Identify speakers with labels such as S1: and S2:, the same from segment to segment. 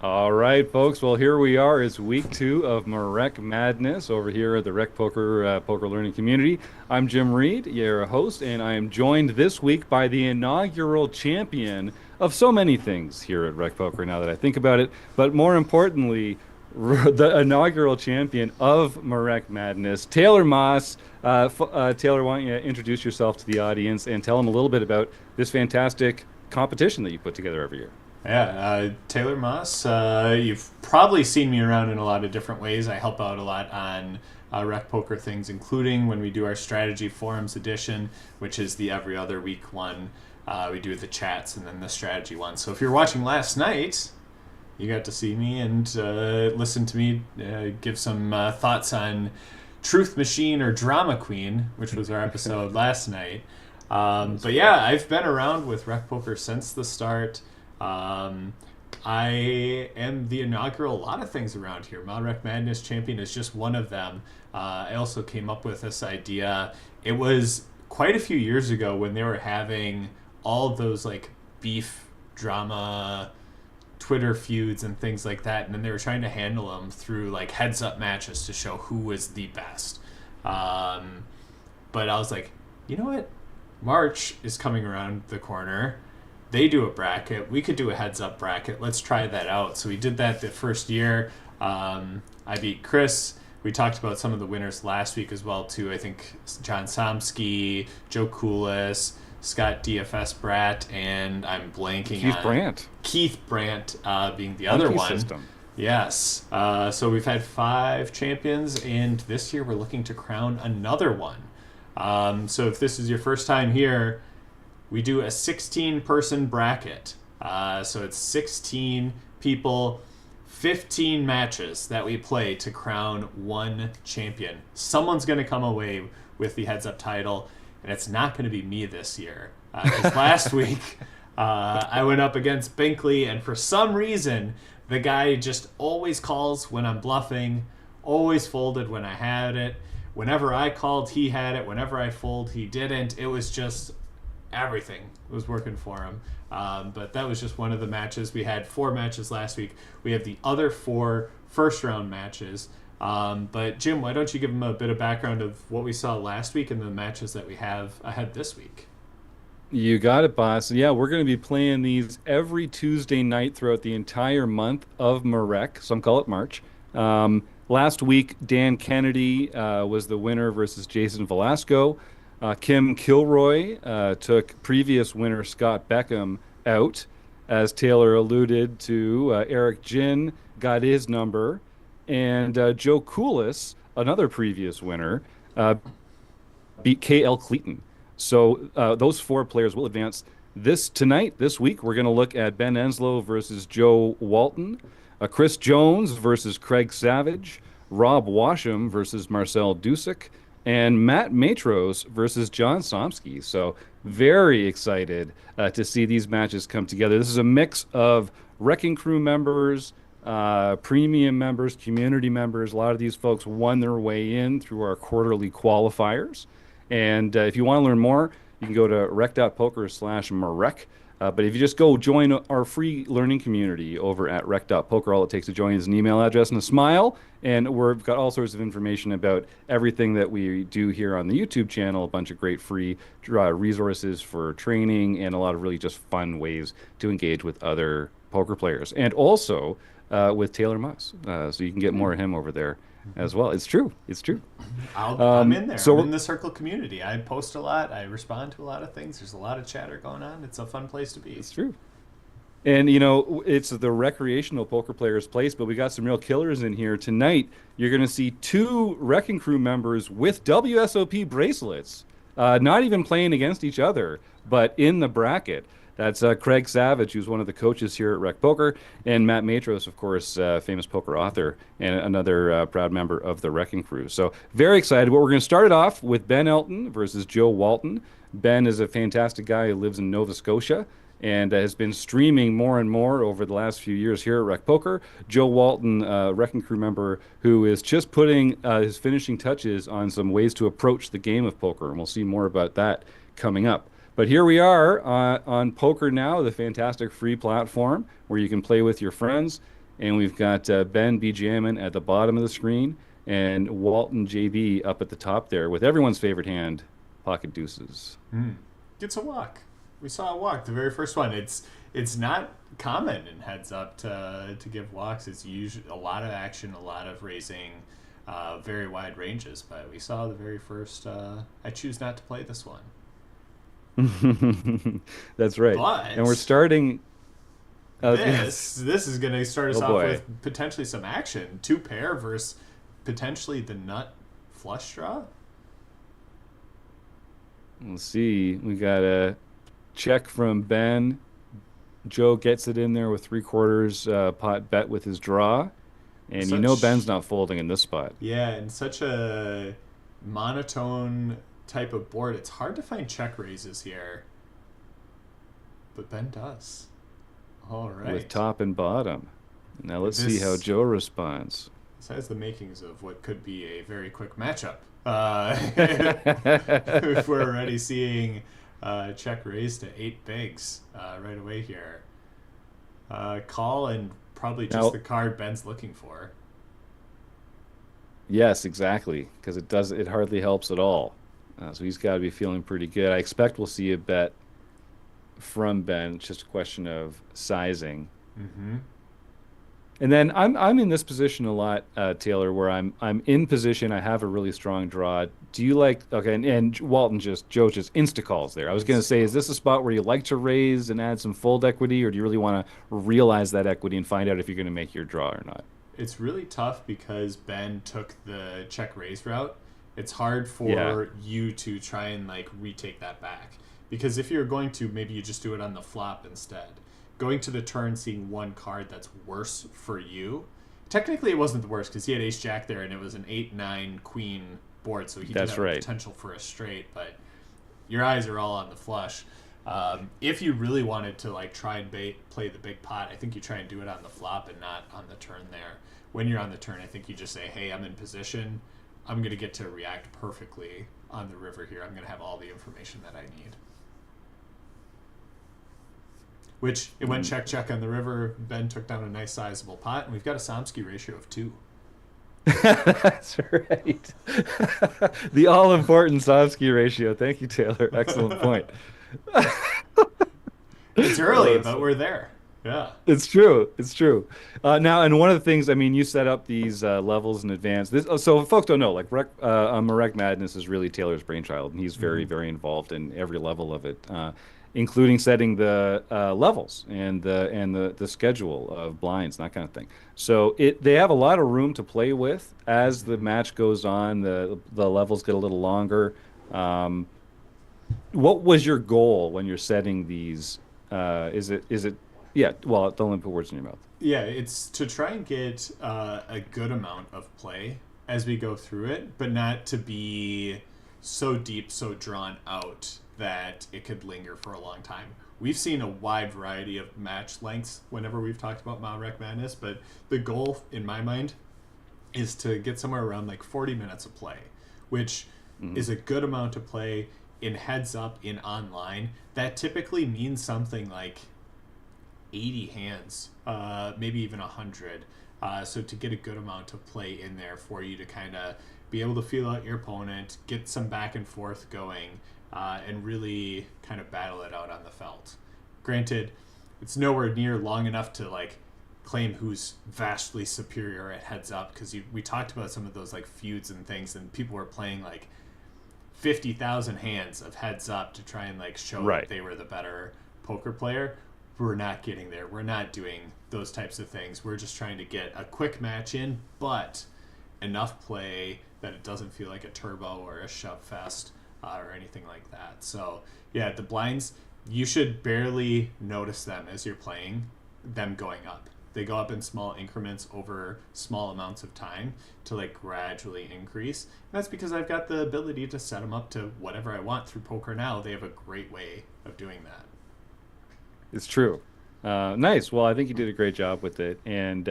S1: All right, folks. Well, here we are. It's week two of MaREC Madness over here at the Rec.Poker Poker Learning Community. I'm Jim Reed, your host, and I am joined this week by the inaugural champion of so many things here at Rec.Poker. Now that I think about it, but more importantly, the inaugural champion of MaREC Madness, Taylor Moss. Taylor, why don't you introduce yourself to the audience and tell them a little bit about this fantastic competition that you put together every year?
S2: Yeah, Taylor Moss. You've probably seen me around in a lot of different ways. I help out a lot on rec poker things, including when we do our strategy forums edition, which is the every other week one. We do the chats and then the strategy one. So if you're watching last night, you got to see me and listen to me give some thoughts on Truth Machine or Drama Queen, which was our episode last night. But yeah, I've been around with rec poker since the start. I am the inaugural a lot of things around here. MaREC Madness champion is just one of them. I also came up with this idea. It was quite a few years ago when they were having all of those like beef drama Twitter feuds and things like that, and then they were trying to handle them through like heads up matches to show who was the best. But I was like, you know what? March is coming around the corner. They do a bracket. We could do a heads up bracket. Let's try that out. So we did that the first year. I beat Chris. We talked about some of the winners last week as well too. I think John Somsky, Joe Coolis, Scott DFS Bratt, and I'm blanking
S1: Keith
S2: on
S1: Brandt.
S2: Keith Brandt being the other
S1: Monkey
S2: one.
S1: System.
S2: Yes. So we've had 5 champions, and this year we're looking to crown another one. So if this is your first time here, we do a 16-person bracket. So it's 16 people, 15 matches that we play to crown one champion. Someone's going to come away with the heads-up title, and it's not going to be me this year. Because last week, I went up against Binkley, and for some reason, the guy just always calls when I'm bluffing, always folded when I had it. Whenever I called, he had it. Whenever I fold, he didn't. It was just everything was working for him. But that was just one of the matches. We had 4 matches last week. We have the other 4 first round matches. But Jim, why don't you give them a bit of background of what we saw last week and the matches that we have ahead this week?
S1: You got it, boss. Yeah, we're going to be playing these every Tuesday night throughout the entire month of MaREC. Some call it March. Last week, Dan Kennedy was the winner versus Jason Velasco. Kim Kilroy took previous winner Scott Beckham out. As Taylor alluded to, Eric Jin got his number. And Joe Coolis, another previous winner, beat KL Cleaton. So those 4 players will advance this week. We're going to look at Ben Enslow versus Joe Walton, Chris Jones versus Craig Savage, Rob Washam versus Marcel Dusick, and Matt Matros versus John Somsky. So very excited to see these matches come together. This is a mix of Wrecking Crew members, premium members, community members. A lot of these folks won their way in through our quarterly qualifiers. And if you want to learn more, you can go to rec.poker/marec. But if you just go join our free learning community over at rec.poker, all it takes to join is an email address and a smile. And we've got all sorts of information about everything that we do here on the YouTube channel, a bunch of great free resources for training and a lot of really just fun ways to engage with other poker players. And also with Taylor Moss. So you can get more of him over there as well. It's true. It's true.
S2: I'm in there.
S1: So
S2: I'm in the circle community. I post a lot. I respond to a lot of things. There's a lot of chatter going on. It's a fun place to be.
S1: it's true. And you know, it's the recreational poker player's place, but we got some real killers in here tonight. You're going to see 2 Wrecking Crew members with WSOP bracelets, not even playing against each other, but in the bracket. That's Craig Savage, who's one of the coaches here at Rec Poker, and Matt Matros, of course, famous poker author and another proud member of the Wrecking Crew. So very excited. Well, we're going to start it off with Ben Elton versus Joe Walton. Ben is a fantastic guy who lives in Nova Scotia and has been streaming more and more over the last few years here at Rec Poker. Joe Walton, Wrecking Crew member, who is just putting his finishing touches on some ways to approach the game of poker, and we'll see more about that coming up. But here we are on Poker Now, the fantastic free platform where you can play with your friends and we've got Ben BGMN at the bottom of the screen, and Walton JB up at the top there with everyone's favorite hand, pocket deuces.
S2: Hmm. Gets a walk. We saw a walk, the very first one. It's not common in heads up to give walks. It's usually a lot of action, a lot of raising, very wide ranges. But we saw the very first. I choose not to play this one.
S1: That's right. And we're
S2: But
S1: starting.
S2: this is going to start us
S1: Oh
S2: off
S1: boy.
S2: with potentially some action. Two pair versus potentially the nut flush draw.
S1: Let's see. We got a check from Ben. Joe gets it in there with three quarters pot bet with his draw. And you know Ben's
S2: Such
S1: not folding in this spot.
S2: Yeah, and such a monotone type of board. It's hard to find check raises here, but Ben does. All
S1: With
S2: right.
S1: top and bottom. Now let's see how
S2: This
S1: Joe responds.
S2: this has the makings of what could be a very quick matchup. If we're already seeing check raise to eight bigs right away here. Call and probably just
S1: Now,
S2: the card Ben's looking for.
S1: yes, exactly, because it hardly helps at all. So he's got to be feeling pretty good. I expect we'll see a bet from Ben. It's just a question of sizing.
S2: Mm-hmm.
S1: And then I'm in this position a lot, Taylor, where I'm in position. I have a really strong draw. Do you like okay? And Walton just Joe just insta calls there. I was gonna say, is this a spot where you like to raise and add some fold equity, or do you really want to realize that equity and find out if you're gonna make your draw or not?
S2: It's really tough because Ben took the check raise route. It's hard
S1: Yeah,
S2: for you to try and like retake that back because if you're going to, maybe you just do it on the flop instead. Going to the turn, seeing one card that's worse for you. Technically, it wasn't the worst because he had Ace Jack there and it was an 8-9 Queen board, so he did
S1: that's
S2: have a
S1: right.
S2: potential for a straight. But your eyes are all on the flush. If you really wanted to like try and play the big pot, I think you try and do it on the flop and not on the turn there. When you're on the turn, I think you just say, "Hey, I'm in position. I'm going to get to react perfectly on the river here. I'm going to have all the information that I need." Which it went
S1: Mm.
S2: check check on the river. Ben took down a nice sizable pot, and we've got a Somsky ratio of 2.
S1: That's right. The all-important Sofsky ratio. Thank you, Taylor. Excellent point.
S2: It's
S1: Oh,
S2: early,
S1: that's
S2: but we're there. Yeah.
S1: It's true. It's true. Now, and one of the things, I mean, you set up these levels in advance. So folks don't know, like MaREC Madness is really Taylor's brainchild, and he's very,
S2: Hmm.
S1: very involved in every level of it, including setting the levels and the schedule of blinds, that kind of thing. So they have a lot of room to play with as the
S2: Hmm.
S1: match goes on. The levels get a little longer. Um, what was your goal when you're setting these? Is it yeah, well, don't let me put words in your mouth.
S2: Yeah, it's to try and get a good amount of play as we go through it, but not to be so deep, so drawn out that it could linger for a long time. We've seen a wide variety of match lengths whenever we've talked about MaREC Madness, but the goal, in my mind, is to get somewhere around like 40 minutes of play, which
S1: Hmm.
S2: is a good amount to play in heads up in online. That typically means something like 80 hands, maybe even 100. So to get a good amount of play in there for you to kind of be able to feel out your opponent, get some back and forth going, and really kind of battle it out on the felt. Granted, it's nowhere near long enough to like claim who's vastly superior at heads up because we talked about some of those like feuds and things, and people were playing like 50,000 hands of heads up to try and like show that
S1: Right.
S2: they were the better poker player. We're not getting there. We're not doing those types of things. We're just trying to get a quick match in, but enough play that it doesn't feel like a turbo or a shove fest or anything like that. So, yeah, the blinds, you should barely notice them as you're playing, them going up. They go up in small increments over small amounts of time to like gradually increase. And that's because I've got the ability to set them up to whatever I want through Poker Now. They have a great way of doing that.
S1: It's true. Nice. Well, I think you did a great job with it, and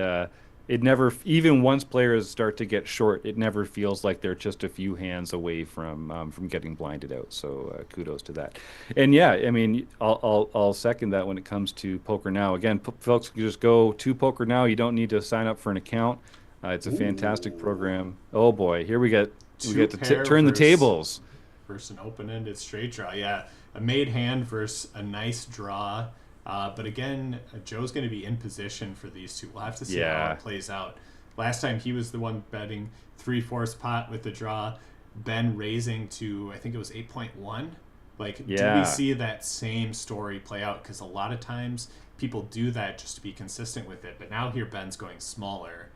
S1: it never, even once players start to get short, it never feels like they're just a few hands away from getting blinded out. So kudos to that. And yeah, I mean, I'll second that when it comes to Poker Now. Again, folks can just go to Poker Now. You don't need to sign up for an account. It's a fantastic
S2: Ooh.
S1: program. Oh boy, here we
S2: Two
S1: get to
S2: pair
S1: turn the tables.
S2: versus an open-ended straight draw. Yeah, a made hand versus a nice draw. But again, Joe's going to be in position for these two. We'll have to see how
S1: Yeah,
S2: it plays out. Last time he was the one betting 3/4 pot with the draw. Ben raising to, I think it was 8.1. Like, do we
S1: yeah.
S2: see that same story play out? Because a lot of times people do that just to be consistent with it. But now here Ben's going smaller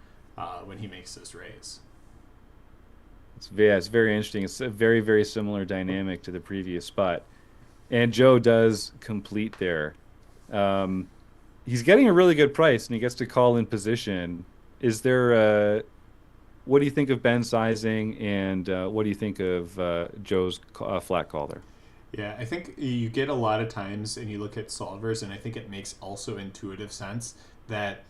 S2: when he makes this raise.
S1: It's very interesting. It's a very, very similar dynamic to the previous spot. And Joe does complete there. Um, he's getting a really good price and he gets to call in position. Is there what do you think of Ben's sizing and what do you think of Joe's flat call there?
S2: Yeah, I think you get a lot of times, and you look at solvers, and I think it makes also intuitive sense that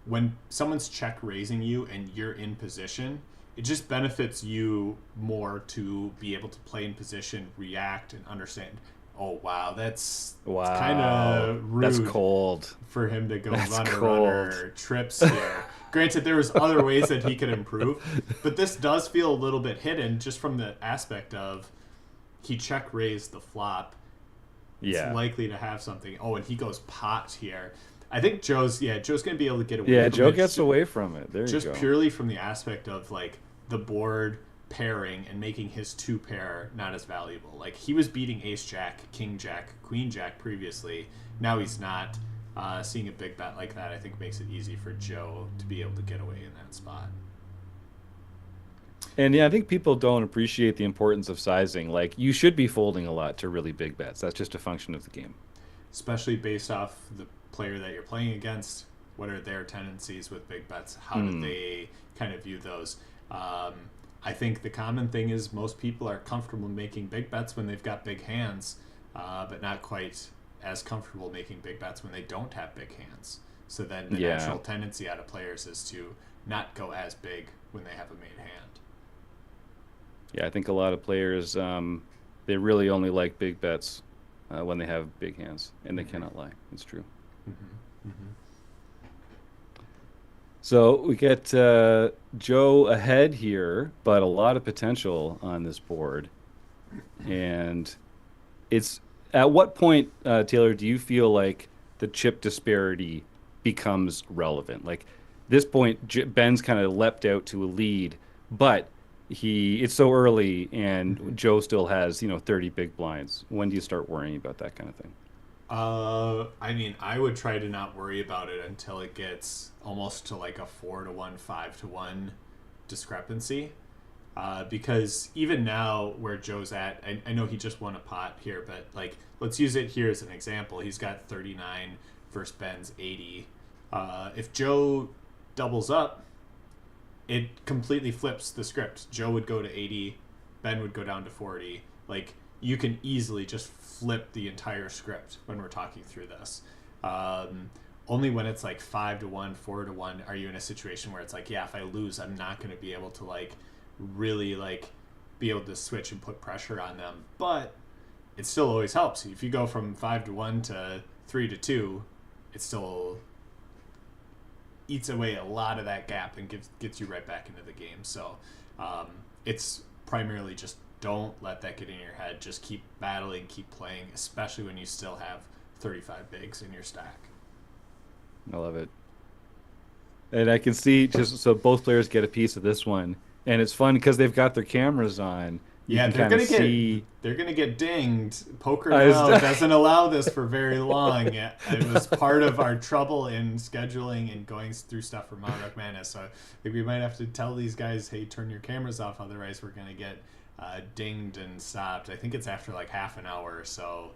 S2: when someone's check raising you and you're in position, it just benefits you more to be able to play in position, react, and understand. Oh wow, that's kind
S1: Wow,
S2: of
S1: that's
S2: rude
S1: cold.
S2: for him to go
S1: That's
S2: runner
S1: cold.
S2: runner trips here. Granted, there was other ways that he could improve, but this does feel a little bit hidden just from the aspect of he check raised the flop. It's
S1: Yeah.
S2: likely to have something. Oh, and he goes pot here. I think Joe's gonna be able to get away
S1: Yeah,
S2: from
S1: Joe
S2: it
S1: gets away from it. There you
S2: just
S1: go.
S2: purely from the aspect of like the board pairing and making his two pair not as valuable. Like he was beating ace jack, king jack, queen jack previously. Now he's not. Seeing a big bet like that, I think, makes it easy for Joe to be able to get away in that spot.
S1: And yeah, I think people don't appreciate the importance of sizing. Like you should be folding a lot to really big bets. That's just a function of the game.
S2: Especially based off the player that you're playing against. What are their tendencies with big bets? How do
S1: Hmm.
S2: they kind of view those? Um, I think the common thing is most people are comfortable making big bets when they've got big hands, but not quite as comfortable making big bets when they don't have big hands. So then the
S1: Yeah.
S2: natural tendency out of players is to not go as big when they have a made hand.
S1: Yeah, I think a lot of players they really only like big bets when they have big hands, and they
S2: Mm-hmm.
S1: cannot lie. It's true.
S2: Mm-hmm. Mm-hmm.
S1: So we get Joe ahead here, but a lot of potential on this board. And it's at what point, Taylor, do you feel like the chip disparity becomes relevant? Like this point, Ben's kind of leapt out to a lead, but it's so early and
S2: Mm-hmm.
S1: Joe still has, 30 big blinds. When do you start worrying about that kind of thing?
S2: I mean, I would try to not worry about it until it gets almost to like a 4-1, 5-1 discrepancy. Because even now, where Joe's at, I know he just won a pot here, but like, let's use it here as an example. He's got 39 versus Ben's 80. If Joe doubles up, it completely flips the script. Joe would go to 80, Ben would go down to 40. Like you can easily just flip the entire script when we're talking through this. Only when it's like 5-1, 4-1, are you in a situation where it's like, yeah, if I lose, I'm not going to be able to like really like be able to switch and put pressure on them. But it still always helps. If you go from 5-1 to 3-2, it still eats away a lot of that gap and gets you right back into the game. So um, it's primarily just don't let that get in your head. Just keep battling, keep playing, especially when you still have 35 bigs in your stack.
S1: I love it. And I can see just so both players get a piece of this one. And it's fun because they've got their cameras on. You
S2: Yeah,
S1: can
S2: they're
S1: kind of
S2: gonna get
S1: see.
S2: they're gonna get dinged. Poker
S1: I was,
S2: Now doesn't allow this for very long. It was part of our trouble in scheduling and going through stuff for MaREC Madness. So I think we might have to tell these guys, hey, turn your cameras off, otherwise we're gonna get dinged and stopped. I think it's after like half an hour or so.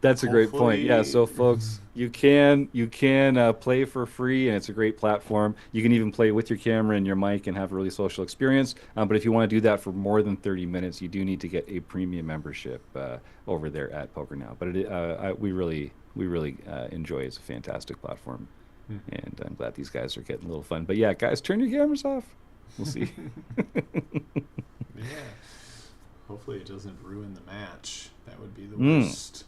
S1: That's a great point. Yeah,
S2: Hopefully,
S1: so folks, you can play for free, and it's a great platform. You can even play with your camera and your mic and have a really social experience. But if you want to do that for more than 30 minutes, you do need to get a premium membership over there at Poker Now. But we really enjoy it. It's a fantastic platform. And I'm glad these guys are getting a little fun. But yeah, guys, turn your cameras off. We'll see.
S2: Yeah. Hopefully it doesn't ruin the match. That would be the
S1: Mm.
S2: worst.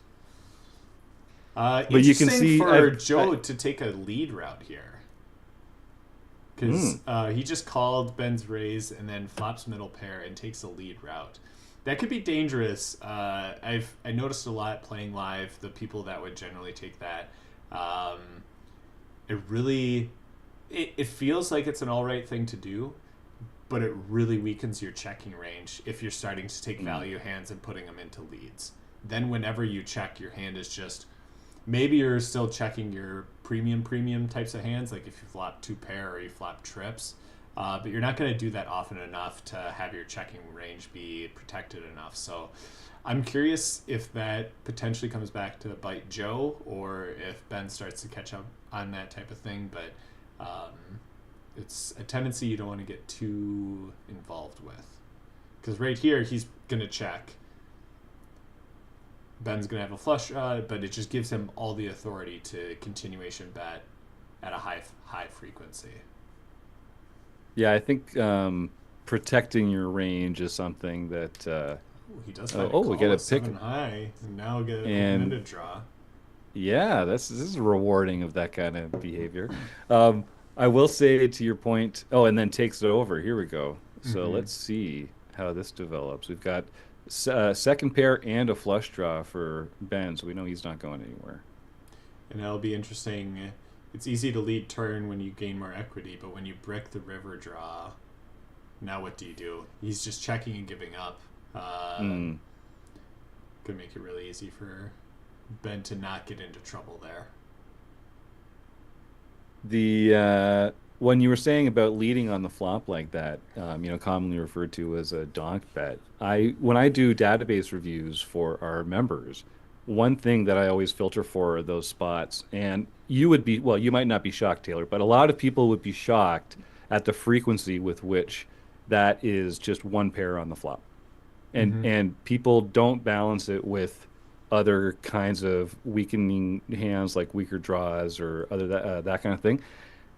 S1: But you can
S2: Interesting
S1: see,
S2: for Joe to take a lead route here. Because
S1: mm,
S2: he just called Ben's raise and then flops middle pair and takes a lead route. That could be dangerous. I noticed a lot playing live the people that would generally take that. Um, it feels like it's an all right thing to do, but it really weakens your checking range if you're starting to take
S1: mm.
S2: value hands and putting them into leads. Then whenever you check, your hand is just maybe you're still checking your premium types of hands, like if you flop two pair or you flop trips, but you're not going to do that often enough to have your checking range be protected enough. So I'm curious if that potentially comes back to bite Joe or if Ben starts to catch up on that type of thing. But it's a tendency you don't want to get too involved with, because right here he's going to check. Ben's going to have a flush draw, but it just gives him all the authority to continuation bet at a high frequency.
S1: Yeah, I think protecting your range is something that.
S2: Ooh, he does find a
S1: We
S2: call
S1: get a
S2: with
S1: pick,
S2: 7 high, and now get an
S1: and
S2: open-ended draw.
S1: yeah, this is rewarding of that kind of behavior. Um, I will say to your point. Oh, and then takes it over. Here we go. So
S2: Mm-hmm.
S1: let's see how this develops. We've got second pair and a flush draw for Ben, so we know he's not going anywhere.
S2: And that'll be interesting. It's easy to lead turn when you gain more equity, but when you brick the river draw, now what do? He's just checking and giving up.
S1: Mm.
S2: Could make it really easy for Ben to not get into trouble there.
S1: The when you were saying about leading on the flop like that, commonly referred to as a donk bet. When I do database reviews for our members, one thing that I always filter for are those spots. And you might not be shocked, Taylor, but a lot of people would be shocked at the frequency with which that is just one pair on the flop. And
S2: Mm-hmm.
S1: people don't balance it with other kinds of weakening hands like weaker draws or that kind of thing.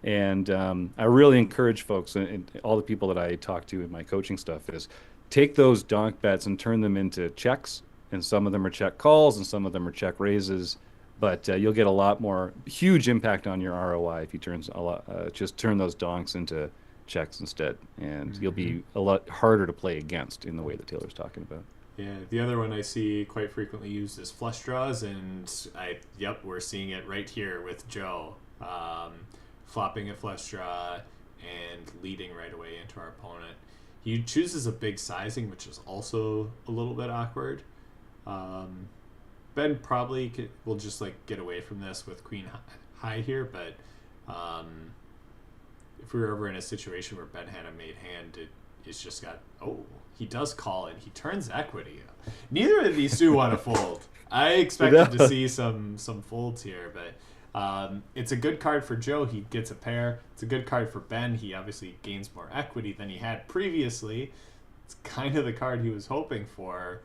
S1: And I really encourage folks and all the people that I talk to in my coaching stuff is take those donk bets and turn them into checks. And some of them are check calls and some of them are check raises. But you'll get a lot more huge impact on your ROI if you just turn those donks into checks instead, and you'll
S2: Mm-hmm.
S1: be a lot harder to play against in the way that Taylor's talking about.
S2: Yeah, the other one I see quite frequently used is flush draws, and we're seeing it right here with Joe, flopping a flush draw and leading right away into our opponent. He chooses a big sizing, which is also a little bit awkward. Um, Ben probably will just like get away from this with queen high here, but um, if we were ever in a situation where Ben had a made hand, it's just got he does call and he turns equity. Neither of these two want to fold. I expected to see some folds here, but it's a good card for Joe. He gets a pair. It's a good card for Ben. He obviously gains more equity than he had previously. It's kind of the card he was hoping for.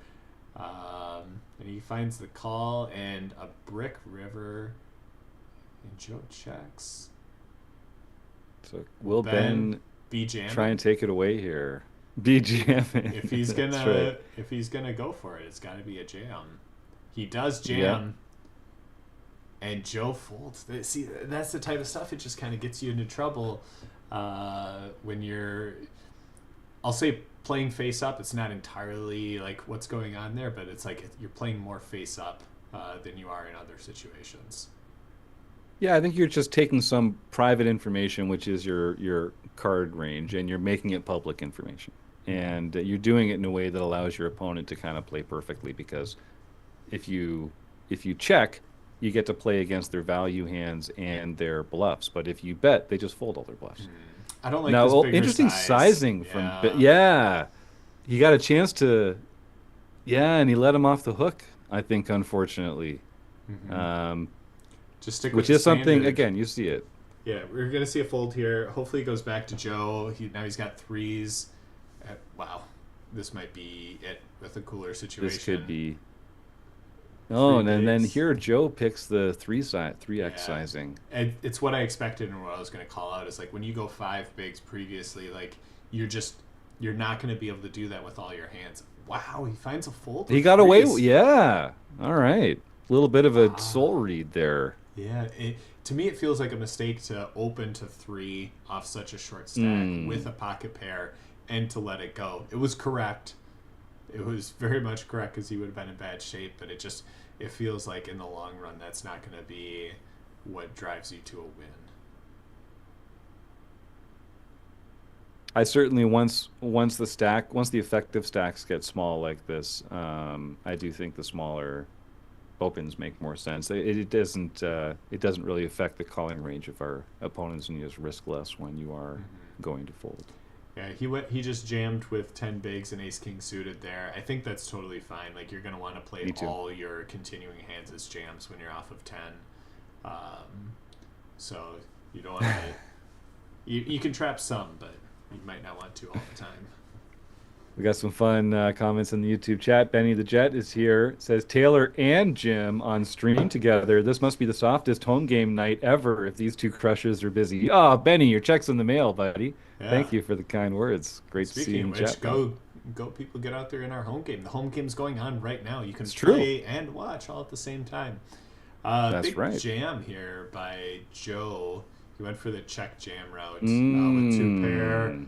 S2: And he finds the call and a brick river, and Joe checks.
S1: So will Ben
S2: be jamming?
S1: try and take it away here? Be jamming.
S2: If he's
S1: That's right.
S2: gonna go for it, it's got to be a jam. He does
S1: Yeah.
S2: jam, and Joe folds. See, that's the type of stuff it just kind of gets you into trouble when you're. I'll say playing face up. It's not entirely like what's going on there, but it's like you're playing more face up than you are in other situations.
S1: Yeah, I think you're just taking some private information, which is your card range, and you're making it public information. And you're doing it in a way that allows your opponent to kind of play perfectly because if you check, you get to play against their value hands and their bluffs. But if you bet, they just fold all their bluffs.
S2: I don't like
S1: Now,
S2: this bigger
S1: interesting
S2: size.
S1: sizing from
S2: Yeah.
S1: yeah, he got a chance to yeah, and he let him off the hook. I think, unfortunately,
S2: Mm-hmm.
S1: um,
S2: Just stick with
S1: which
S2: the
S1: is something
S2: standard.
S1: again you see it.
S2: Yeah, we're gonna see a fold here. Hopefully, it goes back to Joe. Now he's got threes. Wow, this might be it with a cooler situation.
S1: This could be. Oh,
S2: Three
S1: and then
S2: bigs.
S1: here Joe picks the 3X
S2: Yeah.
S1: sizing.
S2: And it's what I expected and what I was going to call out is like when you go five bigs previously, like you're just you're not going to be able to do that with all your hands. Wow, he finds a fold
S1: He
S2: with
S1: got away.
S2: threes.
S1: Yeah. All right. A little bit of a soul
S2: Wow.
S1: read there.
S2: Yeah, to me it feels like a mistake to open to three off such a short stack with
S1: Hmm.
S2: a pocket pair and to let it go. It was correct. It was very much correct because he would have been in bad shape, but it feels like in the long run that's not going to be what drives you to a win.
S1: I certainly once the effective stacks get small like this, I do think the smaller opens make more sense. It doesn't really affect the calling range of our opponents, and you just risk less when you are
S2: Mm-hmm.
S1: going to fold.
S2: Yeah, he just jammed with 10 bigs and ace king suited there. I think that's totally fine. Like you're going to want to play
S1: Me too.
S2: all your continuing hands as jams when you're off of 10. Um, so you don't want to you can trap some, but you might not want to all the time.
S1: We got some fun comments in the YouTube chat. Benny the Jet is here. It says Taylor and Jim on stream together. This must be the softest home game night ever if these two crushers are busy. Oh, Benny, your check's in the mail, buddy.
S2: Yeah.
S1: Thank you for the kind words. Great to see you
S2: Speaking
S1: in
S2: of
S1: the
S2: which,
S1: chat, buddy.
S2: go people get out there in our home game. The home game's going on right now. You can
S1: It's true.
S2: play and watch all at the same time.
S1: That's
S2: Big
S1: right.
S2: jam here by Joe. He went for the check jam route with two pair.
S1: Mm.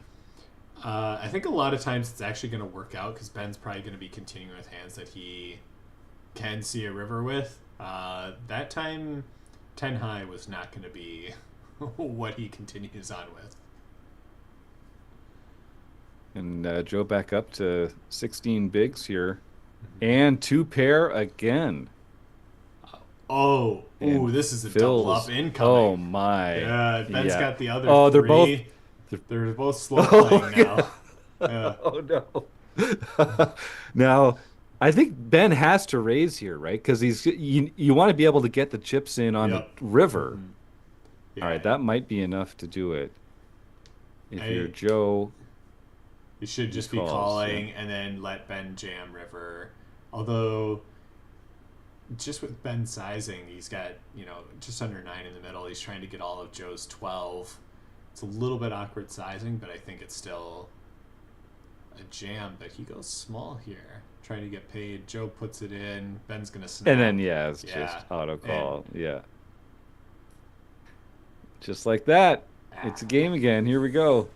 S2: I think a lot of times it's actually going to work out because Ben's probably going to be continuing with hands that he can see a river with. That time, 10 high was not going to be what he continues on with.
S1: And Joe back up to 16 bigs here. And two pair again.
S2: Oh, ooh,
S1: And
S2: this is a double up
S1: Phil's. Oh
S2: incoming.
S1: my.
S2: Yeah, Ben's
S1: Yeah.
S2: got the other
S1: Oh, they're both.
S2: three.
S1: They're,
S2: They're both slow
S1: oh,
S2: playing
S1: God.
S2: now. Yeah.
S1: Oh no. Now, I think Ben has to raise here, right? Because you want to be able to get the chips in on the
S2: Yep.
S1: river.
S2: Mhm.
S1: All
S2: Yeah.
S1: right, that might be enough to do it. If you're
S2: I
S1: Joe,
S2: You should
S1: he
S2: just be
S1: calls. Yeah.
S2: calling and then let Ben jam river. Although, just with Ben sizing, he's got, just under 9 in the middle. He's trying to get all of Joe's 12. It's a little bit awkward sizing, but I think it's still a jam. But he goes small here, trying to get paid. Joe puts it in. Ben's going to
S1: And then
S2: snap.
S1: yeah, it's
S2: Yeah.
S1: just auto
S2: And
S1: call. Yeah. Just like that. It's a
S2: ah,
S1: game again. Here we go.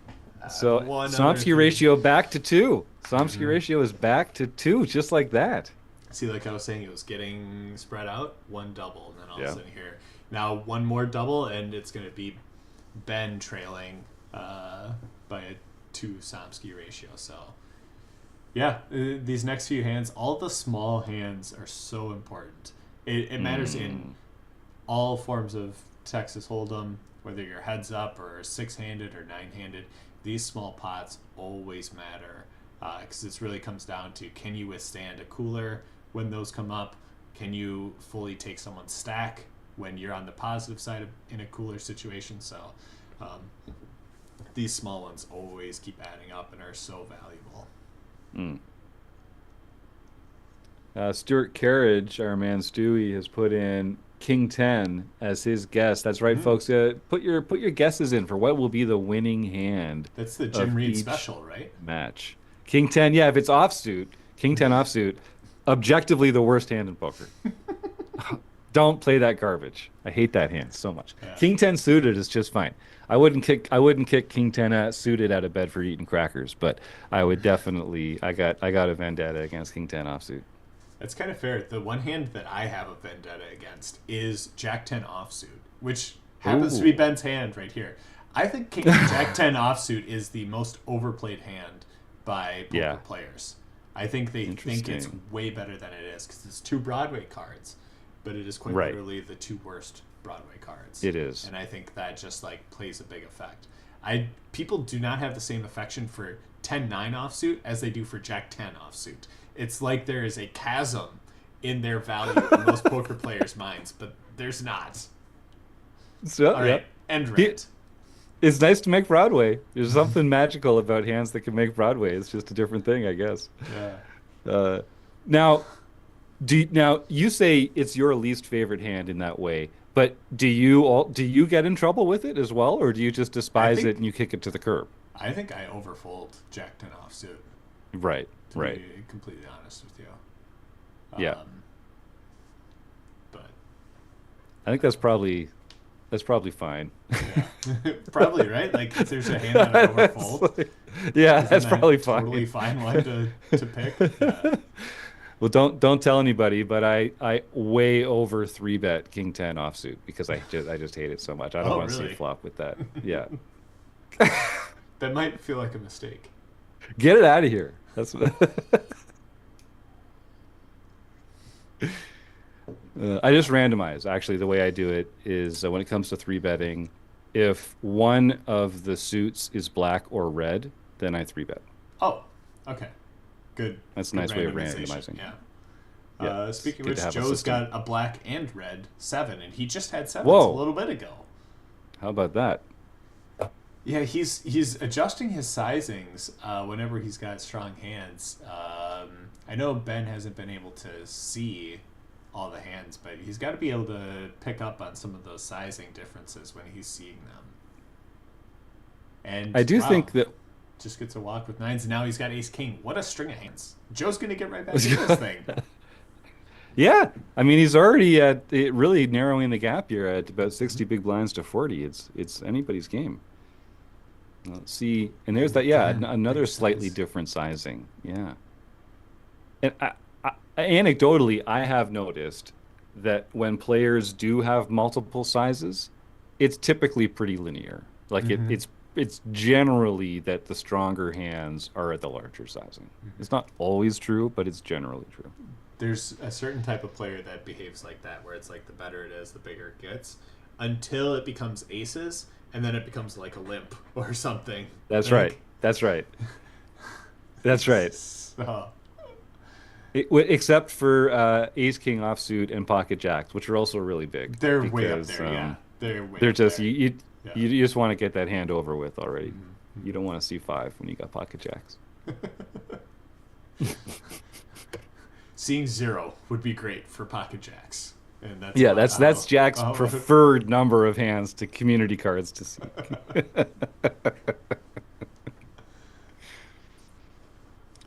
S1: So
S2: one other
S1: Somsky
S2: thing.
S1: ratio back to two. Somsky
S2: Hmm.
S1: ratio is back to two, just like that.
S2: See, like I was saying, it was getting spread out, one double, and then all of a
S1: Yeah.
S2: sudden here. Now, one more double, and it's going to be Ben trailing by a 2 Somsky ratio. So, yeah, these next few hands, all the small hands are so important. It matters in
S1: Mm.
S2: all forms of Texas Hold'em, whether you're heads up or 6-handed or 9-handed. These small pots always matter because this really comes down to can you withstand a cooler when those come up? Can you fully take someone's stack when you're on the positive side in a cooler situation? So um, these small ones always keep adding up and are so valuable.
S1: Mm. Stuart Carriage, our man Stewie, has put in King 10 as his guess. That's right,
S2: Mm.
S1: folks. Put your guesses in for what will be the winning hand
S2: That's the Jim
S1: of
S2: Reed
S1: each
S2: special, right?
S1: match. King 10, yeah, if it's offsuit, King 10 offsuit, objectively the worst hand in poker. Don't play that garbage. I hate that hand so much.
S2: Yeah.
S1: King 10 suited is just fine. I wouldn't kick King 10 suited out of bed for eating crackers, but I would definitely I got a vendetta against King 10 offsuit.
S2: That's kind of fair. The one hand that I have a vendetta against is Jack 10 offsuit, which happens to be
S1: Ooh.
S2: Ben's hand right here. I think Jack 10 offsuit is the most overplayed hand by poker
S1: Yeah,
S2: players. I think they think it's
S1: interesting.
S2: way better than it is because it's two Broadway cards, but it is quite
S1: Right.
S2: literally the two worst Broadway cards.
S1: It is.
S2: And I think that just like plays a big effect. People do not have the same affection for 10-9 offsuit as they do for Jack 10 offsuit. It's like there is a chasm in their value in most poker players' minds, but there's not.
S1: So,
S2: All
S1: yeah.
S2: right, end
S1: He-
S2: rant.
S1: It's nice to make Broadway. There's something magical about hands that can make Broadway. It's just a different thing, I guess.
S2: Yeah.
S1: Uh, now, Now you say it's your least favorite hand in that way, but do you get in trouble with it as well, or do you just
S2: I
S1: despise it
S2: think
S1: and you kick it to the curb?
S2: I think I overfold Jack 10 offsuit,
S1: Right,
S2: to
S1: right.
S2: be completely honest with you.
S1: Yeah.
S2: Um, but
S1: I think that's probably fine.
S2: yeah, probably right. Like if there's a hand that I
S1: That's
S2: overfold,
S1: yeah,
S2: isn't
S1: that's
S2: that
S1: probably
S2: totally
S1: fine.
S2: fine one to pick? Yeah.
S1: Well, don't tell anybody, but I way over three bet King 10 offsuit because I just hate it so much. I don't
S2: Oh,
S1: want to see a
S2: really?
S1: flop with that. Yeah.
S2: That might feel like a mistake.
S1: Get it out of here. That's what I just randomize. Actually, the way I do it is when it comes to three betting, if one of the suits is black or red, then I three bet.
S2: Oh, okay. Good.
S1: That's a
S2: Good
S1: nice way of
S2: randomization.
S1: randomizing.
S2: Yeah.
S1: Yeah, it's
S2: Speaking of
S1: good to
S2: which,
S1: have a
S2: Joe's
S1: system.
S2: got a black and red seven, and he just had sevens a
S1: Whoa,
S2: little bit ago.
S1: how about that?
S2: Yeah, he's adjusting his sizings whenever he's got strong hands. I know Ben hasn't been able to see all the hands, but he's got to be able to pick up on some of those sizing differences when he's seeing them.
S1: I
S2: And
S1: do
S2: wow,
S1: think that
S2: just gets a walk with nines, and now he's got ace king. What a string of hands! Joe's gonna get right back in this thing.
S1: yeah, I mean he's already at really narrowing the gap here at about 60 big blinds to 40. It's anybody's game. Let's see, and there's that. Yeah,
S2: Again,
S1: another
S2: big
S1: slightly
S2: size.
S1: different sizing. Yeah, and anecdotally, I have noticed that when players do have multiple sizes, it's typically pretty linear. Like
S2: Mm-hmm.
S1: it's generally that the stronger hands are at the larger sizing.
S2: Mm-hmm.
S1: It's not always true, but it's generally true.
S2: There's a certain type of player that behaves like that, where it's like the better it is, the bigger it gets, until it becomes aces, and then it becomes like a limp or something.
S1: That's right.
S2: Like,
S1: That's right. That's right.
S2: so,
S1: Except for Ace King offsuit and Pocket Jacks, which are also really big
S2: they're way up
S1: because
S2: there. Yeah, they're way
S1: they're
S2: up
S1: just
S2: there.
S1: you,
S2: Yeah.
S1: you just want to get that hand over with already.
S2: Mm-hmm.
S1: You don't want to see five when you got Pocket Jacks.
S2: Seeing zero would be great for pocket jacks, and that's
S1: Yeah, that's Jack's
S2: how
S1: preferred number of hands to community cards to see.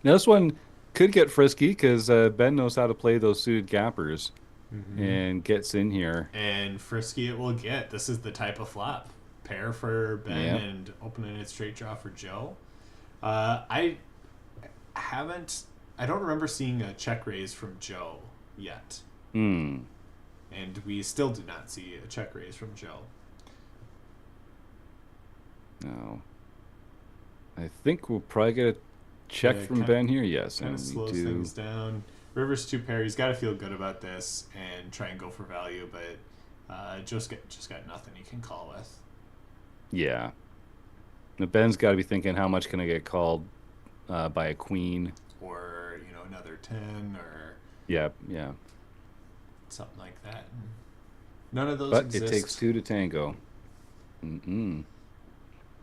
S1: Now this one could get frisky because Ben knows how to play those suited gappers
S2: hmm
S1: and gets in here.
S2: and frisky it will get. This is the type of flop. Pair for Ben
S1: Yeah.
S2: and opening it straight draw for Joe. I haven't. I don't remember seeing a check raise from Joe yet,
S1: Hmm.
S2: and we still do not see a check raise from Joe.
S1: No. I think we'll probably get a check
S2: Yeah,
S1: from Ben here. Yes,
S2: kind
S1: and
S2: of
S1: we
S2: slows
S1: do.
S2: things down. Rivers two pair. He's got to feel good about this and try and go for value, but just got nothing he can call with.
S1: Yeah. Now Ben's got to be thinking, how much can I get called by a queen?
S2: Or another 10 or
S1: Yeah, yeah.
S2: something like that. None of those
S1: But it takes
S2: exist.
S1: two to tango. Mm-mm.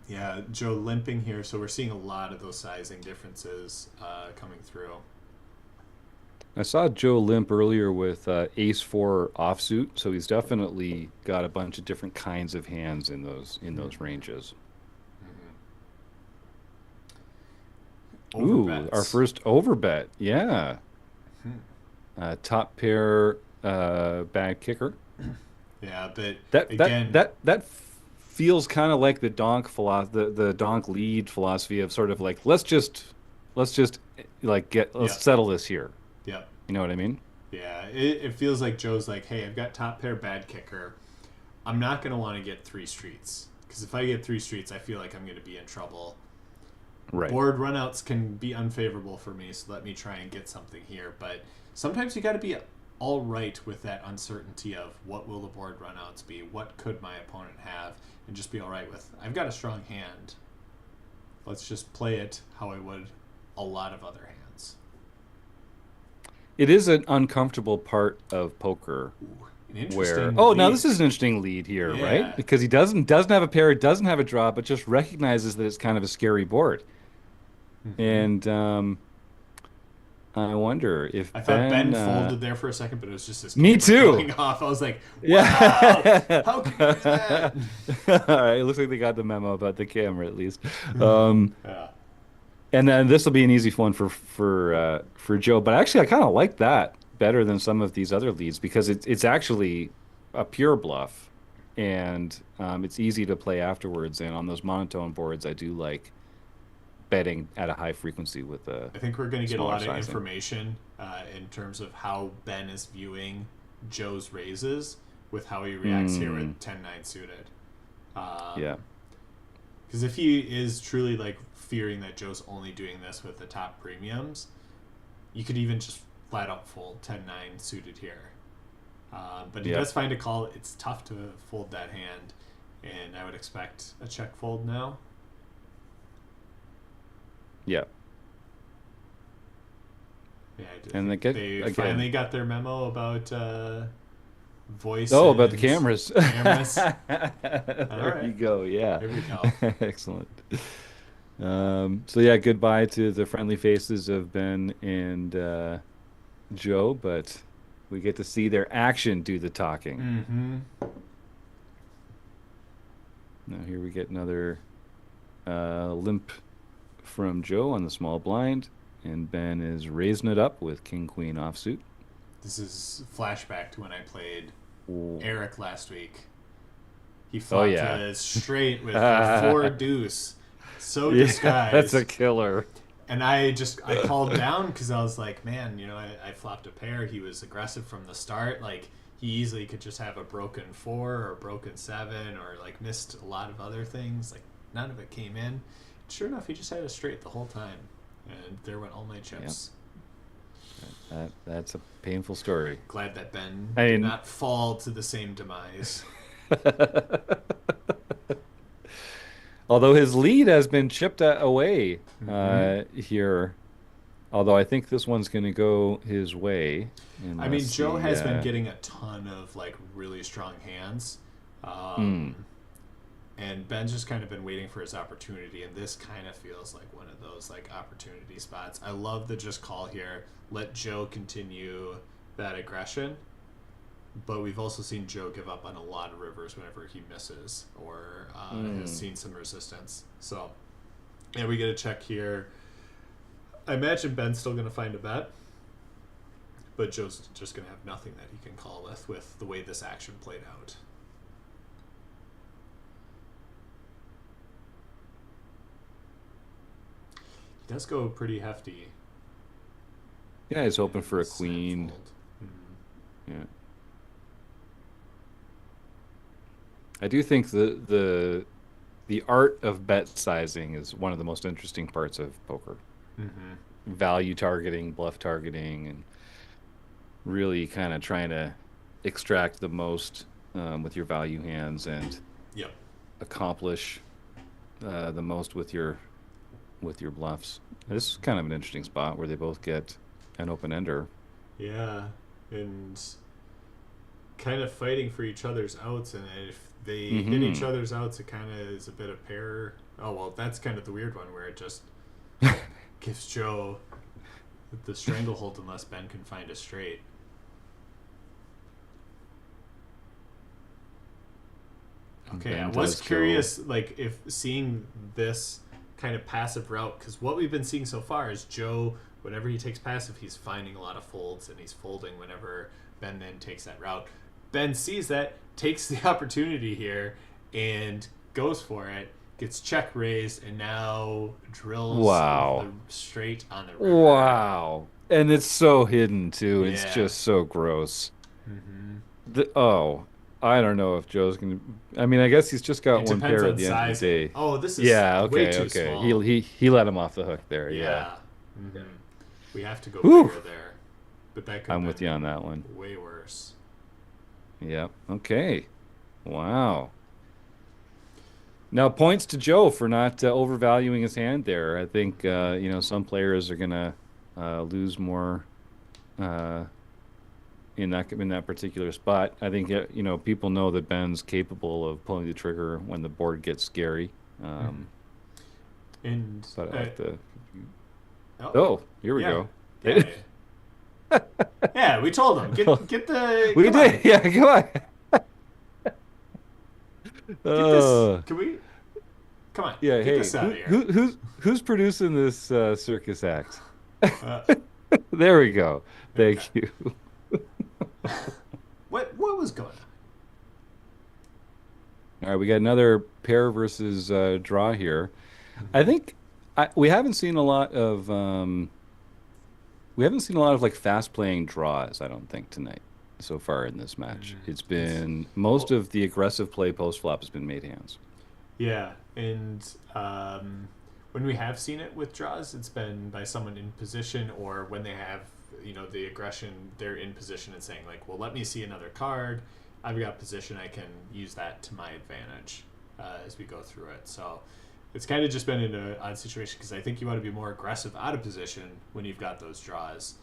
S2: Yeah, Joe limping here, so we're seeing a lot of those sizing differences coming through.
S1: I saw Joe limp earlier with Ace Four offsuit, so he's definitely got a bunch of different kinds of hands in those ranges. Ooh, our
S2: Overbets.
S1: first overbet. Yeah.
S2: Hmm.
S1: Top pair bad kicker.
S2: Yeah, but
S1: That that
S2: again,
S1: that that feels kind of like the the donk lead philosophy of sort of like let's just like let's
S2: yeah,
S1: settle this here.
S2: yeah,
S1: You know what I mean?
S2: yeah. It feels like Joe's like, hey, I've got top pair bad kicker. I'm not going to want to get three streets, because if I get three streets, I feel like I'm going to be in trouble.
S1: Right.
S2: Board runouts can be unfavorable for me, so let me try and get something here. But sometimes you got to be all right with that uncertainty of what will the board runouts be, what could my opponent have, and just be all right with, I've got a strong hand. Let's just play it how I would a lot of other hands.
S1: It is an uncomfortable part of poker
S2: Ooh, an
S1: where
S2: interesting
S1: oh now
S2: lead.
S1: this is an interesting lead here, right?
S2: Yeah.
S1: Because he doesn't have a pair, doesn't have a draw, but just recognizes that it's kind of a scary board.
S2: hmm
S1: And I wonder if
S2: I thought Ben
S1: Ben.
S2: folded there for a second, but it was just his
S1: Me
S2: camera
S1: too.
S2: going off. I was like, wow,
S1: Yeah.
S2: how can you do that?
S1: All right. It looks like they got the memo about the camera at least. Um,
S2: Yeah.
S1: and then this will be an easy one for Joe. But actually, I kind of like that better than some of these other leads because it's actually a pure bluff, and it's easy to play afterwards. And on those monotone boards, I do like betting at a high frequency with a
S2: I think we're going to get a
S1: smaller
S2: lot of
S1: sizing.
S2: information in terms of how Ben is viewing Joe's raises with how he reacts here
S1: Hmm.
S2: with 10-9 suited.
S1: Yeah.
S2: Because if he is truly like fearing that Joe's only doing this with the top premiums, you could even just flat out fold 10-9 suited here. But he
S1: Yep.
S2: does find a call. It's tough to fold that hand, and I would expect a check fold now.
S1: Yeah.
S2: Yeah, I do
S1: And they
S2: think
S1: get
S2: they
S1: again.
S2: finally got their memo about voice
S1: Oh, about the
S2: and
S1: cameras.
S2: cameras. All
S1: There you
S2: right,
S1: go. Yeah.
S2: there we go.
S1: Excellent. So yeah, goodbye to the friendly faces of Ben and Joe, but we get to see their action do the talking.
S2: Mm-hmm.
S1: Now here we get another limp from Joe on the small blind, and Ben is raising it up with King Queen offsuit.
S2: This is flashback to when I played
S1: Ooh.
S2: Eric last week. He
S1: Oh
S2: flopped
S1: yeah.
S2: a straight with a four deuce, so
S1: Yeah, that's a
S2: disguised.
S1: killer.
S2: And I called down because I was like, man, I flopped a pair. He was aggressive from the start. Like he easily could just have a broken four or a broken seven or like missed a lot of other things. Like none of it came in. Sure enough, he just had a straight the whole time, and there went all my
S1: Yep.
S2: chips.
S1: That's a painful story.
S2: Glad that Ben
S1: I
S2: did
S1: mean,
S2: not fall to the same demise.
S1: although his lead has been chipped away
S2: Hmm.
S1: here, although I think this one's going to go his way
S2: I mean,
S1: unless
S2: Joe
S1: he
S2: has been getting a ton of like really strong hands.
S1: hmm.
S2: And Ben's just kind of been waiting for his opportunity, and this kind of feels like one of those like opportunity spots. I love the just call here. Let Joe continue that aggression, but we've also seen Joe give up on a lot of rivers whenever he misses or has
S1: Hmm.
S2: seen some resistance. So, yeah, we get a check here. I imagine Ben's still going to find a bet, but Joe's just going to have nothing that he can call with the way this action played out. He does go pretty hefty.
S1: Yeah, he's hoping for
S2: And
S1: a
S2: snap
S1: queen.
S2: fold. Mhm.
S1: Yeah. I do think the art of bet sizing is one of the most interesting parts of poker.
S2: Mhm.
S1: Value targeting, bluff targeting, and really kind of trying to extract the most with your value hands and
S2: Yep.
S1: accomplish the most with your bluffs. This is kind of an interesting spot where they both get an open ender.
S2: Yeah, and kind of fighting for each other's outs, and if they hit each
S1: Hmm.
S2: other's outs, it kind of is a bit of pair. Oh well, that's kind of the weird one where it just gives Joe the stranglehold unless Ben can find a straight. Okay, I
S1: Ben
S2: was
S1: does go.
S2: curious, like if seeing this kind of passive route, because what we've been seeing so far is Joe, whenever he takes passive, he's finding a lot of folds and he's folding whenever Ben then takes that route. Ben sees that, takes the opportunity here, and goes for it. Gets check raised and now drills the
S1: Wow.
S2: straight on the river.
S1: Wow. And it's so hidden too. It's
S2: Yeah.
S1: just so gross.
S2: Hmm.
S1: Oh, I don't know if Joe's gonna. I mean, I guess he's just got
S2: It
S1: one
S2: depends
S1: pair at
S2: on
S1: the end of the
S2: sizing.
S1: day.
S2: Oh, this is
S1: Yeah,
S2: way
S1: okay,
S2: too
S1: okay. He
S2: small.
S1: he he let him off the hook there. Yeah.
S2: Yeah. Hmm. We have to go
S1: Whew.
S2: bigger there. But that could
S1: I'm
S2: have
S1: with you on
S2: been
S1: that one.
S2: way worse.
S1: Yep. Okay. Wow. Now points to Joe for not overvaluing his hand there. I think some players are gonna lose more uh, in that particular spot. I think people know that Ben's capable of pulling the trigger when the board gets scary.
S2: Hmm.
S1: Um,
S2: And
S1: but I like the
S2: oh
S1: oh, here we
S2: yeah,
S1: go.
S2: Yeah, yeah. We told him get the
S1: We
S2: come on,
S1: did. Yeah, come on.
S2: get this.
S1: Uh,
S2: Can we come on,
S1: yeah,
S2: get
S1: hey,
S2: this out of
S1: who
S2: here.
S1: who who's producing this circus act?
S2: Uh,
S1: There we go.
S2: okay.
S1: Thank you.
S2: What was going on?
S1: All right, we got another pair versus draw here. I
S2: Mm-hmm.
S1: think we haven't seen a lot of like fast playing draws, I don't think tonight so far in this match. It's
S2: It's
S1: been most
S2: well,
S1: of the aggressive play post flop has been made hands.
S2: yeah, and when we have seen it with draws, it's been by someone in position, or when they have the aggression, they're in position and saying like, "Well, let me see another card. I've got position. I can use that to my advantage as we go through it." So it's kind of just been in an odd situation because I think you want to be more aggressive out of position when you've got those draws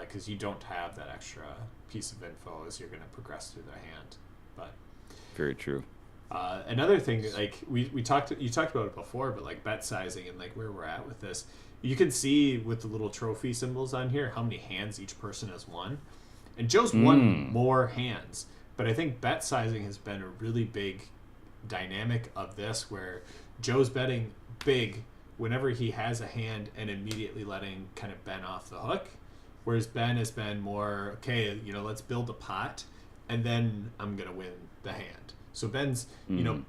S2: because you don't have that extra piece of info as you're going to progress through the hand. But
S1: Very true.
S2: another thing, like we talked, you talked about it before, but like bet sizing and like where we're at with this, you can see with the little trophy symbols on here how many hands each person has won, and Joe's won
S1: Mm.
S2: more hands. But I think bet sizing has been a really big dynamic of this, where Joe's betting big whenever he has a hand and immediately letting kind of Ben off the hook, whereas Ben has been more okay. Let's build a pot, and then I'm gonna win the hand. So Ben's,
S1: Mm.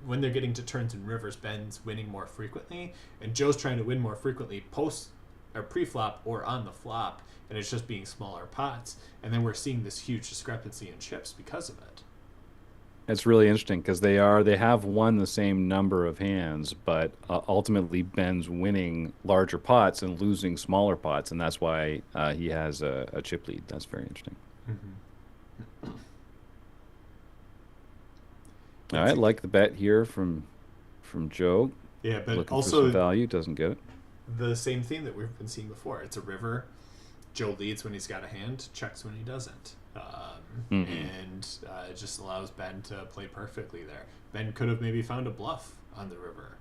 S2: when they're getting to turns and rivers, Ben's winning more frequently, and Joe's trying to win more frequently post or pre-flop or on the flop, and it's just being smaller pots. And then we're seeing this huge discrepancy in chips because of it.
S1: It's really interesting because they have won the same number of hands, but ultimately Ben's winning larger pots and losing smaller pots, and that's why he has a chip lead. That's very interesting.
S2: Mm-hmm.
S1: All
S2: That's
S1: right,
S2: a,
S1: like the bet here from Joe,
S2: yeah, but
S1: looking for some
S2: also
S1: value, doesn't get it.
S2: the same theme that we've been seeing before. It's a river. Joe leads when he's got a hand, checks when he doesn't.
S1: Hmm.
S2: And it just allows Ben to play perfectly there. Ben could have maybe found a bluff on the river.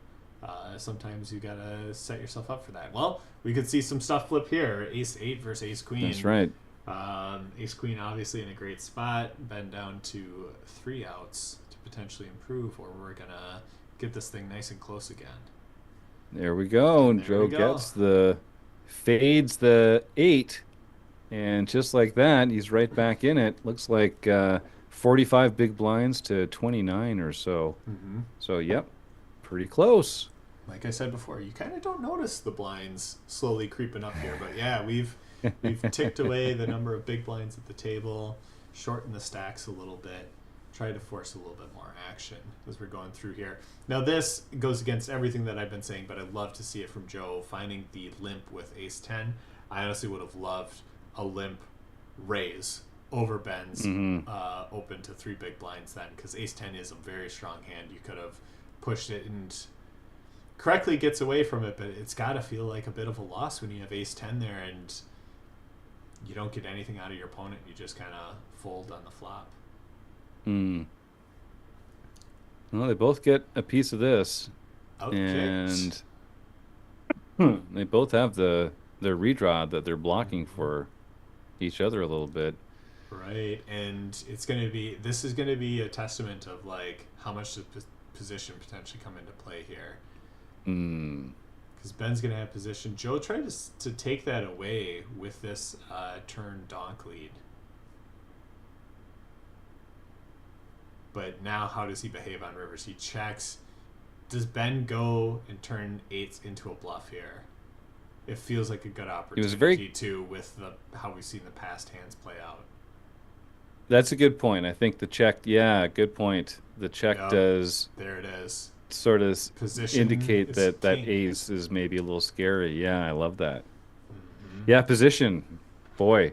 S2: Sometimes you gotta set yourself up for that. Well, we could see some stuff flip here. Ace 8 versus Ace
S1: That's
S2: Queen.
S1: right.
S2: Ace Queen obviously in a great spot. Ben down to 3 outs to potentially improve, or we're gonna get this thing nice and close again.
S1: There we go.
S2: And
S1: And
S2: there we
S1: Joe
S2: go.
S1: gets fades the 8. And just like that, he's right back in it. Looks like 45 big blinds to 29 or so.
S2: Mm-hmm.
S1: So, yep, pretty close.
S2: Like I said before, you kind of don't notice the blinds slowly creeping up here, but yeah, we've ticked away the number of big blinds at the table, shortened the stacks a little bit, tried to force a little bit more action as we're going through here. Now this goes against everything that I've been saying, but I'd love to see it from Joe finding the limp with Ace 10. I honestly would have loved a limp raise over Ben's
S1: Hmm.
S2: open to 3 big blinds then, because Ace 10 is a very strong hand. You could have pushed it and correctly gets away from it, but it's got to feel like a bit of a loss when you have Ace 10 there and you don't get anything out of your opponent. You just kind of fold on the flop.
S1: Mm. Well, they both get a piece of this,
S2: Outkicked.
S1: and they both have the redraw that they're blocking
S2: Mm-hmm.
S1: for each other a little bit.
S2: Right, and this is going to be a testament of like how much does position potentially come into play here,
S1: Mm.
S2: because Ben's going to have position. Joe tried to take that away with this turn donk lead. But now, how does he behave on rivers? He checks. Does Ben go and turn 8s into a bluff here? It feels like a good
S1: He was very
S2: opportunity too, with the how we've seen the past hands play out.
S1: That's a good point. I think the check, yeah, good point. The check
S2: Yep,
S1: does
S2: there it is.
S1: sort of
S2: Position
S1: indicate
S2: is
S1: that
S2: king.
S1: ace is maybe a little scary. Yeah, I love that.
S2: Hmm.
S1: Yeah, position. Boy,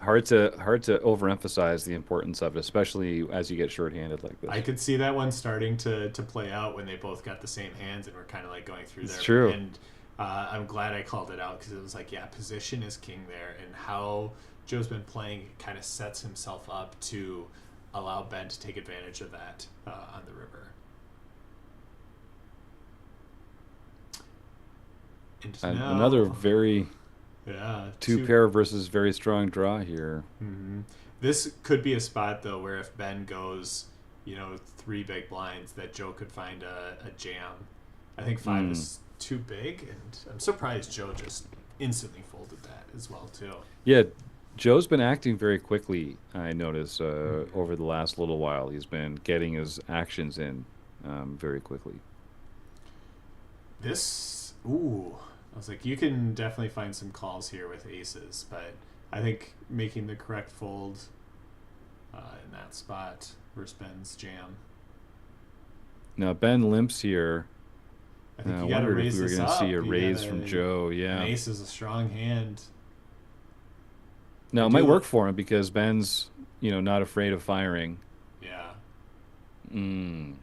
S1: hard to overemphasize the importance of it, especially as you get shorthanded like
S2: I
S1: this.
S2: could see that one starting to play out when they both got the same hands and we're kind of like going through
S1: It's
S2: there.
S1: true.
S2: And I'm glad I called it out because it was like, yeah, position is king there, and how Joe's been playing kind of sets himself up to allow Ben to take advantage of that on the river. And
S1: Another
S2: now,
S1: very
S2: Yeah,
S1: Two
S2: two.
S1: pair versus very strong draw here.
S2: Mhm. This could be a spot though where if Ben goes, three big blinds, that Joe could find a jam. I think five
S1: Mm.
S2: is too big, and I'm surprised Joe just instantly folded that as well too.
S1: Yeah, Joe's been acting very quickly, I notice,
S2: Mhm.
S1: over the last little while. He's been getting his actions in very quickly.
S2: I was like, you can definitely find some calls here with aces, but I think making the correct fold in that spot versus Ben's jam.
S1: Now, Ben limps here.
S2: I think
S1: I
S2: you got to
S1: wondered if
S2: raise
S1: we were
S2: this
S1: going to see
S2: up.
S1: a
S2: You got
S1: raise from
S2: to
S1: Joe.
S2: An
S1: Yeah.
S2: ace is a strong hand. I
S1: Now, it might
S2: do.
S1: work for him because Ben's, not afraid of firing.
S2: Yeah.
S1: Mm.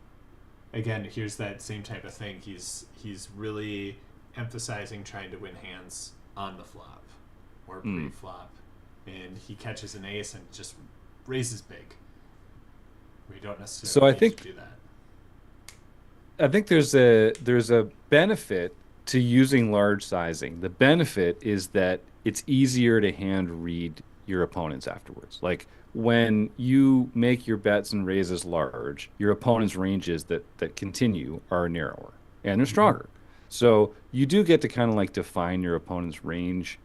S2: Again, here's that same type of thing. He's really emphasizing trying to win hands on the flop or
S1: Mm.
S2: pre-flop, and he catches an ace and just raises big. We don't
S1: So
S2: necessarily
S1: I
S2: need to
S1: think
S2: do that.
S1: I think there's a benefit to using large sizing. The benefit is that it's easier to hand read your opponents afterwards. Like when you make your bets and raises large, your opponent's ranges that continue are narrower and they're
S2: Mm-hmm.
S1: stronger. So you do get to kind of like define your opponent's range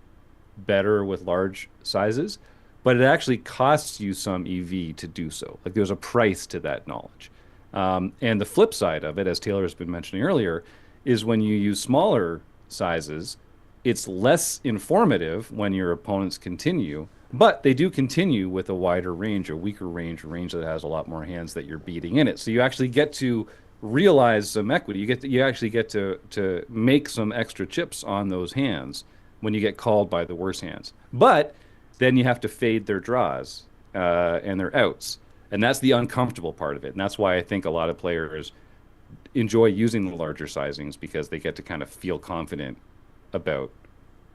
S1: better with large sizes, but it actually costs you some EV to do so. Like there's a price to that knowledge. And the flip side of it, as Taylor has been mentioning earlier, is when you use smaller sizes, it's less informative when your opponents continue, but they do continue with a wider range, a weaker range, a range that has a lot more hands that you're beating in it. So you actually get to realize some equity. You actually get to make some extra chips on those hands when you get called by the worse hands. But then you have to fade their draws and their outs. And that's the uncomfortable part of it. And that's why I think a lot of players enjoy using the larger sizings because they get to kind of feel confident about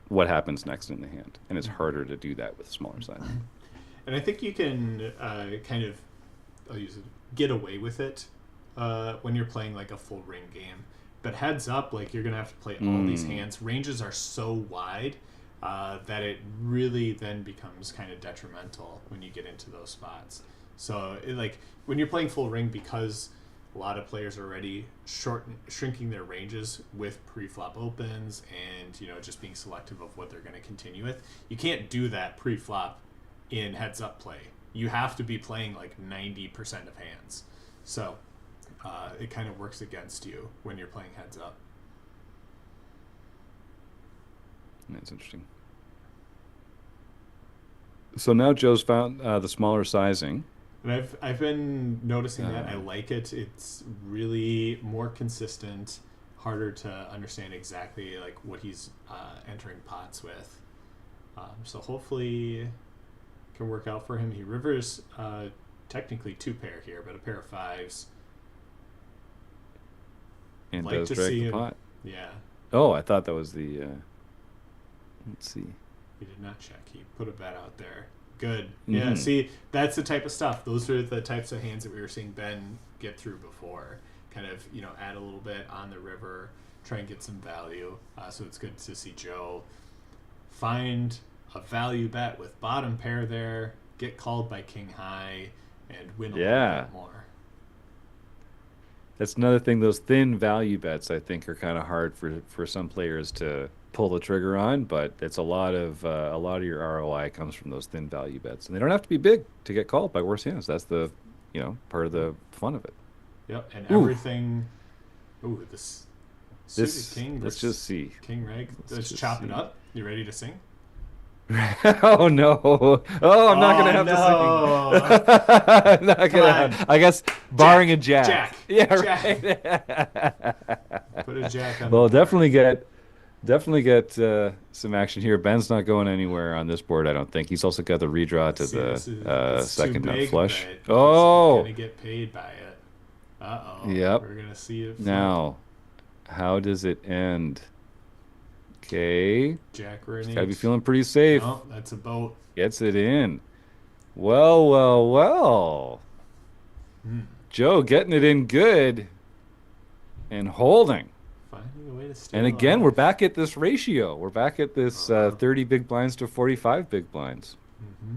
S1: what happens next in the hand. And it's harder to do that with smaller sizing.
S2: And I think you can kind of, I'll use it, get away with it when you're playing like a full ring game. But heads up, like you're gonna have to play all these
S1: Mm.
S2: hands. Ranges are so wide that it really then becomes kind of detrimental when you get into those spots. So like when you're playing full ring, because a lot of players are already shrinking their ranges with pre-flop opens and just being selective of what they're going to continue with. You can't do that pre-flop in heads up play. You have to be playing like 90% of hands. So it kind of works against you when you're playing heads up.
S1: That's interesting. So now Joe's found the smaller sizing.
S2: And I've been noticing that I
S1: Uh,
S2: like it. It's really more consistent, harder to understand exactly like what he's entering pots with. So hopefully can work out for him. He rivers technically two pair here, but a pair of fives.
S1: and
S2: Like
S1: does
S2: to
S1: drag
S2: see
S1: the
S2: him.
S1: pot.
S2: Yeah,
S1: Oh, I thought that was the. Let's see.
S2: he did not check. He put a bet out there. Good. Yeah,
S1: Hmm.
S2: see, that's the type of stuff. Those are the types of hands that we were seeing Ben get through before. Kind of, add a little bit on the river, try and get some value. So it's good to see Joe find a value bet with bottom pair there, get called by king high, and win a little
S1: Yeah.
S2: bit more.
S1: That's another thing. Those thin value bets, I think, are kind of hard for some players to pull the trigger on. But it's a lot of your ROI comes from those thin value bets, and they don't have to be big to get called by worse hands. That's the part of the fun of it.
S2: Yep, and
S1: Ooh,
S2: everything. Ooh, this suited
S1: this.
S2: king
S1: Let's
S2: versus
S1: just see.
S2: king reg.
S1: Let's
S2: Let's
S1: just
S2: chop it
S1: see.
S2: up. You ready to sing?
S1: Oh no! Oh, I'm not gonna
S2: Oh
S1: have to sing.
S2: no!
S1: I'm not
S2: Come
S1: gonna
S2: on,
S1: have. I guess barring
S2: Jack,
S1: a jack.
S2: Jack,
S1: Yeah,
S2: Jack.
S1: right.
S2: Put a jack on the
S1: Well,
S2: board.
S1: definitely get some action here. Ben's not going anywhere on this board, I don't think. He's also got the redraw to
S2: See,
S1: the
S2: this is too
S1: second nut
S2: big, but
S1: flush.
S2: he's
S1: Oh,
S2: gonna get paid by it. Uh oh,
S1: yep.
S2: we're gonna see it flip.
S1: Now, how does it end? Okay,
S2: Jack or an
S1: he's got to be
S2: eight.
S1: feeling pretty safe.
S2: No, that's a boat.
S1: Gets it in. Well, well, well.
S2: Hmm.
S1: Joe getting it in good and holding.
S2: Finding a way to stay
S1: And again, we're
S2: alive.
S1: back at this ratio. We're back at this
S2: Uh-huh.
S1: 30 big blinds to 45 big blinds.
S2: Mm-hmm.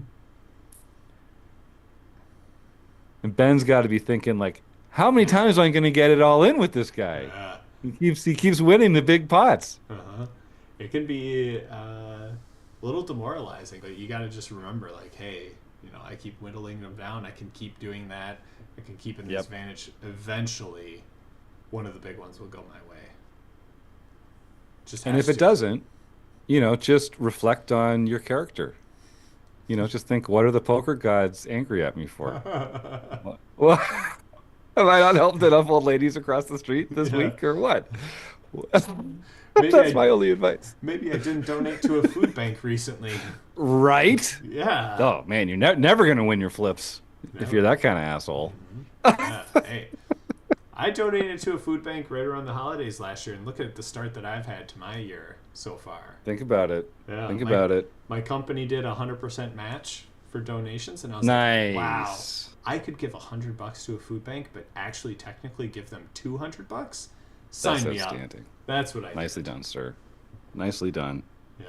S1: And Ben's got to be thinking like, how many times am I going to get it all in with this guy?
S2: Yeah.
S1: He keeps winning the big pots.
S2: Uh-huh. It can be a little demoralizing, but you got to just remember, like, hey, I keep whittling them down. I can keep doing that. I can keep in this
S1: Yep.
S2: advantage. Eventually, one of the big ones will go my way. Just
S1: And if
S2: has
S1: it
S2: to.
S1: doesn't, just reflect on your character. Just think, what are the poker gods angry at me for? Well, have I not helped enough old ladies across the street this
S2: Yeah.
S1: week or what?
S2: Maybe
S1: That's
S2: I
S1: my only advice.
S2: maybe I didn't donate to a food bank recently.
S1: Right?
S2: Yeah.
S1: Oh man, you're never gonna win your flips if you're
S2: Never.
S1: that kind of asshole.
S2: Yeah. Hey, I donated to a food bank right around the holidays last year, and look at the start that I've had to my year so far.
S1: Think about it.
S2: Yeah,
S1: Think
S2: my
S1: about it.
S2: my company did a 100% match for donations, and I was like, wow,
S1: Nice.
S2: I could give $100 to a food bank, but actually technically give them $200.
S1: That's
S2: Sign me up.
S1: outstanding.
S2: That's what I
S1: Nicely
S2: did.
S1: done, sir. Nicely done.
S2: Yeah.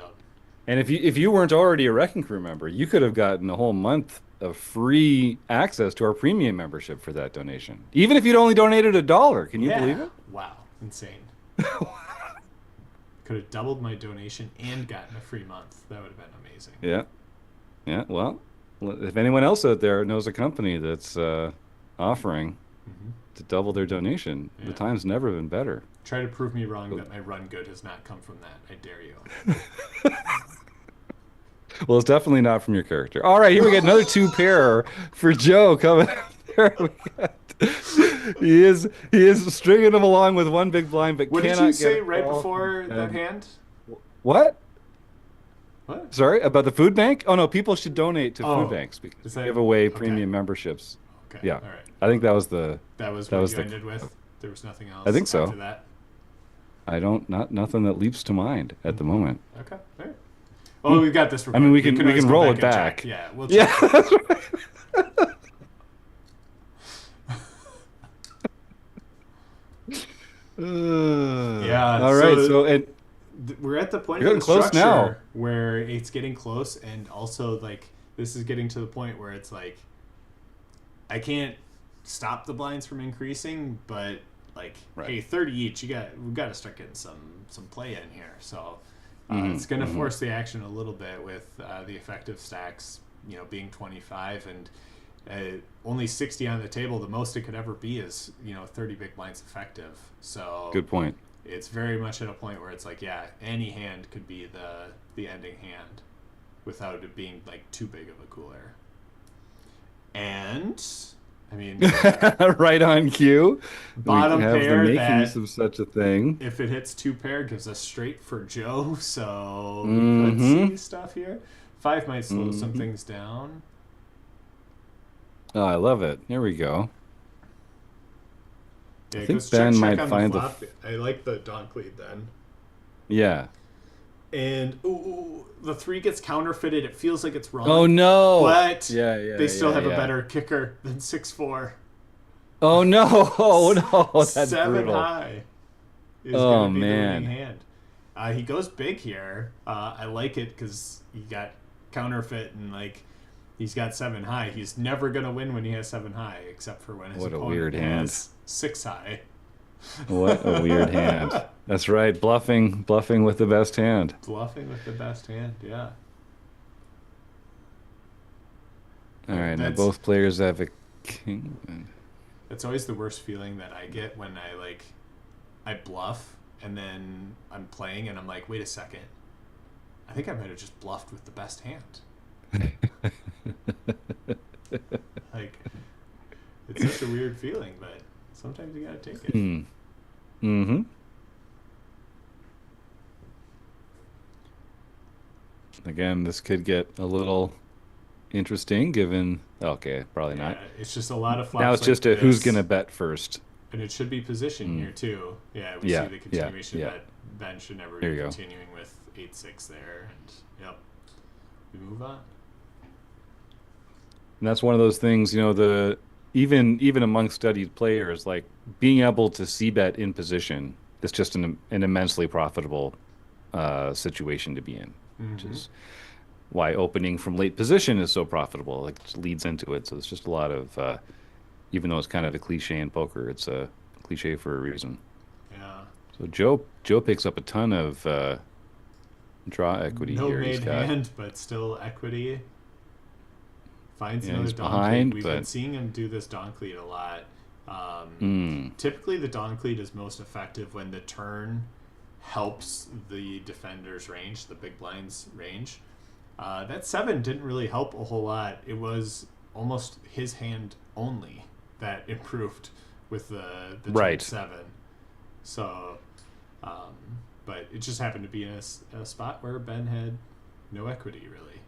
S1: And if you weren't already a Wrecking Crew member, you could have gotten a whole month of free access to our premium membership for that donation. Even if you'd only donated $1. Can you believe
S2: Yeah.
S1: it?
S2: Wow. Insane. Could have doubled my donation and gotten a free month. That would have been amazing.
S1: Yeah. Yeah. Well, if anyone else out there knows a company that's offering
S2: Hmm.
S1: to double their donation, the
S2: Yeah.
S1: time's never been better.
S2: Try to prove me wrong that my run good has not come from that. I dare you.
S1: Well, it's definitely not from your character. All right, here we got another two pair for Joe coming up there. We got, he is stringing them along with one big blind, but
S2: What did you
S1: cannot get
S2: say
S1: a
S2: right
S1: call.
S2: before that
S1: And
S2: hand?
S1: what?
S2: What?
S1: Sorry, about the food bank? Oh no, people should donate to food
S2: Oh,
S1: banks because
S2: is
S1: we
S2: that
S1: give away
S2: okay?
S1: premium memberships.
S2: Okay,
S1: Yeah,
S2: all right.
S1: I think that was the
S2: That was
S1: that
S2: what
S1: was
S2: you
S1: the.
S2: ended with. There was nothing
S1: I
S2: else
S1: think so.
S2: after that.
S1: I don't not nothing that leaps to mind at the moment.
S2: Okay, all right. Oh, we've got this
S1: I mean,
S2: recorded.
S1: we
S2: always
S1: can
S2: go
S1: roll
S2: back
S1: it
S2: and check.
S1: back.
S2: Yeah, we'll
S1: Yeah,
S2: check.
S1: that's right.
S2: Yeah.
S1: All right, so and
S2: We're at the point
S1: you're
S2: in
S1: getting
S2: the
S1: close now.
S2: structure where it's getting close, and also like this is getting to the point where it's like I can't stop the blinds from increasing, but like
S1: Right.
S2: hey, 30 each, we've got to start getting some play in here. So it's
S1: Mm-hmm,
S2: going to
S1: mm-hmm.
S2: force the action a little bit with the effective stacks, being 25 and only 60 on the table. The most it could ever be is 30 big blinds effective. So
S1: Good point.
S2: it's very much at a point where it's like, yeah, any hand could be the ending hand without it being like too big of a cooler. And I mean,
S1: Right on cue. We
S2: bottom
S1: have the
S2: pair
S1: makings
S2: that
S1: of such a thing.
S2: if it hits two pair gives us straight for Joe. So we could
S1: Mm-hmm.
S2: see stuff here. Five might slow some
S1: Mm-hmm.
S2: things down.
S1: Oh, I love it. Here we go.
S2: Yeah,
S1: I
S2: it
S1: think
S2: goes
S1: Ben
S2: check
S1: might
S2: on
S1: find
S2: the
S1: the.
S2: flop. I like the donk lead then.
S1: Yeah.
S2: And ooh, the three gets counterfeited. It feels like it's wrong.
S1: Oh no.
S2: But
S1: Yeah.
S2: they still
S1: Yeah,
S2: have a
S1: yeah.
S2: better kicker than 6-4.
S1: Oh no. Oh no. That's
S2: Seven
S1: brutal.
S2: high is
S1: Oh,
S2: going to be the
S1: man.
S2: winning hand. He goes big here. I like it because he got counterfeit and like he's got 7 high. He's never going to win when he has 7 high, except for when his
S1: What a
S2: opponent
S1: weird hand.
S2: has 6 high.
S1: What a weird hand. That's right. Bluffing with the best hand.
S2: Bluffing with the best hand, yeah.
S1: All right. Now
S2: That's
S1: both players have a king.
S2: that's always the worst feeling that I get when I bluff and then I'm playing and I'm like, wait a second. I think I might have just bluffed with the best hand. Like, it's such a weird feeling, but sometimes you gotta take it.
S1: Hmm. Mm-hmm. Again, this could get a little interesting given. Okay, probably
S2: Yeah,
S1: not.
S2: it's just a lot of flops
S1: Now it's
S2: like
S1: just a who's
S2: this,
S1: gonna bet first.
S2: and it should be position
S1: Mm.
S2: here too. Yeah, we
S1: Yeah,
S2: see the
S1: yeah,
S2: continuation
S1: yeah.
S2: that Ben should never
S1: There
S2: be
S1: you go.
S2: continuing with 8-6 there, and yep, we move on.
S1: And that's one of those things, the even among studied players, like being able to c bet in position it's just an immensely profitable situation to be in, which
S2: Mm-hmm.
S1: is why opening from late position is so profitable. Like, it just leads into it. So it's just a lot of, even though it's kind of a cliche in poker, it's a cliche for a reason.
S2: Yeah.
S1: So Joe picks up a ton of draw equity
S2: No
S1: here. He's
S2: made
S1: got,
S2: hand, but still equity. Finds
S1: yeah,
S2: another
S1: he's
S2: donk lead.
S1: behind,
S2: We've been
S1: but
S2: seeing him do this donk lead a lot.
S1: mm,
S2: Typically, the donk lead is most effective when the turn helps the defender's range, the big blind's range. That seven didn't really help a whole lot. It was almost his hand only that improved with the turn
S1: right.
S2: seven. So, um, but it just happened to be in a spot where Ben had no equity really,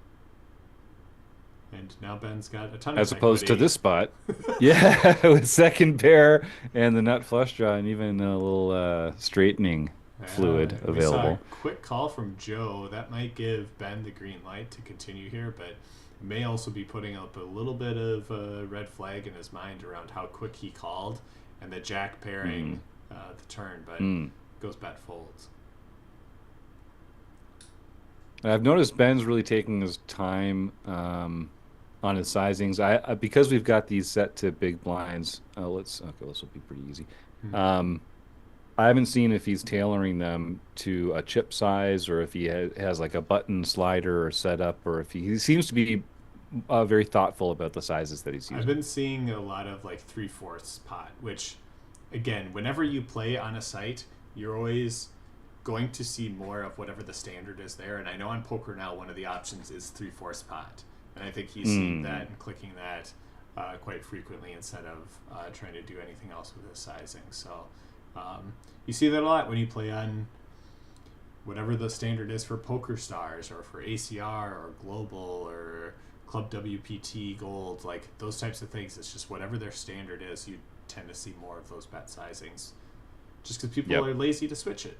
S2: and now Ben's got a ton of
S1: As opposed to
S2: equity.
S1: this spot. Yeah, with second pair and the nut flush draw and even a little straightening
S2: Yeah,
S1: fluid
S2: we saw a
S1: available.
S2: quick call from Joe. That might give Ben the green light to continue here, but may also be putting up a little bit of a red flag in his mind around how quick he called and the jack
S1: Mm,
S2: pairing the turn, but
S1: mm.
S2: goes bet folds.
S1: I've noticed Ben's really taking his time on his sizings. Because we've got these set to big blinds. Okay, this will be pretty easy.
S2: Mm-hmm.
S1: Um, I haven't seen if he's tailoring them to a chip size or if he has like a button slider or setup, or if he seems to be very thoughtful about the sizes that he's
S2: I've
S1: using.
S2: been seeing a lot of like 3/4 pot, which, again, whenever you play on a site, you're always going to see more of whatever the standard is there. And I know on Poker Now, one of the options is 3/4 pot. And I think he's seeing
S1: Mm,
S2: that and clicking that quite frequently instead of trying to do anything else with his sizing. So you see that a lot when you play on whatever the standard is for Poker Stars or for ACR or Global or Club WPT Gold, like those types of things. It's just whatever their standard is, you tend to see more of those bet sizings just because people
S1: yep,
S2: are lazy to switch it.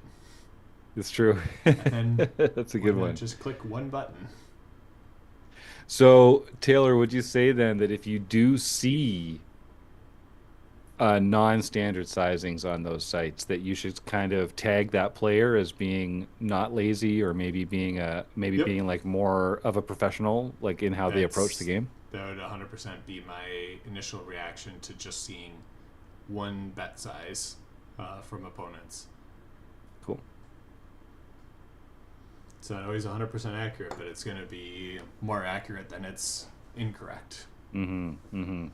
S1: it's true.
S2: And then
S1: That's a
S2: why
S1: good
S2: not
S1: one.
S2: just click one button?
S1: So, Taylor, would you say then that if you do see non-standard sizings on those sites, that you should kind of tag that player as being not lazy, or maybe
S2: Yep,
S1: being like more of a professional, like in how they approach the
S2: that's
S1: game?
S2: that would 100% be my initial reaction to just seeing one bet size from opponents.
S1: Cool.
S2: It's not always 100% accurate, but it's going to be more accurate than it's incorrect.
S1: Mm-hmm. Mm-hmm.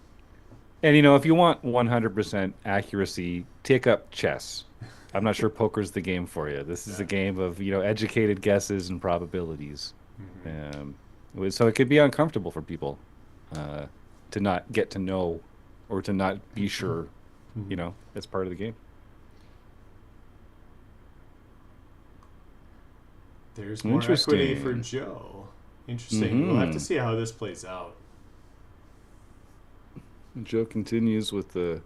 S1: And you know, if you want 100% accuracy, take up chess. I'm not sure poker's the game for you. This is a
S2: Yeah.
S1: game of, educated guesses and probabilities.
S2: Mm-hmm.
S1: Um, so it could be uncomfortable for people uh, to not get to know or to not be sure,
S2: Mm-hmm.
S1: it's part of the game.
S2: There's more equity for
S1: Interesting.
S2: Joe. Interesting. We'll have to
S1: Hmm.
S2: see how this plays out.
S1: Joe continues with the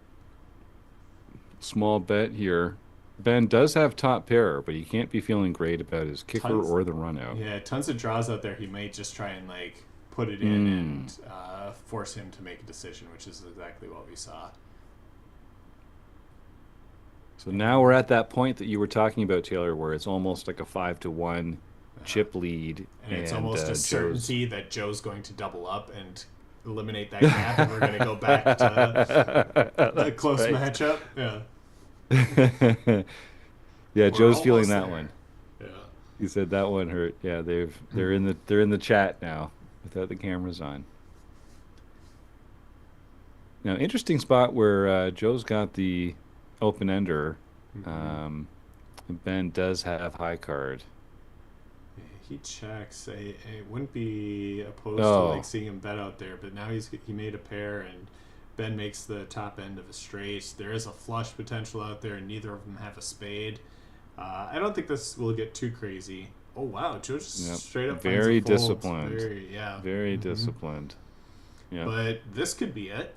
S1: small bet here. Ben does have top pair, but he can't be feeling great about his kicker
S2: Tons,
S1: or the run out.
S2: yeah, tons of draws out there. He might just try and like put it in
S1: Hmm.
S2: and force him to make a decision, which is exactly what we saw.
S1: So now we're at that point that you were talking about, Taylor, where it's almost like a 5-1
S2: Uh,
S1: chip lead,
S2: and it's
S1: and
S2: almost a
S1: Joe's.
S2: certainty that Joe's going to double up and eliminate that gap, and we're going to go back to a
S1: That's
S2: close
S1: right.
S2: matchup. Yeah,
S1: Yeah,
S2: we're
S1: Joe's feeling
S2: almost
S1: that
S2: there.
S1: one.
S2: Yeah.
S1: He said that one hurt. Yeah, they're in the chat now without the cameras on. Now, interesting spot where Joe's got the open ender.
S2: Mm-hmm.
S1: Um, Ben does have high card.
S2: Yeah, he checks. I wouldn't be opposed to like
S1: Oh,
S2: seeing him bet out there, but now he made a pair and Ben makes the top end of a straight. There is a flush potential out there, and neither of them have a spade. I don't think this will get too crazy. Oh wow, Joe just
S1: yep.
S2: straight up finds a
S1: Very
S2: fold.
S1: disciplined.
S2: Very yeah.
S1: Very
S2: Hmm.
S1: disciplined. Yep.
S2: But this could be it.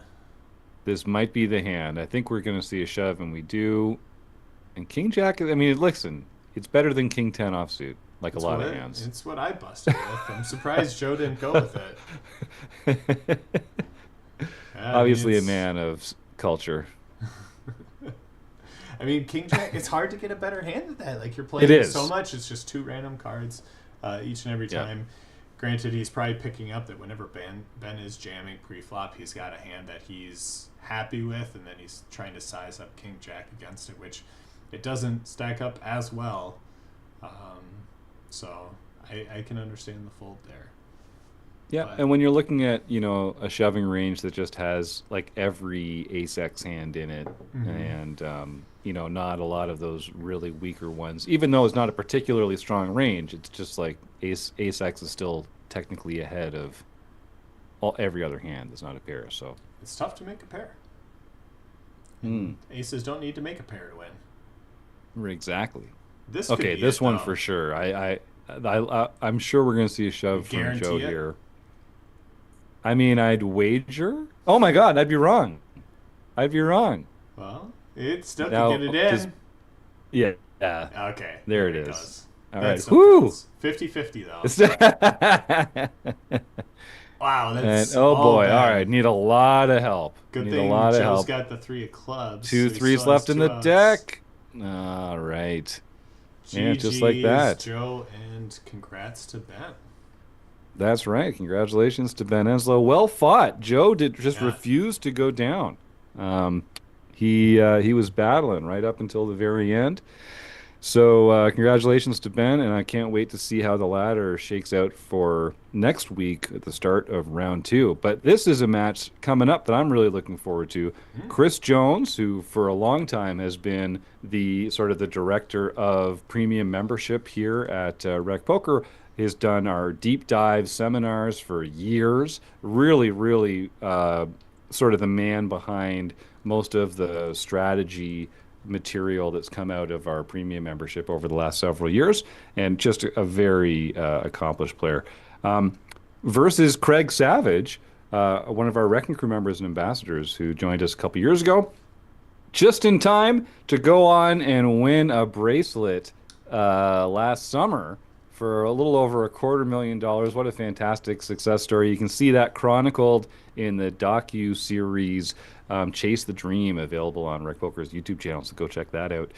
S1: This might be the hand. I think we're going to see a shove, and we do. And King Jack, I mean, listen, it's better than King 10 offsuit, like a lot of hands.
S2: It's what I busted with. I'm surprised Joe didn't go with it. Yeah, I mean
S1: Obviously, a
S2: it's
S1: man of culture.
S2: I mean, King Jack. It's hard to get a better hand than that. Like you're
S1: It
S2: playing so
S1: is.
S2: much. It's just two random cards each and every
S1: Yeah.
S2: time. Granted, he's probably picking up that whenever Ben is jamming pre-flop, he's got a hand that he's happy with, and then he's trying to size up King Jack against it, which it doesn't stack up as well. So I can understand the fold there.
S1: Yeah,
S2: But
S1: and when you're looking at, a shoving range that just has like every ace X hand in it
S2: mhm.
S1: and not a lot of those really weaker ones, even though it's not a particularly strong range, it's just like ace X is still technically ahead of every other hand that's not a pair. So,
S2: it's tough to make a pair,
S1: mm,
S2: and aces don't need to make a pair to win.
S1: exactly.
S2: This could
S1: Okay,
S2: be
S1: this
S2: it
S1: one
S2: though.
S1: for sure. I'm sure we're going to see a
S2: You
S1: shove from Joe
S2: guarantee it?
S1: here. I mean, I'd wager. Oh my God, I'd be wrong. I'd be wrong.
S2: Well, it still could get
S1: Now,
S2: it
S1: just
S2: in.
S1: yeah, yeah,
S2: Okay,
S1: there
S2: there
S1: it
S2: it
S1: is.
S2: goes.
S1: All
S2: That
S1: right.
S2: still
S1: Whoo!
S2: counts. 50-50 though.
S1: And
S2: Wow, that's
S1: oh
S2: all
S1: boy, all right.
S2: Ben.
S1: Need a lot of help.
S2: Good
S1: Need a
S2: thing
S1: lot of
S2: Joe's
S1: help.
S2: got the three of clubs,
S1: Two
S2: so he
S1: threes
S2: still has
S1: left in
S2: two
S1: the
S2: outs.
S1: deck. All right. Yeah, just like
S2: GG's,
S1: that.
S2: Joe, and congrats to Ben.
S1: That's right. Congratulations to Ben Enslow. Well fought. Joe did just
S2: Yeah,
S1: refuse to go down. Um, he was battling right up until the very end. So congratulations to Ben, and I can't wait to see how the ladder shakes out for next week at the start of round two. But this is a match coming up that I'm really looking forward to.
S2: mm,
S1: Chris Jones, who for a long time has been the sort of the director of premium membership here at Rec Poker, has done our deep dive seminars for years. Really, really sort of the man behind most of the strategy material that's come out of our premium membership over the last several years, and just a very accomplished player. Um, versus Craig Savage, one of our Wrecking Crew members and ambassadors who joined us a couple years ago, just in time to go on and win a bracelet last summer for a little over $250,000. What a fantastic success story. You can see that chronicled in the docu-series Chase the Dream, available on Rec Poker's YouTube channel, so go check that out.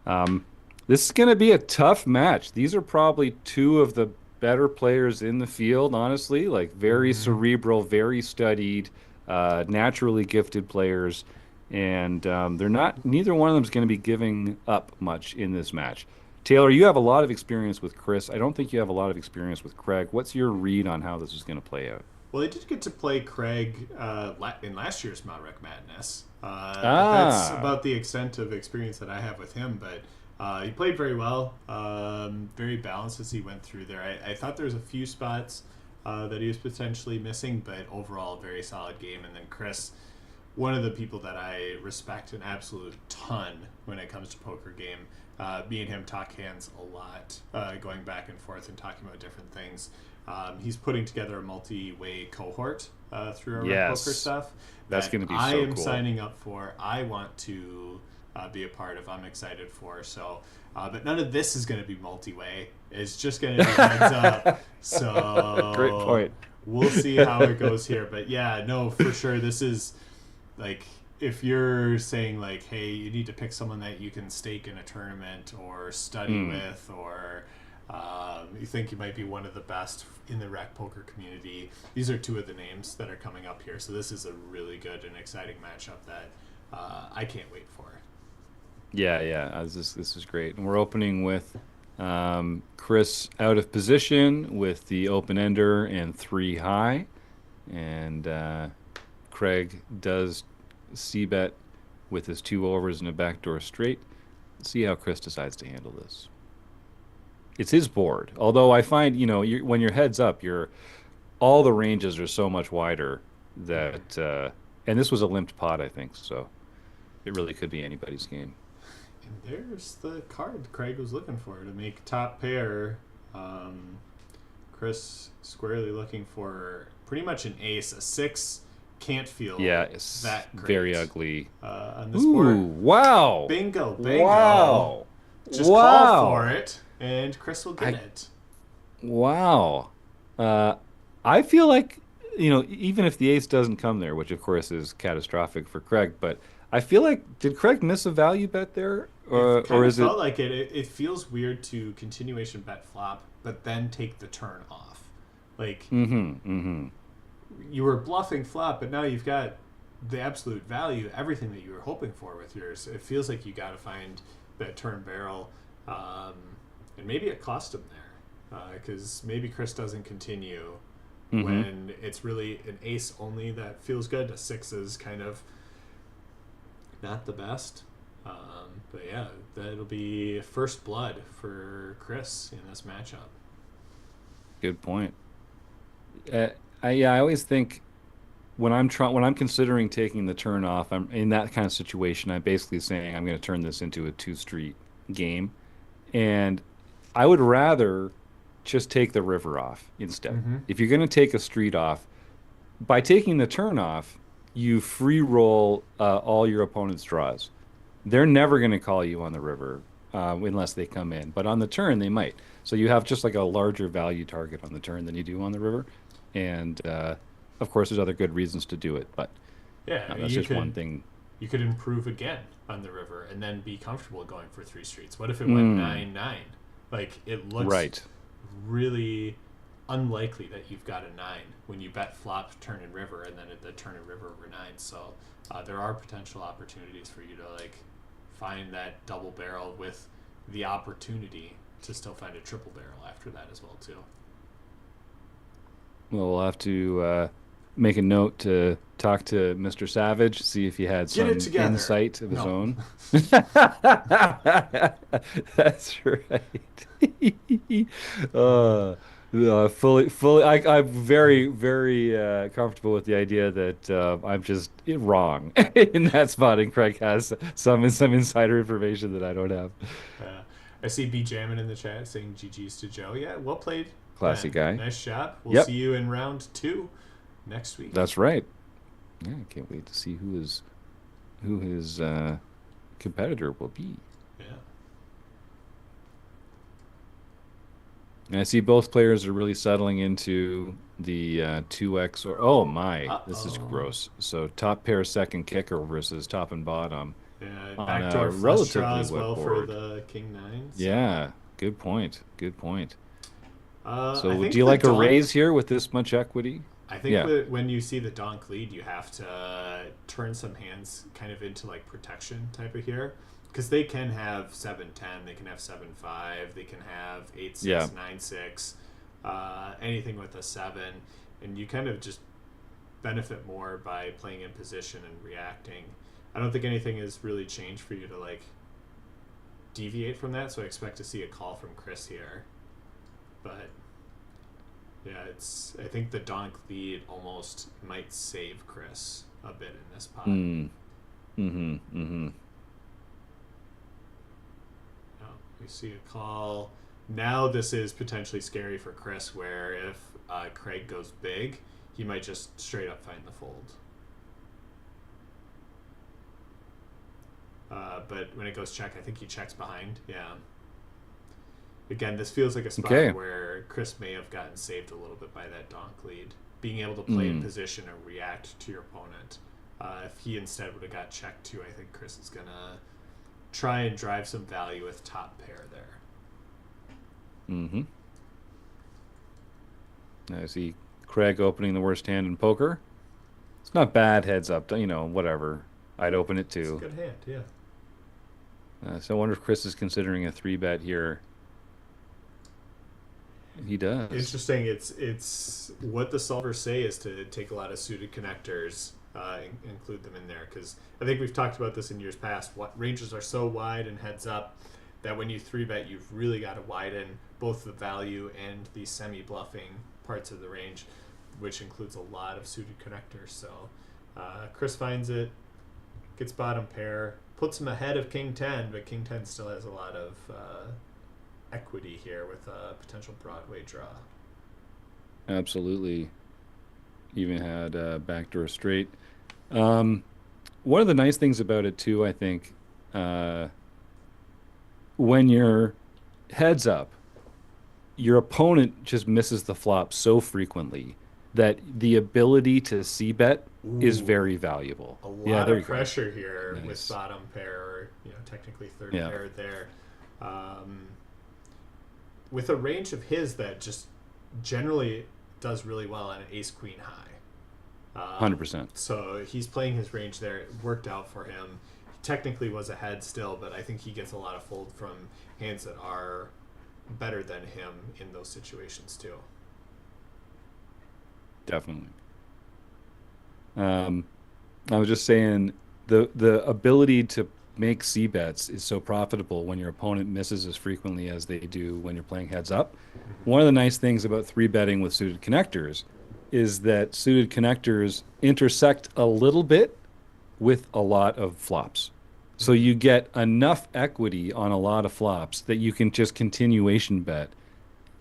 S1: Um, this is going to be a tough match. These are probably two of the better players in the field, honestly, like very
S2: mm-hmm.
S1: cerebral, very studied, naturally gifted players. And they're not, neither one of them is going to be giving up much in this match. Taylor, you have a lot of experience with Chris. I don't think you have a lot of experience with Craig. What's your read on how this is going to play out?
S2: Well, I did get to play Craig in last year's MaREC Madness. But that's
S1: Ah,
S2: about the extent of experience that I have with him. But he played very well, very balanced as he went through there. I thought there was a few spots that he was potentially missing, but overall, a very solid game. And then Chris, one of the people that I respect an absolute ton when it comes to poker game. Me and him talk hands a lot, going back and forth and talking about different things. He's putting together a multi-way cohort through our Rec Poker
S1: yes.
S2: stuff
S1: That's
S2: that
S1: going to be
S2: I
S1: so
S2: am
S1: cool.
S2: signing up for. I want to be a part of. I'm excited for. So, but none of this is going to be multi-way. It's just going to be heads up.
S1: Great
S2: So
S1: point.
S2: we'll see how it goes here. But yeah, no, for sure, this is like if you're saying like, hey, you need to pick someone that you can stake in a tournament or study
S1: Mm.
S2: with, or you think you might be one of the best in the Rec Poker community, these are two of the names that are coming up here. So this is a really good and exciting matchup that I can't wait for.
S1: Yeah, yeah. This is great. And we're opening with Chris out of position with the open ender and three high. And Craig does C bet with his two overs and a backdoor straight. Let's see how Chris decides to handle this. It's his board. Although I find, when your heads up, all the ranges are so much wider
S2: Mm-hmm.
S1: that, and this was a limped pot, I think. So it really could be anybody's game.
S2: And there's the card Craig was looking for to make top pair. Um, Chris squarely looking for pretty much an ace. A six can't feel
S1: Yeah, it's
S2: that
S1: very
S2: great
S1: ugly.
S2: on this
S1: Ooh,
S2: board.
S1: wow.
S2: Bingo, bingo.
S1: Wow.
S2: Just call for
S1: Wow.
S2: it, and Chris will get
S1: I
S2: it.
S1: wow. Uh I feel like, even if the ace doesn't come there, which of course is catastrophic for Craig, but I feel like did Craig miss a value bet there,
S2: It
S1: or
S2: kind of
S1: is it?
S2: felt like it. It feels weird to continuation bet flop, but then take the turn off. Like
S1: Mm-hmm. Mm-hmm.
S2: you were bluffing flop, but now you've got the absolute value, everything that you were hoping for with yours. It feels like you got to find that turn barrel, um, and maybe it cost him there because maybe Chris doesn't continue
S1: Mm-hmm.
S2: when it's really an ace only that feels good. A six is kind of not the best. But yeah, that'll be first blood for Chris in this matchup.
S1: Good point. Uh, I always think when I'm considering taking the turn off, I'm in that kind of situation. I'm basically saying I'm going to turn this into a two street game, and I would rather just take the river off instead.
S2: Mm-hmm.
S1: If you're going to take a street off, by taking the turn off, you free roll all your opponent's draws. They're never going to call you on the river unless they come in, but on the turn they might. So you have just like a larger value target on the turn than you do on the river, and of course there's other good reasons to do it, but
S2: Yeah,
S1: that's just one thing.
S2: you could improve again on the river and then be comfortable going for three streets. What if it went
S1: Mm,
S2: 9-9? Like it looks
S1: right.
S2: really unlikely that you've got a nine when you bet flop turn and river and then at the turn and river over nine. So there are potential opportunities for you to like find that double barrel with the opportunity to still find a triple barrel after that as well too.
S1: Well, we'll have to make a note to talk to Mr. Savage, see if he had
S2: Get it
S1: some
S2: together.
S1: insight of his
S2: No.
S1: own. That's right. Fully. I'm very, very comfortable with the idea that I'm just wrong in that spot, and Craig has some insider information that I don't have.
S2: Uh, I see B Jammin in the chat saying GG's to Joe. Yeah, well played,
S1: Classy
S2: Ben.
S1: guy.
S2: Nice job. We'll
S1: Yep,
S2: see you in round two next week.
S1: that's right. Yeah, I can't wait to see who his competitor will be.
S2: Yeah.
S1: And I see both players are really settling into the 2x or oh my,
S2: Uh
S1: this is
S2: oh.
S1: gross. So top pair second kicker versus top and bottom
S2: Yeah,
S1: on a
S2: backdoor flush draw
S1: relatively
S2: as
S1: wet
S2: well for
S1: board.
S2: the king nine. So
S1: Yeah, good point. Good point.
S2: I
S1: So do
S2: think
S1: you
S2: the
S1: like a
S2: donk.
S1: raise here with this much equity?
S2: I think
S1: Yeah.
S2: that when you see the donk lead, you have to turn some hands kind of into like protection type of here. Because they can have 7-10, they can have 7-5, they can have 8-6,
S1: Yeah.
S2: 9-6, anything with a 7. And you kind of just benefit more by playing in position and reacting. I don't think anything has really changed for you to like deviate from that, so I expect to see a call from Chris here. But yeah, it's I think the donk lead almost might save Chris a bit in this pot.
S1: Mm. Mm-hmm. Mm-hmm.
S2: Oh, we see a call. Now this is potentially scary for Chris, where if Craig goes big, he might just straight up find the fold. But when it goes check, I think he checks behind. Yeah. Again, this feels like a spot
S1: Okay.
S2: where Chris may have gotten saved a little bit by that donk lead. Being able to play in
S1: Mm.
S2: position and react to your opponent. If he instead would have got checked too, I think Chris is going to try and drive some value with top pair there.
S1: Mm-hmm. I see Craig opening the worst hand in poker. It's not bad heads up, whatever. I'd open it
S2: It's a
S1: too.
S2: good hand, yeah.
S1: So I wonder if Chris is considering a three bet here. He does.
S2: Interesting. It's what the solvers say is to take a lot of suited connectors, include them in there because I think we've talked about this in years past. What ranges are so wide and heads up that when you three bet, you've really got to widen both the value and the semi bluffing parts of the range, which includes a lot of suited connectors. So Chris finds it, gets bottom pair, puts him ahead of King 10, but King 10 still has a lot of equity here with a potential Broadway draw.
S1: Absolutely. Even had backdoor straight. Um, One of the nice things about it too, I think, uh, when you're heads up, your opponent just misses the flop so frequently that the ability to c bet is
S2: Ooh,
S1: very valuable.
S2: a
S1: Yeah,
S2: lot
S1: there
S2: of
S1: you go.
S2: pressure here with
S1: Nice.
S2: bottom pair, or technically third
S1: Yeah.
S2: pair there. Um, with a range of his that just generally does really well on an ace queen high.
S1: 100%.
S2: So he's playing his range there. It worked out for him. He technically was ahead still, but I think he gets a lot of fold from hands that are better than him in those situations too.
S1: Definitely. Um, I was just saying the ability to make C bets is so profitable when your opponent misses as frequently as they do when you're playing heads up. One of the nice things about three betting with suited connectors is that suited connectors intersect a little bit with a lot of flops. So
S2: Mm-hmm.
S1: you get enough equity on a lot of flops that you can just continuation bet.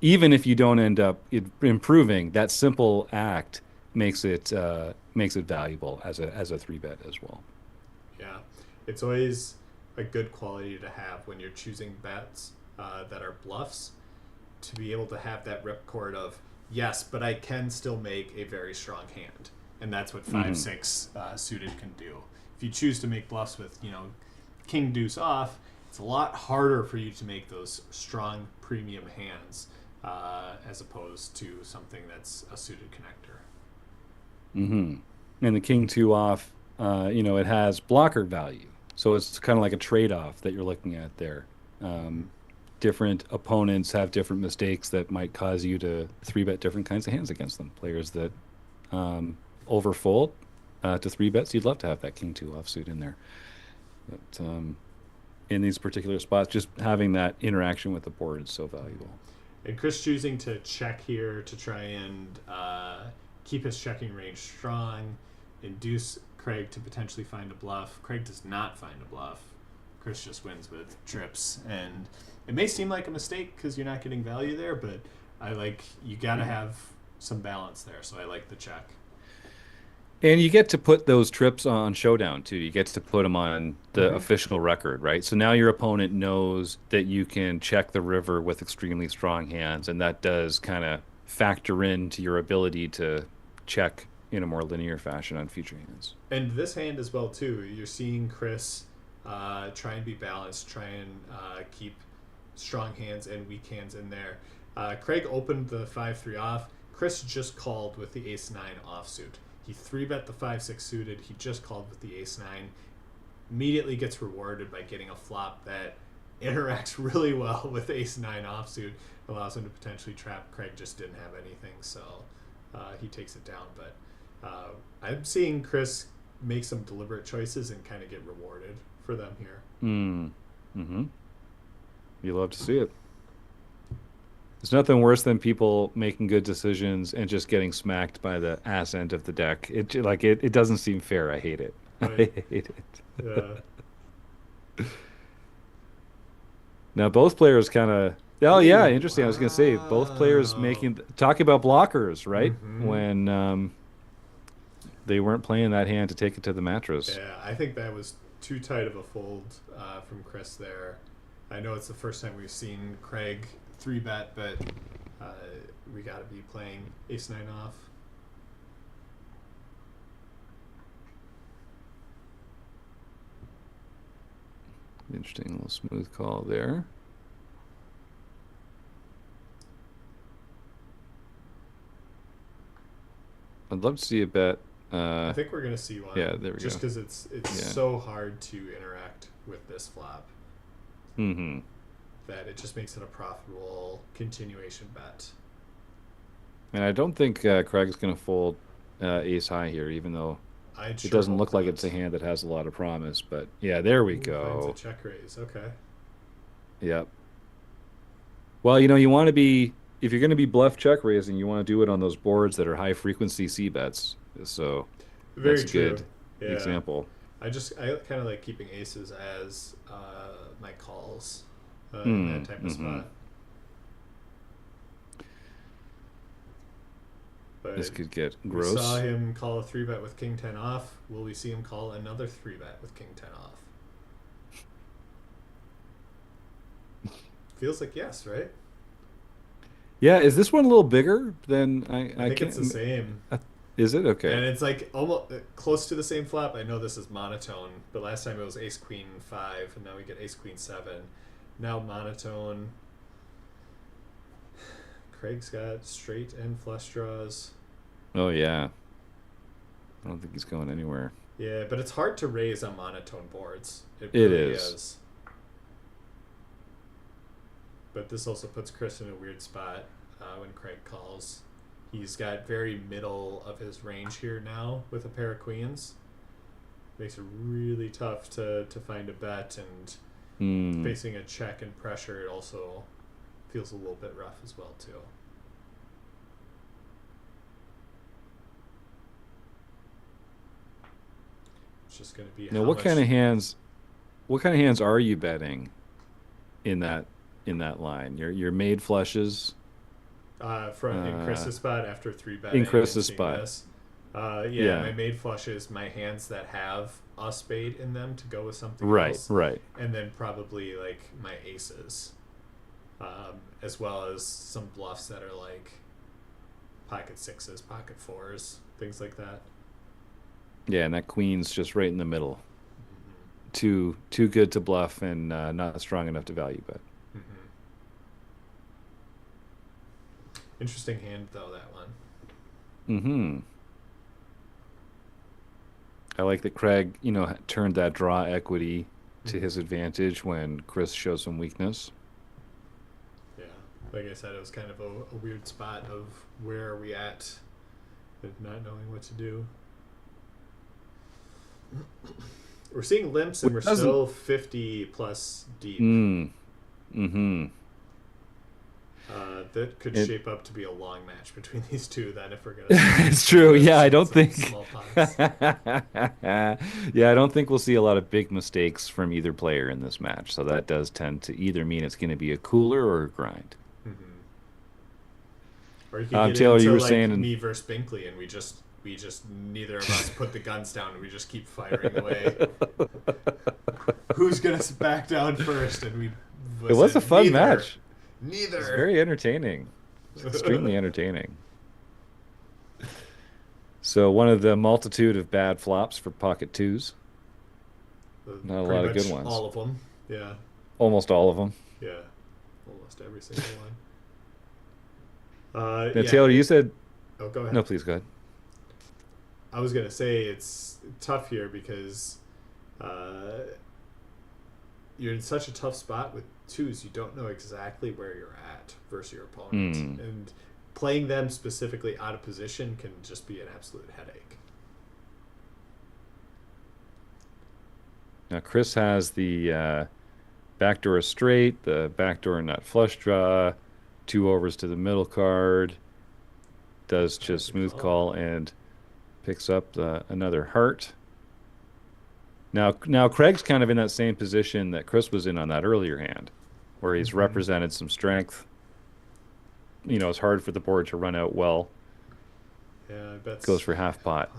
S1: Even if you don't end up improving, that simple act makes it valuable as a three bet as well.
S2: Yeah, it's always a good quality to have when you're choosing bets that are bluffs, to be able to have that ripcord of yes, but I can still make a very strong hand, and that's what five
S1: Hmm.
S2: six suited can do. If you choose to make bluffs with king deuce off, it's a lot harder for you to make those strong premium hands as opposed to something that's a suited connector.
S1: Hmm. And the king two off, it has blocker value. So it's kind of like a trade-off that you're looking at there.
S2: Mm-hmm.
S1: Um, Different opponents have different mistakes that might cause you to three bet different kinds of hands against them. Players that overfold to three bets, you'd love to have that king two offsuit in there. But in these particular spots, just having that interaction with the board is so
S2: Mm-hmm.
S1: valuable.
S2: And Chris choosing to check here to try and keep his checking range strong, induce Craig to potentially find a bluff. Craig does not find a bluff. Chris just wins with trips, and it may seem like a mistake because you're not getting value there, but you got to have some balance there. So I like the check.
S1: And you get to put those trips on Showdown too. You get to put them on the
S2: Mm-hmm.
S1: official record, right? So now your opponent knows that you can check the river with extremely strong hands, and that does kind of factor into your ability to check in a more linear fashion on future hands.
S2: And this hand as well too. You're seeing Chris try and be balanced, try and keep strong hands and weak hands in there. Craig opened the 5-3 off. Chris just called with the ace 9 offsuit. He 3-bet the 5-6 suited. He just called with the ace 9. Immediately gets rewarded by getting a flop that interacts really well with ace 9 offsuit. Allows him to potentially trap. Craig just didn't have anything, so he takes it down. But I'm seeing Chris make some deliberate choices and kind of get rewarded for them here.
S1: Mm. Hmm. You love to see it. There's nothing worse than people making good decisions and just getting smacked by the ass end of the deck. It doesn't seem fair. I hate it. I
S2: Right?
S1: hate it.
S2: Yeah.
S1: Now both players kind of. Oh yeah,
S2: Ooh,
S1: interesting. I was gonna say both players
S2: wow.
S1: making talking about blockers, right?
S2: Mm-hmm.
S1: When they weren't playing that hand to take it to the mattress.
S2: Yeah, I think that was too tight of a fold from Chris there. I know it's the first time we've seen Craig 3-bet, but uh, we got to be playing ace 9 off.
S1: Interesting little smooth call there. I'd love to see a bet.
S2: I think we're gonna see one
S1: Yeah, there we
S2: just
S1: go.
S2: because it's
S1: Yeah.
S2: so hard to interact with this flop
S1: Hmm.
S2: that it just makes it a profitable continuation bet.
S1: And I don't think Craig's gonna fold ace high here, even though
S2: I'd
S1: it
S2: sure
S1: doesn't
S2: hope
S1: look like it's a
S2: not.
S1: hand that has a lot of promise. But yeah, there we
S2: Ooh, finds a
S1: go.
S2: check raise. Okay.
S1: Yep. Well, you want to be if you're going to be bluff check raising, you want to do it on those boards that are high frequency C bets. So that's
S2: Very
S1: a
S2: true.
S1: good
S2: Yeah.
S1: example.
S2: I kind of like keeping aces as my calls in that
S1: Mm,
S2: type of
S1: hmm.
S2: spot.
S1: This
S2: But
S1: could get
S2: we saw
S1: gross.
S2: him call a 3-bet with king 10 off. Will we see him call another 3-bet with king 10 off? Feels like yes, right?
S1: Yeah, is this one a little bigger than
S2: I
S1: I
S2: think it's the
S1: can't?
S2: same.
S1: Is it okay?
S2: And it's like almost close to the same flop. I know this is monotone, but last time it was ace queen 5, and now we get ace queen 7. Now monotone. Craig's got straight and flush draws.
S1: Oh yeah, I don't think he's going anywhere.
S2: Yeah, but it's hard to raise on monotone boards. It
S1: It
S2: really
S1: is.
S2: is. But this also puts Chris in a weird spot when Craig calls. He's got very middle of his range here now with a pair of queens. Makes it really tough to find a bet, and
S1: Hmm.
S2: facing a check and pressure, it also feels a little bit rough as well too. It's just going to be
S1: Now,
S2: how much
S1: what kind of hands are you betting in that line? Your made flushes,
S2: from in
S1: uh,
S2: Chris's spot after three
S1: in
S2: betting and
S1: Chris's
S2: seeing
S1: spot.
S2: this. Yeah,
S1: Yeah.
S2: my made flushes, my hands that have a spade in them to go with something
S1: Right,
S2: else,
S1: right.
S2: and then probably like my aces, as well as some bluffs that are like pocket sixes, pocket fours, things like that.
S1: Yeah, and that queen's just right in the middle.
S2: Mm-hmm.
S1: Too good to bluff and not strong enough to value bet.
S2: Mm-hmm. Interesting hand though, that one.
S1: Mm-hmm. I like that Craig, turned that draw equity to
S2: Mm-hmm.
S1: his advantage when Chris shows some weakness.
S2: Yeah, like I said, it was kind of a weird spot of where are we at, of not knowing what to do. We're seeing limps and
S1: Which
S2: we're
S1: doesn't.
S2: still 50 plus deep.
S1: Mm, mm-hmm.
S2: That could
S1: It
S2: shape up to be a long match between these two then if we're going to start
S1: it's true. Yeah, I
S2: seeing
S1: don't
S2: some
S1: think.
S2: small pots.
S1: Yeah, I don't think we'll see a lot of big mistakes from either player in this match. So that does tend to either mean it's going to be a cooler or a grind.
S2: Mm-hmm. Or you could get
S1: Taylor, you
S2: into
S1: were
S2: like
S1: saying, and
S2: me versus Binkley and we just neither of us put the guns down and we just keep firing away. Who's going to back down first? And we
S1: it
S2: was
S1: was a
S2: it
S1: fun
S2: neither.
S1: match. It's
S2: Neither.
S1: very entertaining. It's extremely entertaining. So one of the multitude of bad flops for pocket twos. Not a
S2: Pretty
S1: lot of good
S2: much
S1: ones.
S2: all of them. Yeah.
S1: Almost all of them.
S2: Yeah. Almost every single one.
S1: Now,
S2: Yeah.
S1: Taylor, you said
S2: Oh, go ahead.
S1: no. Please go ahead.
S2: I was gonna say it's tough here because uh, you're in such a tough spot with twos. You don't know exactly where you're at versus your opponent,
S1: Hmm.
S2: and playing them specifically out of position can just be an absolute headache.
S1: Now Chris has the backdoor straight, the backdoor nut flush draw, two overs to the middle card, does
S2: Oh,
S1: just
S2: good
S1: smooth
S2: call.
S1: call and picks up another heart. Now Craig's kind of in that same position that Chris was in on that earlier hand, where he's
S2: Mm-hmm.
S1: represented some strength. It's hard for the board to run out well.
S2: Yeah, I bet
S1: Goes for half pot.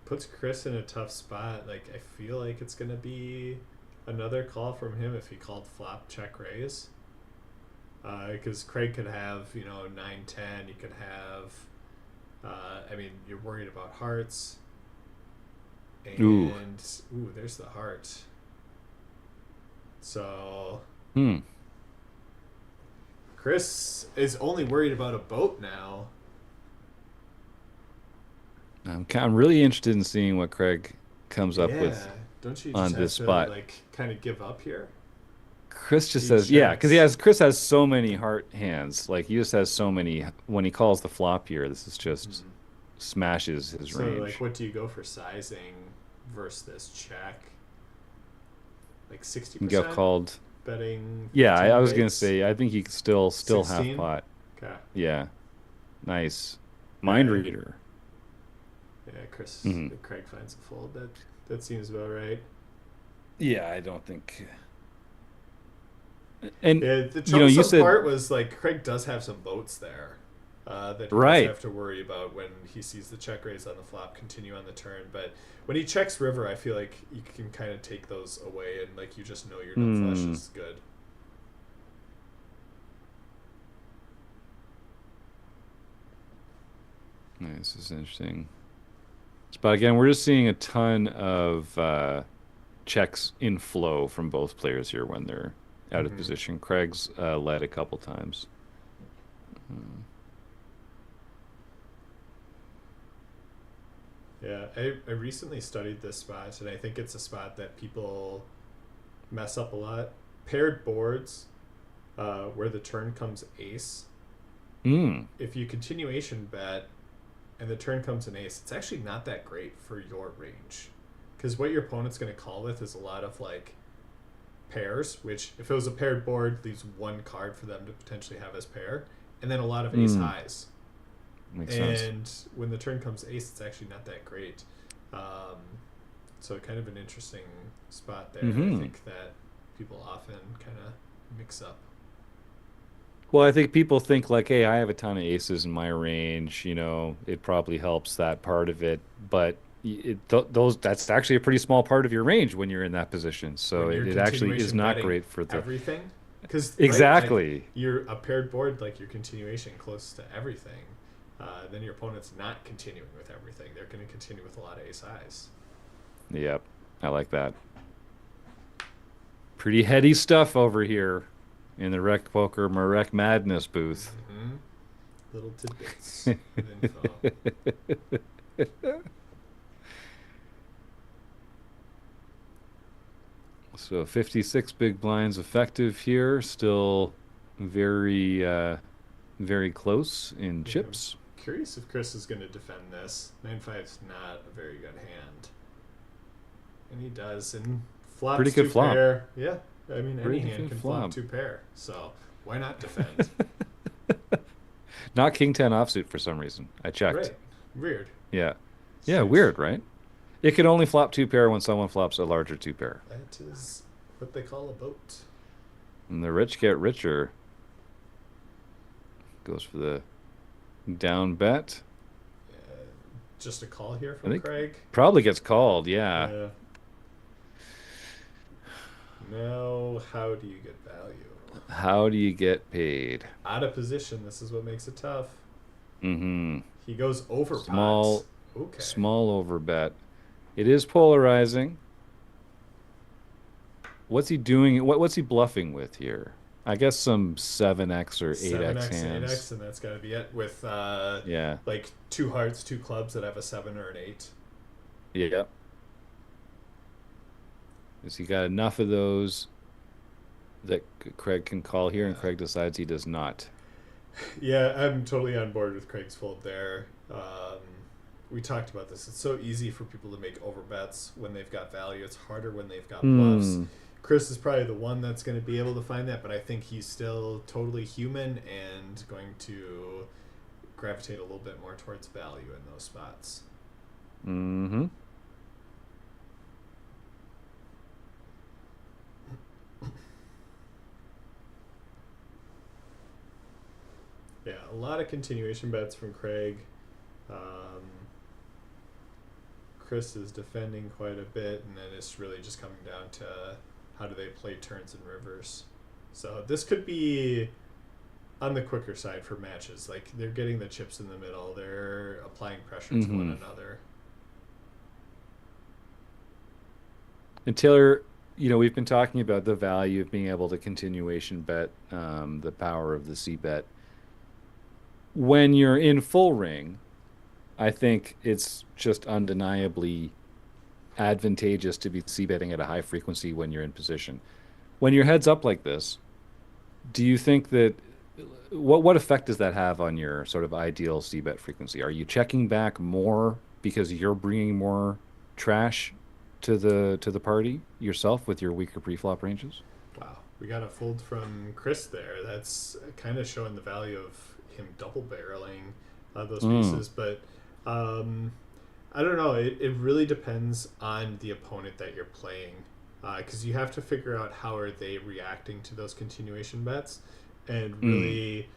S2: puts Chris in a tough spot. Like I feel like it's gonna be another call from him if he called flop check raise. Because Craig could have 9-10. You could have. I mean, you're worried about hearts.
S1: Ooh.
S2: And ooh, there's the heart. So
S1: Hmm.
S2: Chris is only worried about a boat now.
S1: I'm really interested in seeing what Craig comes up
S2: Yeah,
S1: with
S2: don't you
S1: on
S2: just
S1: this
S2: have to
S1: spot.
S2: like kind of give up here?
S1: Chris just
S2: He
S1: says, yeah, because
S2: checks.
S1: Chris has so many heart hands. Like he just has so many. When he calls the flop here, this is just
S2: Mhm.
S1: smashes his
S2: So like,
S1: range.
S2: what do you go for sizing versus this check? Like sixty
S1: He got
S2: percent
S1: called.
S2: betting.
S1: Yeah, I
S2: 15
S1: was gonna
S2: bigs.
S1: say. I think he could still half
S2: 16.
S1: pot.
S2: Okay.
S1: Yeah, nice mind
S2: Yeah.
S1: reader.
S2: Yeah, Chris.
S1: Hmm.
S2: Craig finds a fold. That seems about right.
S1: Yeah, I don't think. And
S2: Yeah, the
S1: you
S2: troublesome
S1: said
S2: part was like Craig does have some boats there that he does
S1: right.
S2: have to worry about when he sees the check raise on the flop continue on the turn. But when he checks river, I feel like you can kind of take those away and like you just know your no flush
S1: Hmm.
S2: is good.
S1: This is interesting. But again, we're just seeing a ton of checks in flow from both players here when they're out of
S2: Hmm.
S1: position. Craig's led a couple times. Hmm.
S2: Yeah, I recently studied this spot, and I think it's a spot that people mess up a lot. Paired boards, where the turn comes ace.
S1: Mm.
S2: If you continuation bet and the turn comes an ace, it's actually not that great for your range. Because what your opponent's going to call with is a lot of like pairs, which if it was a paired board, leaves one card for them to potentially have as pair, and then a lot of ace
S1: Mm.
S2: highs.
S1: Makes sense.
S2: And when the turn comes ace, it's actually not that great. Um, so kind of an interesting spot there. I
S1: Hmm.
S2: think that people often kind of mix up.
S1: Well, I think people think like, hey, I have a ton of aces in my range, it probably helps that part of it, but those that's actually a pretty small part of your range when you're in that position. So
S2: When
S1: it,
S2: you're
S1: it actually is
S2: continuation
S1: not
S2: betting
S1: great for the
S2: everything, because right, like
S1: exactly.
S2: you're a paired board, like your continuation close to everything, then your opponent's not continuing with everything. They're going to continue with a lot of ace highs.
S1: Yep. I like that. Pretty heady stuff over here in the Rec.Poker MaREC Madness booth.
S2: Mm-hmm. Little tidbits of info.
S1: So 56 big blinds effective here, still very very close in
S2: Yeah, I'm
S1: chips.
S2: curious if Chris is going to defend this. 9-5's not a very good hand. And he does. And
S1: Pretty
S2: flops
S1: good
S2: two
S1: flop.
S2: pair. Yeah. I mean, any
S1: Pretty
S2: hand
S1: good
S2: can flop
S1: flop.
S2: two pair. So why not defend?
S1: Not king 10 offsuit for some reason. I checked.
S2: Right. Weird.
S1: Yeah. Yeah,
S2: Strange.
S1: weird, right? It can only flop two pair when someone flops a larger two pair.
S2: That is what they call a boat.
S1: And the rich get richer. Goes for the down bet.
S2: Uh, just a call here
S1: I
S2: from
S1: think
S2: Craig.
S1: probably gets called. Yeah.
S2: Yeah. Now, how do you get value?
S1: How do you get paid?
S2: Out of position. This is what makes it tough.
S1: Mm-hmm.
S2: He goes over pot.
S1: Small,
S2: Okay.
S1: small over bet. It is polarizing. What's he doing? What's he bluffing with here? I guess some 7x or 8x
S2: 7x,
S1: hands.
S2: 8x, and that's got to be it with
S1: Yeah.
S2: like two hearts, two clubs that have a 7 or an 8.
S1: Yeah. Has he got enough of those that Craig can call here, and
S2: Yeah.
S1: Craig decides he does not?
S2: Yeah, I'm totally on board with Craig's fold there. We talked about this. It's so easy for people to make over bets when they've got value. It's harder when they've got bluffs.
S1: Hmm.
S2: Chris is probably the one that's going to be able to find that, but I think he's still totally human and going to gravitate a little bit more towards value in those spots.
S1: Mm-hmm.
S2: Yeah, a lot of continuation bets from Craig. Um, Chris is defending quite a bit, and then it's really just coming down to how do they play turns and rivers. So this could be on the quicker side for matches. Like they're getting the chips in the middle, they're applying pressure to one
S1: Mm-hmm.
S2: another.
S1: And Taylor, we've been talking about the value of being able to continuation bet, the power of the C bet. When you're in full ring, I think it's just undeniably advantageous to be C betting at a high frequency when you're in position. When your head's up like this, do you think that what effect does that have on your sort of ideal C bet frequency? Are you checking back more because you're bringing more trash to the party yourself with your weaker preflop ranges?
S2: Wow, we got a fold from Chris there. That's kind of showing the value of him double barreling those
S1: Mm,
S2: pieces. But um, I don't know. It really depends on the opponent that you're playing, because you have to figure out how are they reacting to those continuation bets, and
S1: mm,
S2: really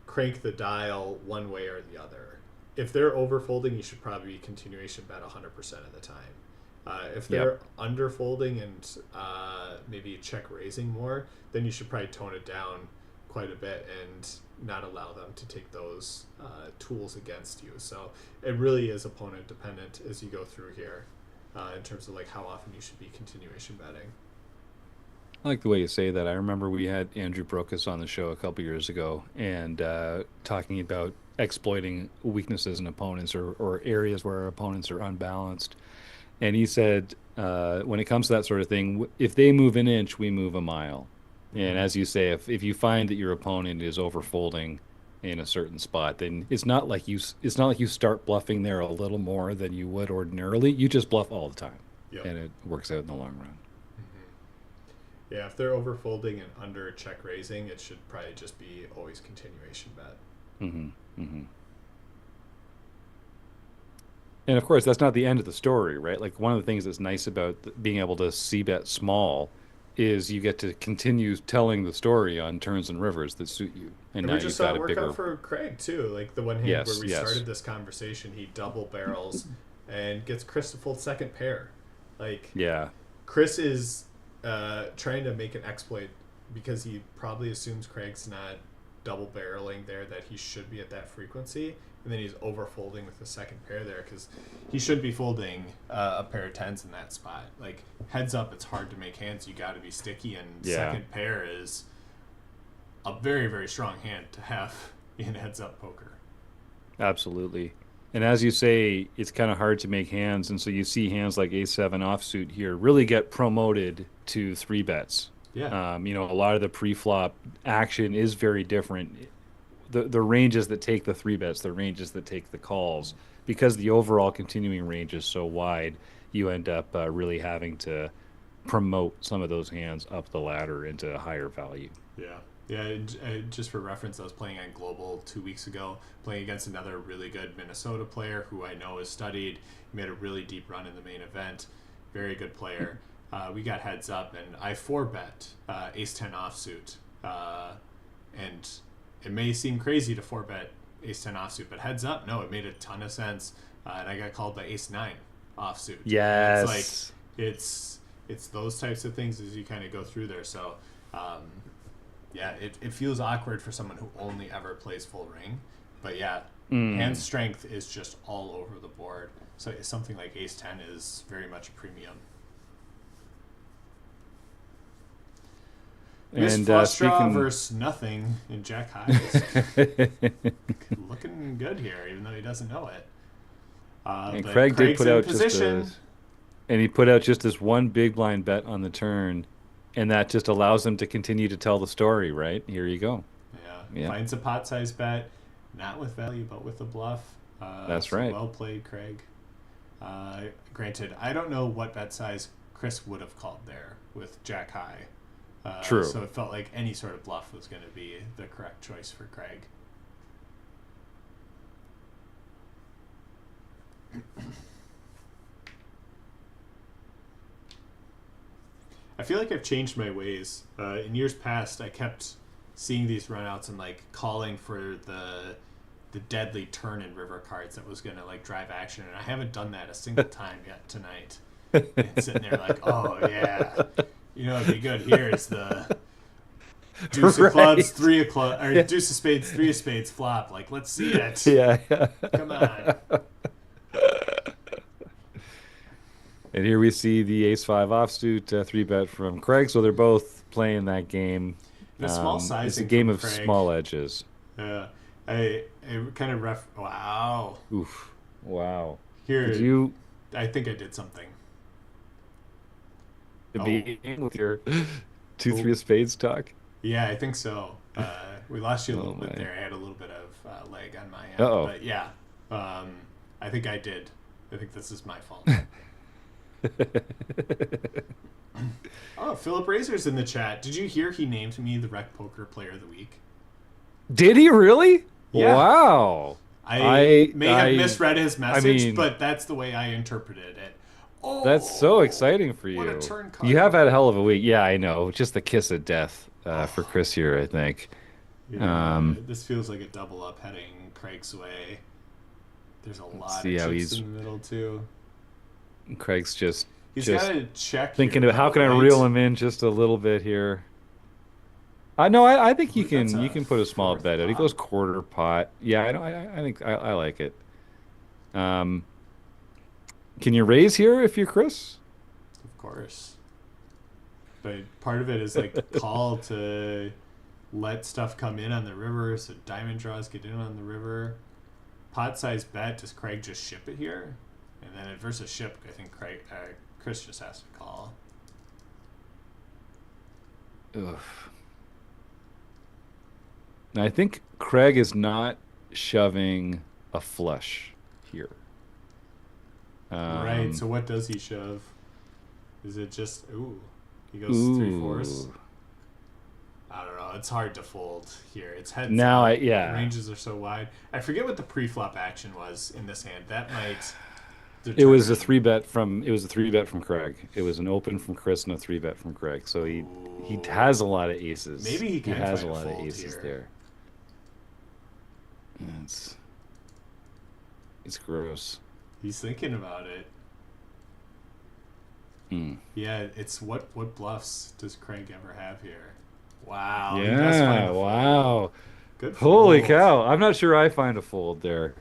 S2: crank the dial one way or the other. If they're overfolding, you should probably continuation bet 100% of the time. If
S1: yep.
S2: they're underfolding and maybe check raising more, then you should probably tone it down quite a bit and not allow them to take those tools against you. So it really is opponent dependent as you go through here in terms of like how often you should be continuation betting.
S1: I like the way you say that. I remember we had Andrew Brokus on the show a couple years ago and talking about exploiting weaknesses in opponents or areas where our opponents are unbalanced. And he said, when it comes to that sort of thing, if they move an inch, we move a mile. And
S2: Mm-hmm.
S1: as you say, if you find that your opponent is overfolding in a certain spot, then it's not like you start bluffing there a little more than you would ordinarily. You just bluff all the time,
S2: Yep.
S1: and it works out in the long run.
S2: Yeah, if they're overfolding and under check raising, it should probably just be always continuation bet.
S1: Hmm. Hmm. And of course, that's not the end of the story, right? Like one of the things that's nice about being able to c bet small is you get to continue telling the story on turns and rivers that suit you. And
S2: And
S1: now
S2: we just
S1: you've
S2: saw
S1: got
S2: it
S1: a
S2: work out
S1: bigger,
S2: for Craig too. Like the one hand where
S1: yes,
S2: we
S1: yes.
S2: started this conversation, he double barrels and gets Chris to fold second pair. Like
S1: Yeah.
S2: Chris is trying to make an exploit because he probably assumes Craig's not double barreling there, that he should be at that frequency, and then he's over folding with the second pair there because he should be folding a pair of tens in that spot. Like heads up, it's hard to make hands. You got to be sticky, and
S1: Yeah,
S2: second pair is a very very strong hand to have in heads up poker.
S1: absolutely. And as you say, it's kind of hard to make hands. And so you see hands like A7 offsuit here really get promoted to three bets.
S2: Yeah,
S1: A lot of the pre-flop action is very different. The ranges that take the three bets, the ranges that take the calls, because the overall continuing range is so wide, you end up really having to promote some of those hands up the ladder into a higher value.
S2: yeah, yeah. Just for reference, I was playing on Global 2 weeks ago, playing against another really good Minnesota player who I know is studied. He made a really deep run in the main event. Very good player. We got heads up, and I four bet Ace 10 offsuit, and it may seem crazy to four bet Ace 10 offsuit, but heads up, no, it made a ton of sense, and I got called by Ace 9 offsuit. And it's like
S1: Yes.
S2: it's those types of things as you kind of go through there. So um, yeah, it feels awkward for someone who only ever plays full ring, but yeah, hand
S1: Mm.
S2: strength is just all over the board. So something like Ace 10 is very much a premium. Miss
S1: And
S2: Flush Draw
S1: speaking,
S2: versus nothing in Jack High is looking good here, even though he doesn't know it.
S1: and
S2: But
S1: Craig did
S2: Craig's
S1: put
S2: in
S1: out just a,
S2: position.
S1: and he put out just this one big blind bet on the turn, and that just allows him to continue to tell the story, right? Here you go.
S2: Yeah,
S1: Yeah,
S2: finds a pot size bet, not with value, but with a bluff.
S1: that's
S2: So
S1: right.
S2: well played, Craig. Granted, I don't know what bet size Chris would have called there with Jack High.
S1: True.
S2: So it felt like any sort of bluff was going to be the correct choice for Craig. I feel like I've changed my ways. In years past, I kept seeing these runouts and like calling for the deadly turn and river cards that was gonna like drive action, and I haven't done that a single time yet tonight. And sitting there like, oh yeah, it'd be good. Here is the deuce of clubs,
S1: Right.
S2: three of clubs, or
S1: Yeah.
S2: deuce of spades, three of spades flop. Like, let's see it.
S1: Yeah. Yeah.
S2: Come on.
S1: And here we see the ace five offsuit three bet from Craig. So they're both playing that game.
S2: The small
S1: It's a
S2: sizing
S1: game
S2: from
S1: of
S2: Craig.
S1: small edges.
S2: I kind of wow.
S1: Oof. Wow. Did
S2: Here,
S1: you
S2: I think I did something. Oh,
S1: be with your two,
S2: oh,
S1: three of spades talk?
S2: yeah, I think so. We lost you a
S1: Oh
S2: little bit
S1: my.
S2: there. I had a little bit of leg on my end,
S1: Uh-oh.
S2: but yeah, I think I did. I think this is my fault. Oh, Philip Razor's in the chat. Did you hear he named me the Rec.Poker Player of the Week?
S1: Did he really?
S2: Yeah.
S1: Wow.
S2: I may have
S1: I
S2: misread his
S1: I
S2: message,
S1: mean,
S2: but that's the way I interpreted it.
S1: that's so
S2: Oh,
S1: exciting for
S2: what a
S1: you.
S2: turn
S1: You
S2: card.
S1: have had a hell of a week. Yeah, I know. Just the kiss of death for Chris here, I think.
S2: Yeah,
S1: Um,
S2: this feels like a double up heading Craig's way. There's a
S1: let's
S2: lot
S1: see
S2: of
S1: how
S2: chips
S1: he's
S2: in the middle too.
S1: Craig's just
S2: He's got
S1: just
S2: to check
S1: thinking
S2: here
S1: about how
S2: though,
S1: can I
S2: right?
S1: reel him in just a little bit here. No, I think
S2: Ooh, that's
S1: you
S2: a
S1: can put a small
S2: fourth
S1: bet out. He goes
S2: pot.
S1: quarter pot. Yeah, I know. I think I like it. Um, can you raise here if you're Chris?
S2: Of course. But part of it is like call to let stuff come in on the river, so diamond draws get in on the river. Pot size bet. Does Craig just ship it here? And then versus ship, I think Chris just has to call.
S1: Ugh. I think Craig is not shoving a flush here.
S2: Right.
S1: Um,
S2: So what does he shove? Is it just ooh? He goes three fours.
S1: ooh.
S2: I don't know. It's hard to fold here. It's heads
S1: Now
S2: up.
S1: yeah.
S2: Ranges are so wide. I forget what the pre-flop action was in this hand. That might
S1: It
S2: determine.
S1: was a three bet from Craig. It was an open from Chris and a three bet from Craig. So he
S2: Ooh.
S1: has a lot of aces.
S2: Maybe he
S1: He
S2: can
S1: has
S2: try
S1: a
S2: to
S1: lot of
S2: fold
S1: aces
S2: here.
S1: there. It's it's gross.
S2: He's thinking about it.
S1: Hmm.
S2: Yeah, it's what bluffs does Craig ever have here? Wow, he does find
S1: Yeah,
S2: a fold.
S1: wow.
S2: Good
S1: Holy
S2: fold.
S1: cow. I'm not sure I find a fold there.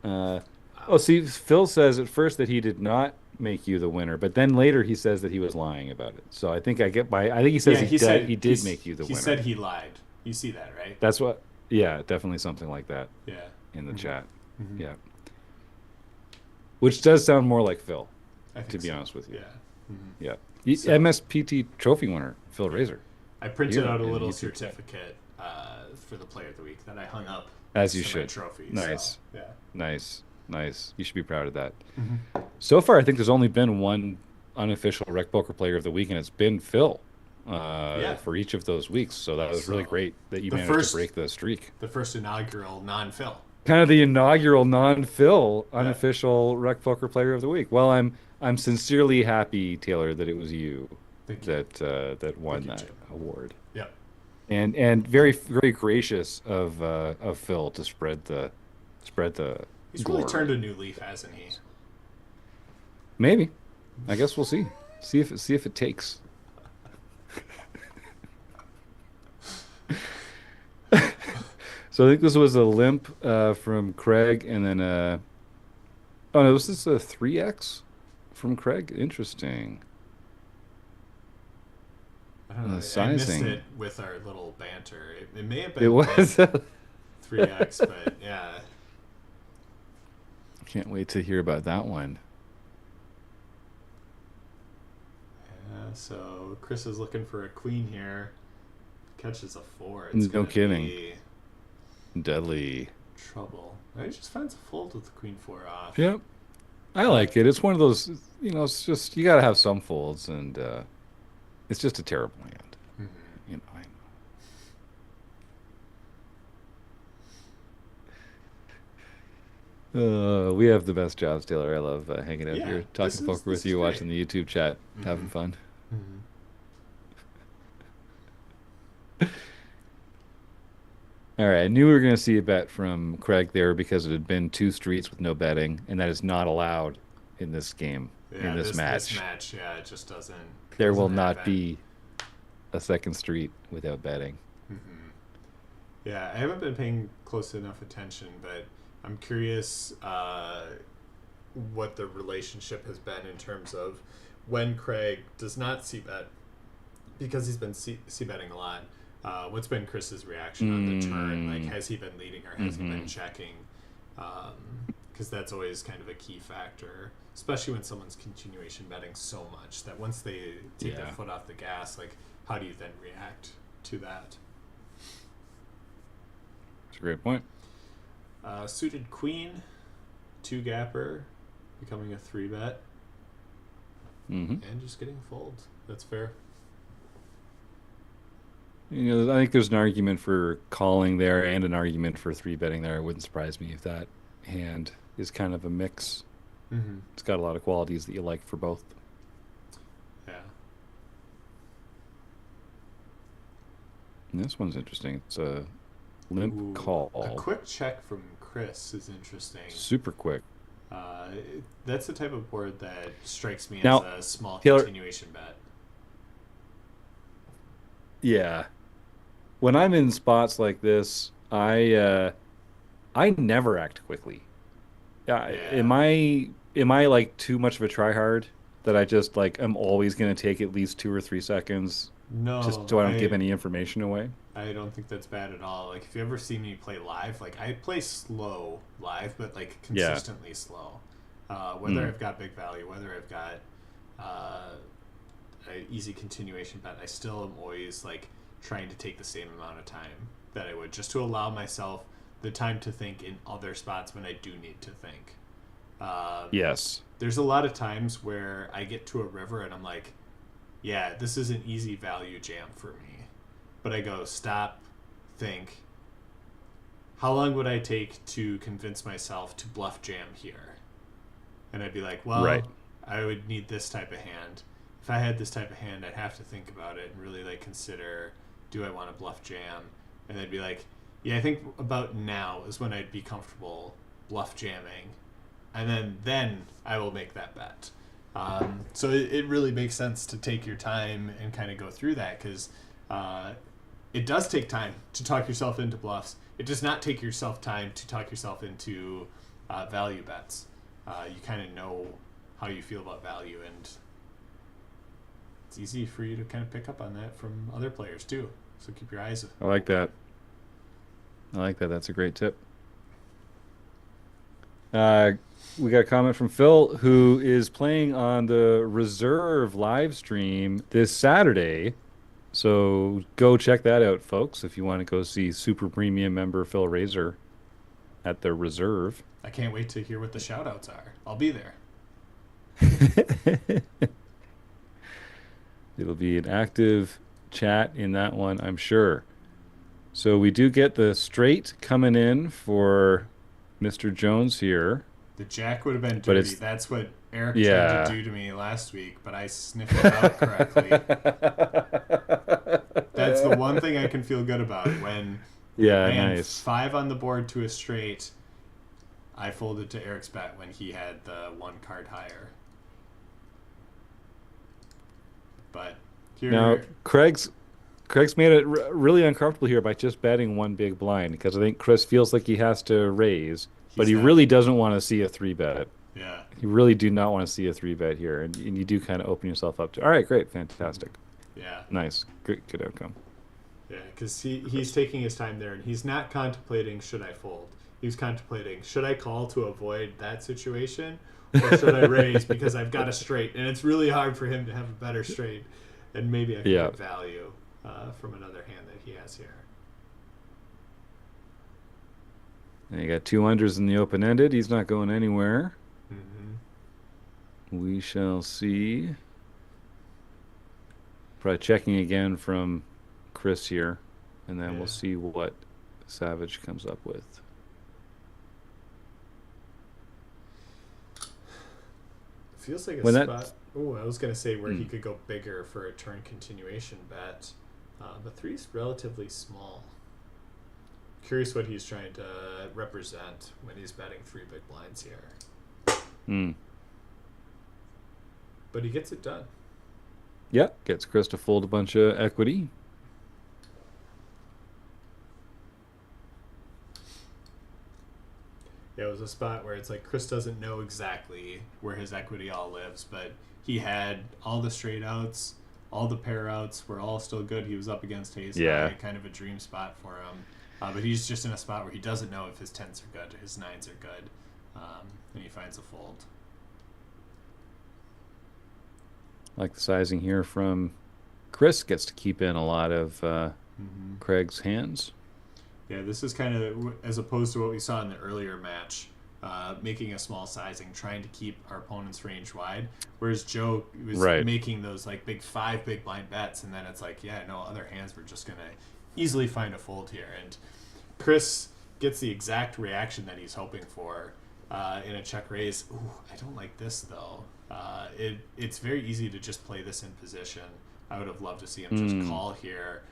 S1: Uh, oh,
S2: Wow.
S1: see, Phil says at first that he did not make you the winner, but then later he says that he was lying about it. So I think I think he says
S2: Yeah, he said
S1: he did make you the
S2: he
S1: winner.
S2: said he lied. You see that, right?
S1: That's what, yeah, definitely something like that
S2: Yeah.
S1: in the
S2: hmm
S1: chat.
S2: hmm
S1: Yeah. Which does sound more like Phil,
S2: I
S1: to
S2: think
S1: be
S2: so.
S1: honest with you.
S2: Yeah. hmm
S1: Yeah.
S2: So
S1: MSPT trophy winner, Phil
S2: yeah,
S1: Razor,
S2: I printed
S1: here
S2: out a
S1: in the
S2: little
S1: YouTube chat,
S2: certificate for the Player of the Week that I hung up
S1: as you
S2: next to my
S1: should.
S2: trophy. So
S1: Nice.
S2: yeah.
S1: Nice. Nice. You should be proud of that.
S2: hmm
S1: So far, I think there's only been one unofficial Rec Poker Player of the Week, and it's been Phil
S2: Yeah.
S1: for each of those weeks. So that was really
S2: So
S1: great that you
S2: the
S1: managed to
S2: first
S1: break the streak.
S2: the first inaugural non-fill.
S1: Kind of the inaugural non-Phil
S2: Yeah.
S1: unofficial Rec Poker Player of the Week. Well, I'm sincerely happy, Taylor, that it was you
S2: Thank you.
S1: that
S2: Thank
S1: won
S2: you,
S1: that
S2: Jim.
S1: award,
S2: Yep.
S1: and very gracious of Phil to spread the
S2: He's really turned
S1: glory.
S2: a new leaf, hasn't he?
S1: Maybe. I guess we'll see. See if it takes. So I think this was a limp from Craig, and then oh no, this is a 3x from Craig. Interesting.
S2: I don't know. I missed
S1: Sizing.
S2: it with our little banter. It may have
S1: It
S2: been limp
S1: was.
S2: 3x, but yeah.
S1: Can't wait to hear about that one.
S2: Yeah. So Chris is looking for a queen here. Catches a four. It's
S1: No
S2: gonna
S1: kidding.
S2: be
S1: Deadly.
S2: trouble. I just finds a fold with the queen four off.
S1: Yep. I like it. It's one of those, it's just you gotta have some folds, and it's just a terrible hand.
S2: hmm
S1: You know, we have the best jobs, Taylor. I love hanging out
S2: Yeah.
S1: here, talking poker
S2: This
S1: with
S2: is
S1: you,
S2: great.
S1: watching the YouTube chat, having
S2: hmm
S1: fun.
S2: hmm
S1: All right, I knew we were going to see a bet from Craig there because it had been two streets with no betting, and that is not allowed in this game, in
S2: Yeah.
S1: this
S2: This
S1: match.
S2: match. Yeah. It just
S1: There will
S2: doesn't
S1: not
S2: happen.
S1: be a second street without betting.
S2: hmm Yeah, I haven't been paying close enough attention, but I'm curious what the relationship has been in terms of when Craig does not see bet because he's been see betting a lot. What's been Chris's reaction on the turn? Like,
S1: Mm,
S2: has he been leading or has he been
S1: hmm.
S2: checking? Because that's always kind of a key factor, especially when someone's continuation betting so much that once they take their
S1: Yeah,
S2: foot off the gas, like, how do you then react to that?
S1: it's a great point.
S2: Suited queen, two gapper, becoming a three bet,
S1: Hmm.
S2: and just getting fold. That's fair.
S1: I think there's an argument for calling there and an argument for three betting there. It wouldn't surprise me if that hand is kind of a mix.
S2: Mm-hmm.
S1: It's got a lot of qualities that you like for both.
S2: Yeah.
S1: And this one's interesting. It's a limp
S2: Ooh, a
S1: call,
S2: quick check from Chris is interesting.
S1: super quick.
S2: Uh, that's the type of board that strikes me as
S1: Now,
S2: a small
S1: Taylor,
S2: continuation bet.
S1: yeah. when I'm in spots like this, I never act quickly.
S2: Yeah.
S1: Am I like too much of a tryhard that I just like I'm always gonna take at least 2 or 3 seconds just
S2: No,
S1: so I don't give any information away?
S2: I don't think that's bad at all. Like if you ever see me play live, like I play slow live, but like
S1: Yeah.
S2: consistently slow. Whether
S1: Mm.
S2: I've got big value, whether I've got uh, a easy continuation bet, I still am always like trying to take the same amount of time that I would just to allow myself the time to think in other spots when I do need to think. Um,
S1: Yes.
S2: there's a lot of times where I get to a river and I'm like, yeah, this is an easy value jam for me. But I go, stop, think. How long would I take to convince myself to bluff jam here? And I'd be like,
S1: Right.
S2: well, I would need this type of hand. If I had this type of hand, I'd have to think about it and really like consider, do I want to bluff jam? And they'd be like, yeah, I think about now is when I'd be comfortable bluff jamming, and then I will make that bet. So it really makes sense to take your time and kind of go through that because uh, it does take time to talk yourself into bluffs. It does not take yourself time to talk yourself into value bets. You kind of know how you feel about value, and it's easy for you to kind of pick up on that from other players too. So keep your eyes
S1: I like
S2: open.
S1: that. I like that. That's a great tip. Uh, we got a comment from Phil who is playing on the reserve live stream this Saturday. So go check that out, folks, if you want to go see super premium member Phil Razor at the reserve.
S2: I can't wait to hear what the shout outs are. I'll be there.
S1: It'll be an active chat in that one, I'm sure. So we do get the straight coming in for Mr. Jones here,
S2: The jack would have been
S1: but
S2: dirty.
S1: it's
S2: That's what Eric tried to
S1: yeah.
S2: do to me last week, but I sniffed it out correctly. That's the one thing I can feel good about. When we
S1: Yeah,
S2: ran
S1: nice.
S2: five on the board to a straight, I folded to Eric's bet when he had the one card higher. But
S1: Now,
S2: here,
S1: Craig's made it really uncomfortable here by just betting one big blind because I think Chris feels like he has to raise, but
S2: he's
S1: he
S2: got,
S1: really doesn't want to see a three bet.
S2: yeah,
S1: You really do not want to see a three bet here, and you do kind of open yourself up to. All right, great, fantastic,
S2: yeah,
S1: nice, good outcome.
S2: yeah, because he's taking his time there and he's not contemplating should I fold. He's contemplating should I call to avoid that situation or should I raise because I've got a straight and it's really hard for him to have a better straight and maybe I can
S1: Yeah,
S2: get value from another hand that he has here.
S1: and you got two unders in the open ended. He's not going anywhere.
S2: Mm-hmm.
S1: We shall see. Probably checking again from Chris here, and then we'll
S2: Yeah.
S1: see what Savage comes up with.
S2: Feels like a
S1: When that,
S2: spot. Oh, I was gonna say where he
S1: hmm,
S2: could go bigger for a turn continuation bet, but three's relatively small. Curious what he's trying to represent when he's betting three big blinds here,
S1: hmm.
S2: but he gets it done.
S1: Yeah, gets Chris to fold a bunch of equity.
S2: Yeah, it was a spot where it's like Chris doesn't know exactly where his equity all lives, but he had all the straight outs, all the pair outs were all still good. He was up against Hayes
S1: Yeah.
S2: High, kind of a dream spot for him. But he's just in a spot where he doesn't know if his tens are good, his nines are good, and he finds a fold.
S1: Like the sizing here from Chris gets to keep in a lot of
S2: Mm-hmm.
S1: Craig's hands.
S2: Yeah, this is kind of as opposed to what we saw in the earlier match, making a small sizing, trying to keep our opponent's range wide. Whereas Joe was
S1: Right.
S2: making those like five big blind bets, and then it's like, yeah, no, other hands were just gonna easily find a fold here. And Chris gets the exact reaction that he's hoping for in a check raise. Ooh, I don't like this though. It's very easy to just play this in position. I would have loved to see him just
S1: Mm,
S2: call here.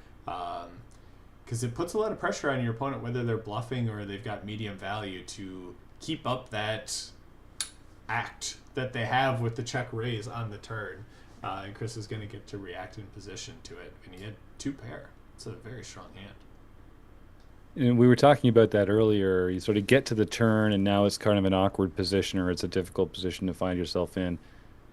S2: Because it puts a lot of pressure on your opponent, whether they're bluffing or they've got medium value, to keep up that act that they have with the check raise on the turn. And Chris is going to get to react in position to it, and he had two pair. It's a very strong hand.
S1: And we were talking about that earlier. You sort of get to the turn, and now it's kind of an awkward position, or it's a difficult position to find yourself in.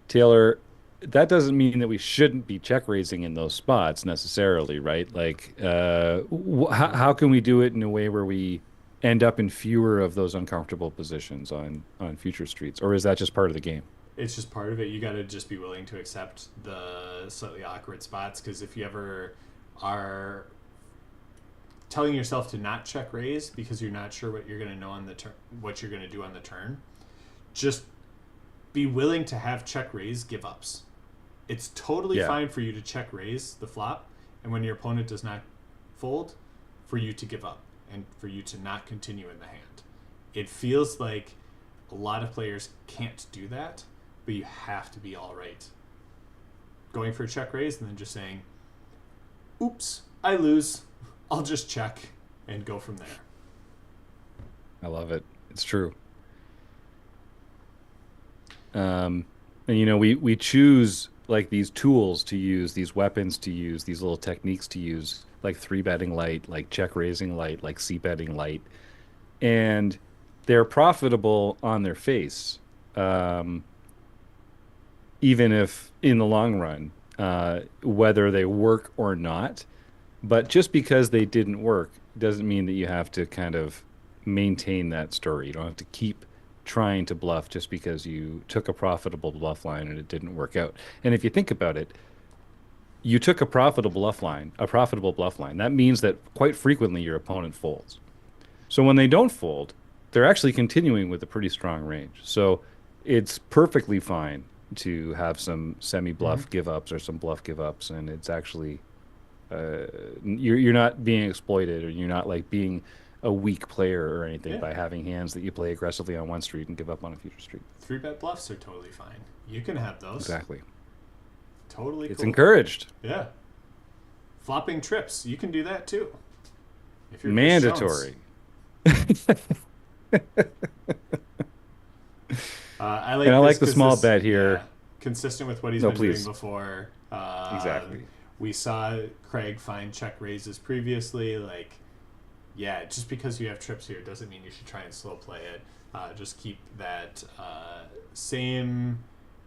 S1: Taylor, that doesn't mean that we shouldn't be check raising in those spots necessarily, right? Like, how can we do it in a way where we end up in fewer of those uncomfortable positions on future streets, or is that just part of the game?
S2: It's just part of it. You got to just be willing to accept the slightly awkward spots, because if you ever are telling yourself to not check raise because you're not sure what you're going to know on the turn, what you're going to do on the turn, just be willing to have check raise give ups. It's totally
S1: Yeah.
S2: fine for you to check raise the flop, and when your opponent does not fold, for you to give up and for you to not continue in the hand. It feels like a lot of players can't do that, but you have to be all right going for a check raise and then just saying, oops, I lose. I'll just check and go from there.
S1: I love it. It's true. And we choose like these tools to use, these weapons to use, these little techniques to use, like three betting light, like check raising light, like c betting light, and they're profitable on their face, um, even if in the long run, whether they work or not. But just because they didn't work doesn't mean that you have to kind of maintain that story. You don't have to keep trying to bluff just because you took a profitable bluff line and it didn't work out. And if you think about it, you took a profitable bluff line. That means that quite frequently your opponent folds. So when they don't fold, they're actually continuing with a pretty strong range. So it's perfectly fine to have some
S2: Mm-hmm.
S1: semi-bluff give ups or some bluff give ups, and it's actually you're not being exploited, or you're not like being a weak player or anything
S2: Yeah.
S1: by having hands that you play aggressively on one street and give up on a future street.
S2: Three bet bluffs are totally fine. You can have those.
S1: Exactly.
S2: Totally
S1: It's
S2: cool.
S1: encouraged.
S2: Yeah. Flopping trips. You can do that too. If you're Chris Jones.
S1: Mandatory.
S2: I
S1: And
S2: like
S1: I
S2: this
S1: like the
S2: because
S1: small
S2: this,
S1: bet
S2: yeah,
S1: here.
S2: consistent with what he's
S1: No,
S2: been doing
S1: please.
S2: before.
S1: Exactly.
S2: We saw Craig find check raises previously. Like, yeah, just because you have trips here doesn't mean you should try and slow play it. Just keep that same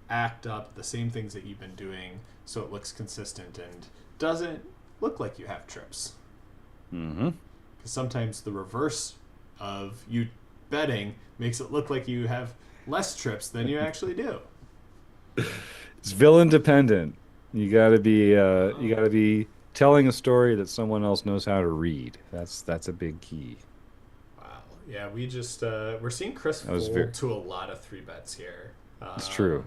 S2: act up, the same things that you've been doing, so it looks consistent and doesn't look like you have trips.
S1: Hmm.
S2: Because sometimes the reverse of you betting makes it look like you have less trips than you actually do.
S1: It's villain dependent. You
S2: Oh,
S1: gotta be telling a story that someone else knows how to read. That's a big key.
S2: wow. Yeah, we just we're seeing Chris
S1: That was very,
S2: fold to a lot of three bets here.
S1: it's true.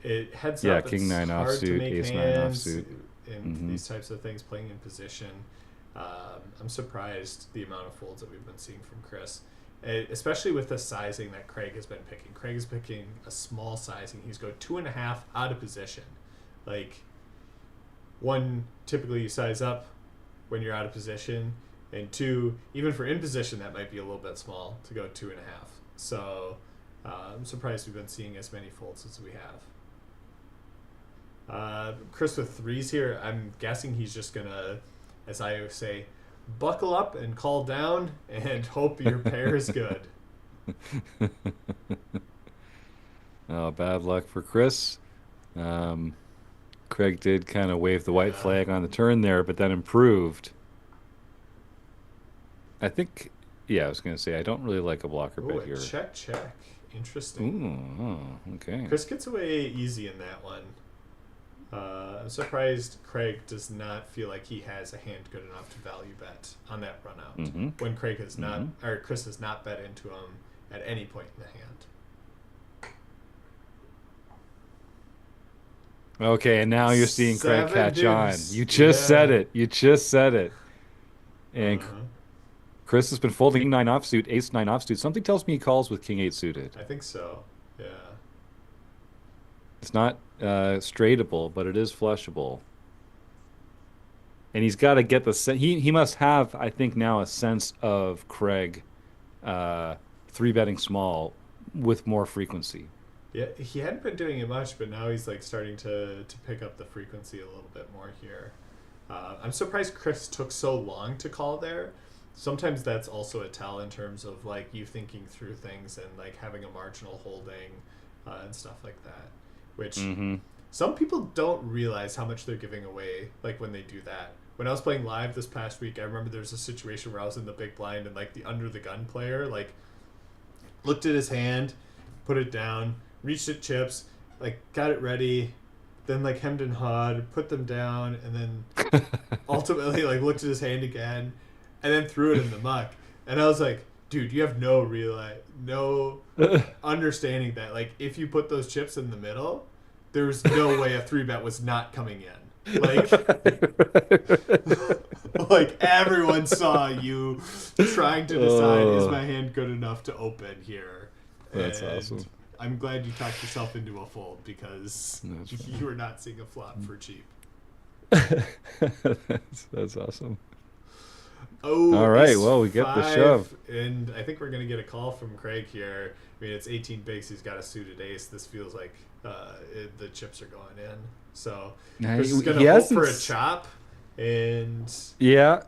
S2: It heads
S1: Yeah,
S2: up.
S1: King
S2: It's
S1: nine
S2: hard to
S1: offsuit,
S2: make
S1: ace nine
S2: hands
S1: offsuit.
S2: in
S1: Hmm.
S2: these types of things. Playing in position, I'm surprised the amount of folds that we've been seeing from Chris, especially with the sizing that Craig has been picking. Craig is picking a small sizing. He's go 2.5 out of position. Like, one, typically you size up when you're out of position, and two, even for in position, that might be a little bit small to go 2.5. So I'm surprised we've been seeing as many folds as we have. Chris with threes here, I'm guessing he's just gonna, as I always say, buckle up and call down and hope your pair is good.
S1: Oh, bad luck for Chris. Um, Craig did kind of wave the white
S2: Yeah.
S1: flag on the turn there, but then improved. I think, yeah, I was going to say, I don't really like a blocker
S2: Oh,
S1: bet
S2: a
S1: here.
S2: check, check. Interesting.
S1: Ooh, oh, okay.
S2: Chris gets away easy in that one. I'm surprised Craig does not feel like he has a hand good enough to value bet on that run out.
S1: Mm-hmm.
S2: When Craig has not,
S1: Mm-hmm.
S2: or Chris has not bet into him at any point in the hand.
S1: Okay, and now you're seeing Craig
S2: Seven
S1: catch on.
S2: deuce.
S1: You just said
S2: Yeah.
S1: it. You just said it. And
S2: Uh,
S1: Chris has been folding king nine offsuit, ace nine offsuit. Something tells me he calls with king eight suited.
S2: I think so. Yeah.
S1: It's not straightable, but it is flushable. And he's got to get he must have, I think, now a sense of Craig uh, three betting small with more frequency.
S2: Yeah, he hadn't been doing it much, but now he's like starting to pick up the frequency a little bit more here. I'm surprised Chris took so long to call there. Sometimes that's also a tell in terms of like you thinking through things and like having a marginal holding and stuff like that, which
S1: Mm-hmm.
S2: some people don't realize how much they're giving away like when they do that. When I was playing live this past week, I remember there was a situation where I was in the big blind and like the under the gun player like looked at his hand, put it down, reached at chips, like got it ready, then like hemmed and hawed, put them down, and then ultimately like looked at his hand again, and then threw it in the muck. And I was like, dude, you have no understanding that like if you put those chips in the middle, there's no way a 3-bet was not coming in. Like, like everyone saw you trying to decide is my hand good enough to open here.
S1: That's
S2: And
S1: awesome.
S2: I'm glad you talked yourself into a fold because
S1: That's
S2: you were not seeing a flop for cheap.
S1: that's awesome.
S2: Oh,
S1: All right,
S2: ace
S1: well, we get the
S2: five,
S1: shove.
S2: and I think we're gonna get a call from Craig here. I mean, it's 18 bigs. He's got a suited ace. This feels like the chips are going in. So
S1: Nah,
S2: Chris is
S1: he
S2: gonna hope
S1: hasn't
S2: for a
S1: s-
S2: chop, and
S1: Yeah,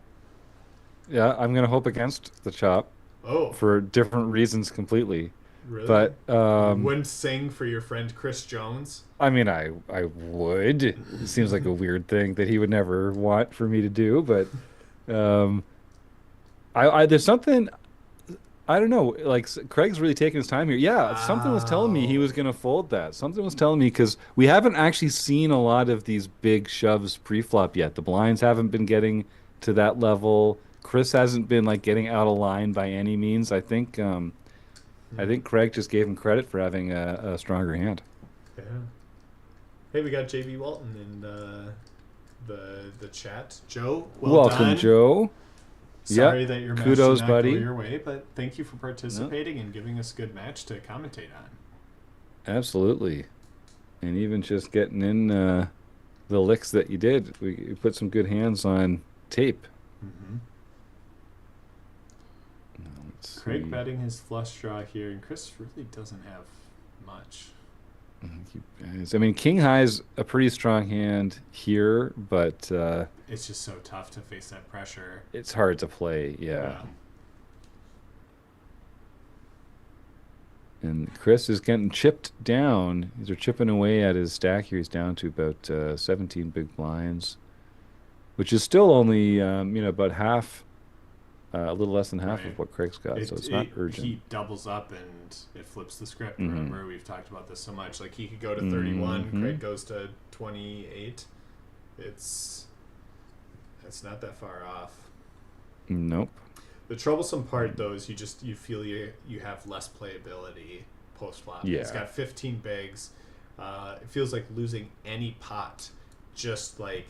S1: yeah. I'm gonna hope against the chop
S2: oh,
S1: for different reasons completely.
S2: really?
S1: But
S2: You wouldn't sing for your friend Chris Jones?
S1: I mean, I would. It seems like a weird thing that he would never want for me to do, but um, I there's something I don't know. Like Craig's really taking his time here. Yeah, something was telling me he
S2: Wow.
S1: was gonna fold that. Something was telling me because we haven't actually seen a lot of these big shoves pre-flop yet. The blinds haven't been getting to that level. Chris hasn't been like getting out of line by any means. I
S2: Hmm.
S1: think Craig just gave him credit for having a stronger hand.
S2: Yeah. Hey, we got JB Walton in the chat. Joe, well
S1: Welcome,
S2: done.
S1: Joe.
S2: Sorry
S1: Yep.
S2: that your match did
S1: Kudos,
S2: not go
S1: buddy.
S2: your way, but thank you for
S1: No,
S2: participating and giving us a good match to commentate on.
S1: absolutely. And even just getting in the licks that you did, we put some good hands on tape.
S2: Mm-hmm.
S1: Now, let's
S2: Craig
S1: see.
S2: betting his flush draw here, and Chris really doesn't have much.
S1: I mean, King High's a pretty strong hand here, but
S2: It's just so tough to face that pressure.
S1: it's hard to play. Yeah.
S2: Yeah.
S1: And Chris is getting chipped down. These are chipping away at his stack here. He's down to about 17 big blinds, which is still only, about half, a little less than half
S2: Right.
S1: of what Craig's got. So it's not urgent.
S2: He doubles up and it flips the script.
S1: Hmm.
S2: Remember, we've talked about this so much. Like he could go to 31,
S1: Hmm.
S2: Craig goes to 28. It's not that far off.
S1: Nope.
S2: The troublesome part though is you feel you have less playability post flop. He's
S1: Yeah.
S2: got 15 bigs. It feels like losing any pot just like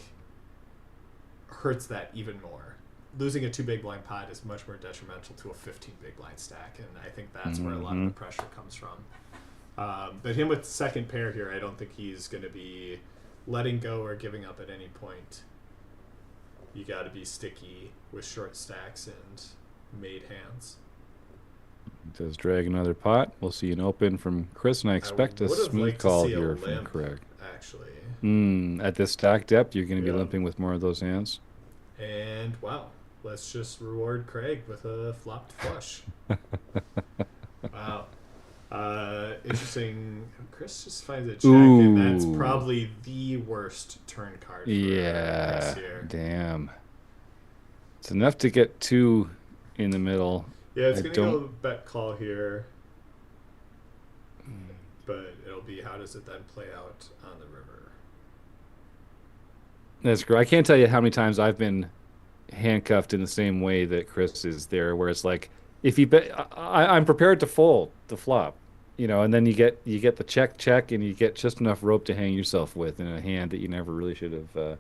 S2: hurts that even more. Losing a 2 big blind pot is much more detrimental to a 15 big blind stack, and I think that's where a lot of the pressure comes from. But him with second pair here, I don't think he's going to be letting go or giving up at any point. You got to be sticky with short stacks and made hands.
S1: Does drag another pot. We'll see an open from Chris, and I expect a
S2: would have
S1: smooth
S2: liked to
S1: call
S2: see a
S1: here from
S2: limp,
S1: Craig.
S2: actually.
S1: At this stack depth, you're going to be
S2: Yeah.
S1: limping with more of those hands.
S2: And wow, let's just reward Craig with a flopped flush. Wow. Interesting. Chris just finds a check, and that's
S1: Ooh.
S2: probably the worst turn card for
S1: Yeah,
S2: Chris here.
S1: damn. It's enough to get two in the middle.
S2: Yeah, it's
S1: I
S2: going to
S1: don't.
S2: go bet call here, but it'll be how does it then play out on the river?
S1: That's great. I can't tell you how many times I've been handcuffed in the same way that Chris is there, where it's like, if you bet, I'm prepared to fold the flop, and then you get the check, and you get just enough rope to hang yourself with in a hand that you never really should have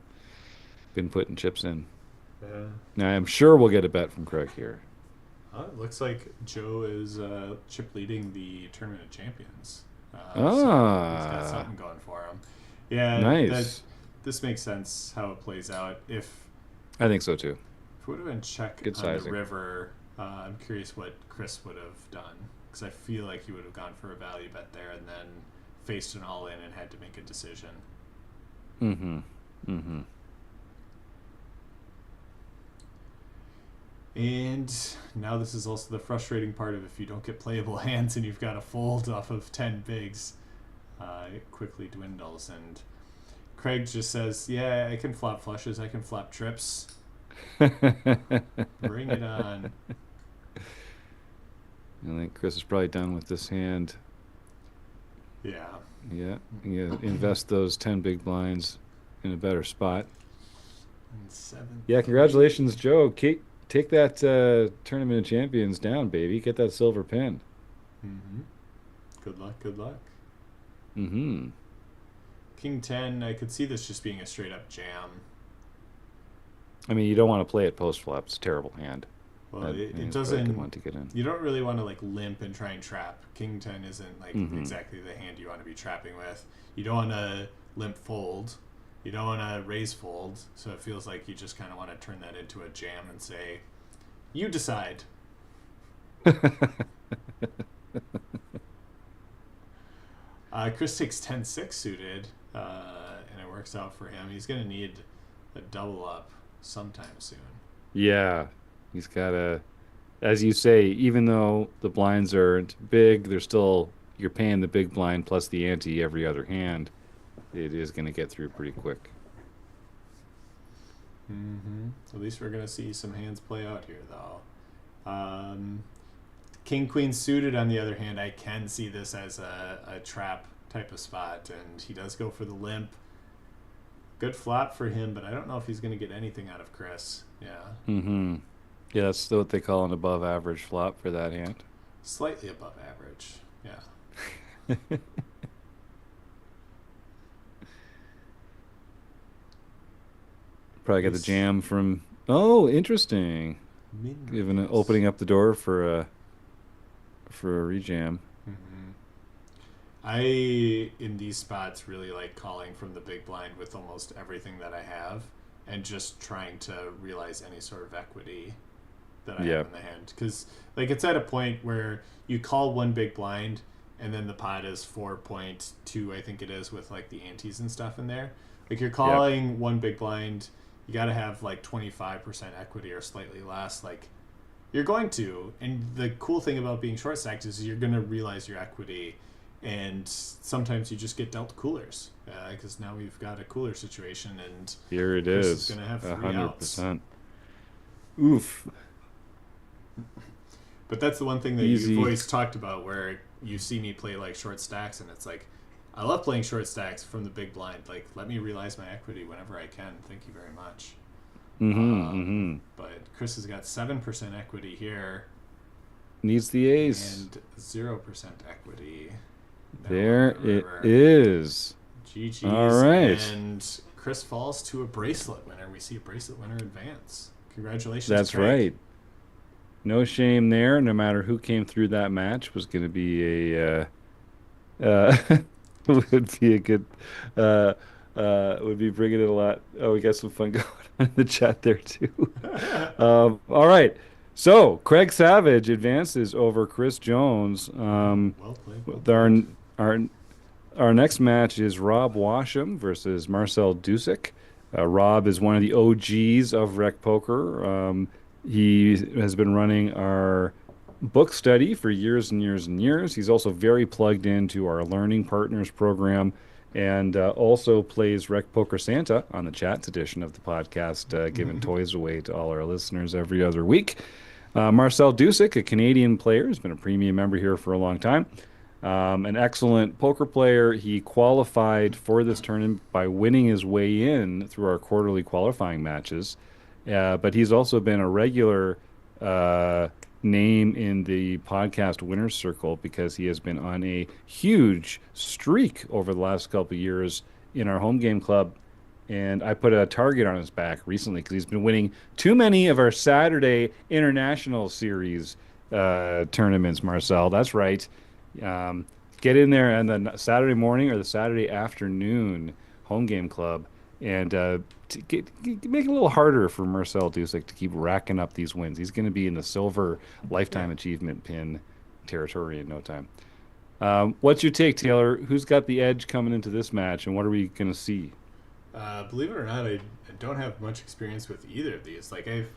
S1: been putting chips in.
S2: Yeah.
S1: Now I'm sure we'll get a bet from Craig here.
S2: It looks like Joe is chip leading the Tournament of Champions. So he's got
S1: Ah,
S2: something going for him. Yeah,
S1: nice.
S2: this makes sense how it plays out. If
S1: I think so too.
S2: it would have been check
S1: Good
S2: on the
S1: sizing.
S2: river, I'm curious what Chris would have done. Because I feel like he would have gone for a value bet there and then faced an all-in and had to make a decision.
S1: Mm-hmm. Mm-hmm.
S2: And now this is also the frustrating part of if you don't get playable hands and you've got a fold off of 10 bigs, it quickly dwindles. And Craig just says, yeah, I can flop flushes, I can flop trips. Bring it on.
S1: I think Chris is probably done with this hand.
S2: Yeah.
S1: Yeah, yeah. Invest those 10 big blinds in a better spot.
S2: And 7
S1: Yeah,
S2: 3.
S1: congratulations, Joe. Take that Tournament of Champions down, baby. Get that silver pin.
S2: Mm-hmm. Good luck, good luck.
S1: Mm-hmm.
S2: King 10, I could see this just being a straight up jam.
S1: I mean, you don't want to play it post flop. It's a terrible hand.
S2: Well,
S1: That,
S2: it
S1: it's probably a good
S2: doesn't.
S1: one to get in.
S2: You don't really want to like limp and try and trap. King 10 isn't like
S1: Mm-hmm.
S2: exactly the hand you want to be trapping with. You don't want to limp fold. You don't want to raise fold. So it feels like you just kind of want to turn that into a jam and say, you decide. Chris takes 10-6 suited, and it works out for him. He's going to need a double up sometime soon.
S1: Yeah, he's got a, as you say, even though the blinds aren't big, they're still, you're paying the big blind plus the ante every other hand. It is going to get through pretty quick.
S2: Mm-hmm. At least we're going to see some hands play out here, though. King Queen suited, on the other hand, I can see this as a trap type of spot, and he does go for the limp. Good flop for him, but I don't know if he's going to get anything out of Chris. Yeah.
S1: Mm-hmm. Yeah, that's what they call an above average flop for that hand.
S2: Slightly above average. Yeah.
S1: Probably got the jam from. Oh, interesting. Giving
S2: Min-raise.
S1: opening up the door for a rejam.
S2: Mm-hmm. I, in these spots, really like calling from the big blind with almost everything that I have and just trying to realize any sort of equity that I
S1: Yeah.
S2: have in the hand. Because, like, it's at a point where you call one big blind and then the pot is 4.2, I think it is, with, like, the antes and stuff in there. Like, you're
S1: Yep.
S2: calling one big blind, you got to have, like, 25% equity or slightly less. Like, you're going to. And the cool thing about being short stacked is you're going to realize your equity, and sometimes you just get dealt coolers because now we've got a cooler situation, and
S1: Here it
S2: Chris is
S1: is.
S2: going to have
S1: A
S2: 3 outs.
S1: 100%. Oof.
S2: But that's the one thing that you've
S1: Easy.
S2: always talked about, where you see me play like short stacks, and it's like, I love playing short stacks from the big blind. Like, let me realize my equity whenever I can. Thank you very much.
S1: Mm-hmm.
S2: Um,
S1: Mm-hmm.
S2: but Chris has got 7% equity here
S1: Needs the ace.
S2: and 0% equity. Now
S1: There
S2: on the
S1: it
S2: river.
S1: is. All
S2: GG's.
S1: right.
S2: And Chris falls to a bracelet winner. We see a bracelet winner advance. Congratulations,
S1: That's
S2: Craig.
S1: right. No shame there. No matter who came through that match was going to be would be a good uh would be bringing it a lot. Oh, we got some fun going on in the chat there too. All right. So Craig Savage advances over Chris Jones.
S2: Well played, well
S1: With
S2: played.
S1: our our next match is Rob Washam versus Marcel Dusick. Rob is one of the OGs of Rec Poker. He has been running our book study for years and years and years. He's also very plugged into our Learning Partners program and also plays Rec Poker Santa on the Chats edition of the podcast, giving toys away to all our listeners every other week. Marcel Dusick, a Canadian player, has been a premium member here for a long time. An excellent poker player. He qualified for this tournament by winning his way in through our quarterly qualifying matches. But he's also been a regular uh, name in the podcast winners circle because he has been on a huge streak over the last couple of years in our home game club. And I put a target on his back recently because he's been winning too many of our Saturday International Series tournaments, Marcel. That's right. Um, get in there on the Saturday morning or the Saturday afternoon home game club and make it a little harder for Marcel Dusick to keep racking up these wins. He's going to be in the silver
S2: Yeah.
S1: lifetime achievement pin territory in no time. What's your take, Taylor? Who's got the edge coming into this match, and what are we going to see?
S2: Believe it or not, I don't have much experience with either of these. Like, I've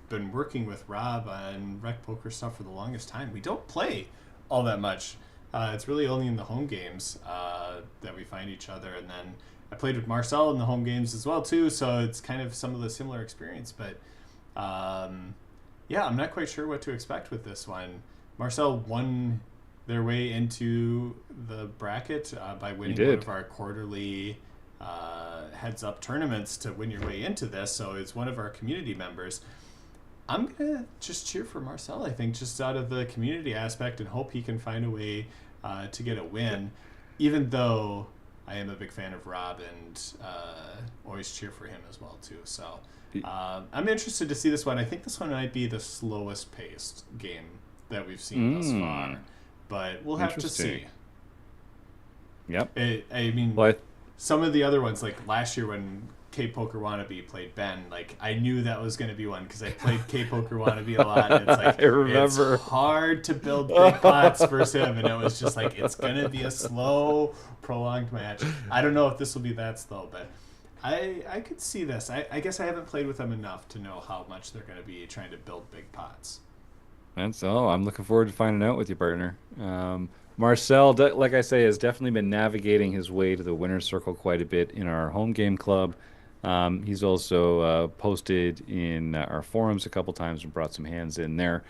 S2: been working with Rob on rec poker stuff for the longest time. We don't play all that much. It's really only in the home games that we find each other, and then I played with Marcel in the home games as well too. So it's kind of some of the similar experience, but yeah, I'm not quite sure what to expect with this one. Marcel won their way into the bracket by winning one of our quarterly heads up tournaments to win your way into this. So it's one of our community members. I'm going to just cheer for Marcel, I think, just out of the community aspect, and hope he can find a way to get a win, even though I am a big fan of Rob and always cheer for him as well, too. So I'm interested to see this one. I think this one might be the slowest paced game that we've seen thus far, but we'll have to see.
S1: Yep.
S2: I mean, some of the other ones, like last year when K-Poker Wannabe played Ben, like I knew that was going to be one because I played K-Poker Wannabe a lot. And it's like,
S1: I remember.
S2: It's hard to build big pots versus him, and it was just like, it's going to be a slow, prolonged match. I don't know if this will be that slow, but I could see this. I guess I haven't played with them enough to know how much they're going to be trying to build big pots.
S1: That's all. I'm looking forward to finding out with you, partner. Marcel, like I say, has definitely been navigating his way to the winner's circle quite a bit in our home game club. He's also posted in our forums a couple times and brought some hands in there.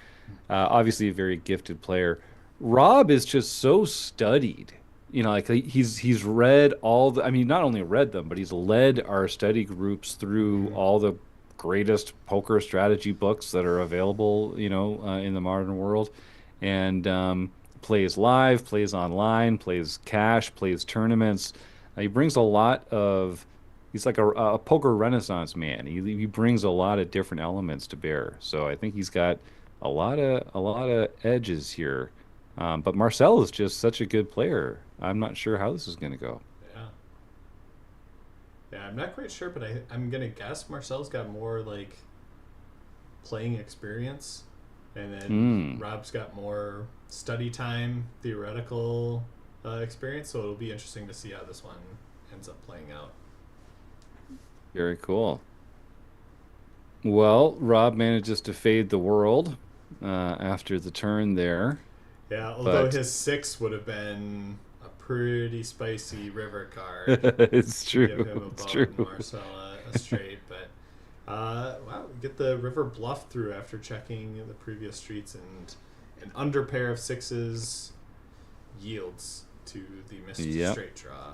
S1: Obviously, a very gifted player. Rob is just so studied. You know, like he's read all the. I mean, not only read them, but he's led our study groups through all the greatest poker strategy books that are available. You know, in the modern world, and plays live, plays online, plays cash, plays tournaments. He brings a lot of. He's like a poker renaissance man. He brings a lot of different elements to bear. So I think he's got a lot of edges here. But Marcel is just such a good player. I'm not sure how this is going to go.
S2: Yeah. Yeah, I'm not quite sure, but I'm going to guess Marcel's got more like playing experience, and then Rob's got more study time, theoretical experience. So it'll be interesting to see how this one ends up playing out.
S1: Very cool. Well, Rob manages to fade the world after the turn there.
S2: Yeah, although his 6 would have been a pretty spicy river card.
S1: It's true.
S2: Give him a
S1: It's
S2: ball
S1: true.
S2: and Marcel a straight. But wow, we get the river bluff through after checking the previous streets, and an under pair of 6s yields to the missed straight draw.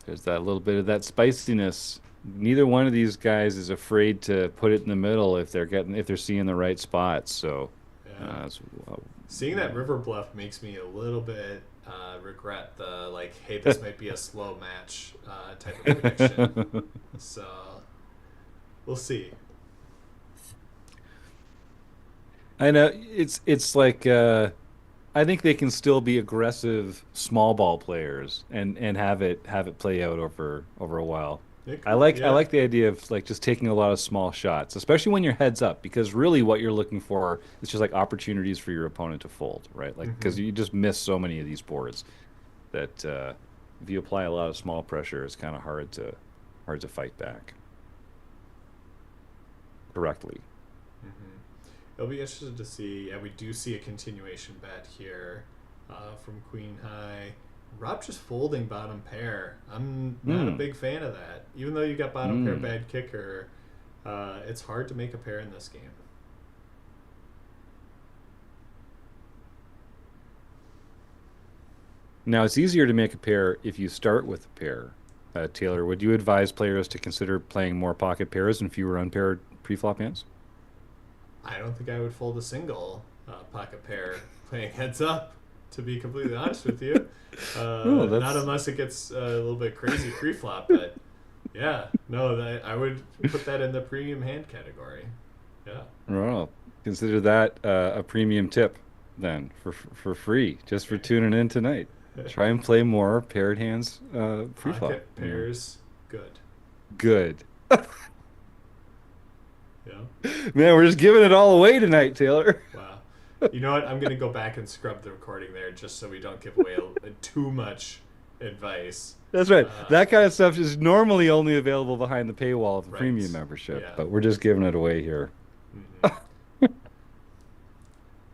S1: There's that little bit of that spiciness. Neither one of these guys is afraid to put it in the middle if they're seeing the right spots. So,
S2: yeah. Seeing that river bluff makes me a little bit regret the like, hey, this might be a slow match type of prediction. So we'll see.
S1: I know it's like I think they can still be aggressive small ball players and have it play out over a while. I like the idea of like just taking a lot of small shots, especially when you're heads up, because really what you're looking for is just like opportunities for your opponent to fold, right? Like because you just miss so many of these boards that if you apply a lot of small pressure, it's kind of hard to fight back correctly.
S2: It'll be interesting to see. Yeah, we do see a continuation bet here from Queen High. Rob just folding bottom pair. I'm not a big fan of that. Even though you got bottom pair bad kicker, it's hard to make a pair in this game.
S1: Now, it's easier to make a pair if you start with a pair. Taylor, would you advise players to consider playing more pocket pairs and fewer unpaired preflop hands?
S2: I don't think I would fold a single pocket pair playing heads up, to be completely honest with you. Not unless it gets a little bit crazy pre-flop, but yeah, no, I would put that in the premium hand category. Yeah.
S1: Well, consider that a premium tip then for free, just for tuning in tonight. Try and play more paired hands pre-flop.
S2: Pocket pairs, good.
S1: Good.
S2: Yeah.
S1: Man, we're just giving it all away tonight, Taylor.
S2: Wow. You know what? I'm going to go back and scrub the recording there just so we don't give away too much advice.
S1: That's right. That kind of stuff is normally only available behind the paywall of the
S2: right.
S1: premium membership,
S2: Yeah.
S1: but we're just giving it away here.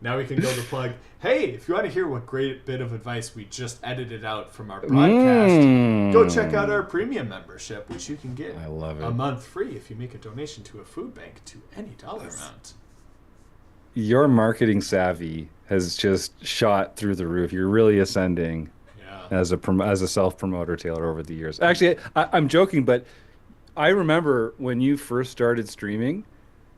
S2: Now we can go to plug. Hey, if you want to hear what great bit of advice we just edited out from our broadcast, go check out our premium membership, which you can get
S1: I love
S2: a
S1: it.
S2: month free if you make a donation to a food bank to any dollar amount.
S1: Your marketing savvy has just shot through the roof. You're really ascending
S2: Yeah.
S1: as a self promoter, Taylor, over the years. Actually, I'm joking, but I remember when you first started streaming.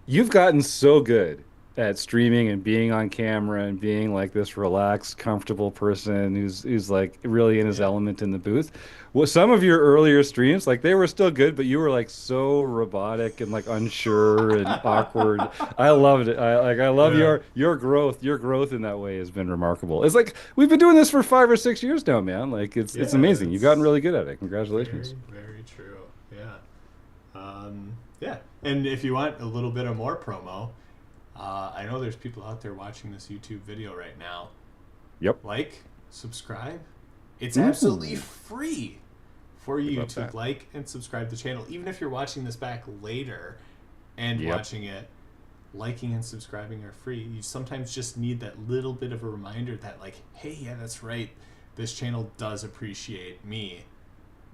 S1: You've gotten so good at streaming and being on camera and being like this relaxed, comfortable person who's like really in his
S2: Yeah.
S1: element in the booth. Well, some of your earlier streams, like they were still good, but you were like so robotic and like unsure and awkward. I loved it. I love
S2: Yeah.
S1: your growth. Your growth in that way has been remarkable. It's like we've been doing this for 5 or 6 years now, man. Like it's
S2: Yeah,
S1: amazing. You've gotten
S2: it's
S1: really good at it.
S2: very,
S1: Congratulations.
S2: very true. Yeah. Yeah. And if you want a little bit of more promo, I know there's people out there watching this YouTube video right now.
S1: Yep.
S2: Like, subscribe. It's
S1: Ooh.
S2: absolutely free for you
S1: Love
S2: to
S1: that.
S2: like and subscribe to the channel. Even if you're watching this back later and
S1: Yep.
S2: watching it, liking and subscribing are free. You sometimes just need that little bit of a reminder that, like, hey, yeah, that's right. This channel does appreciate me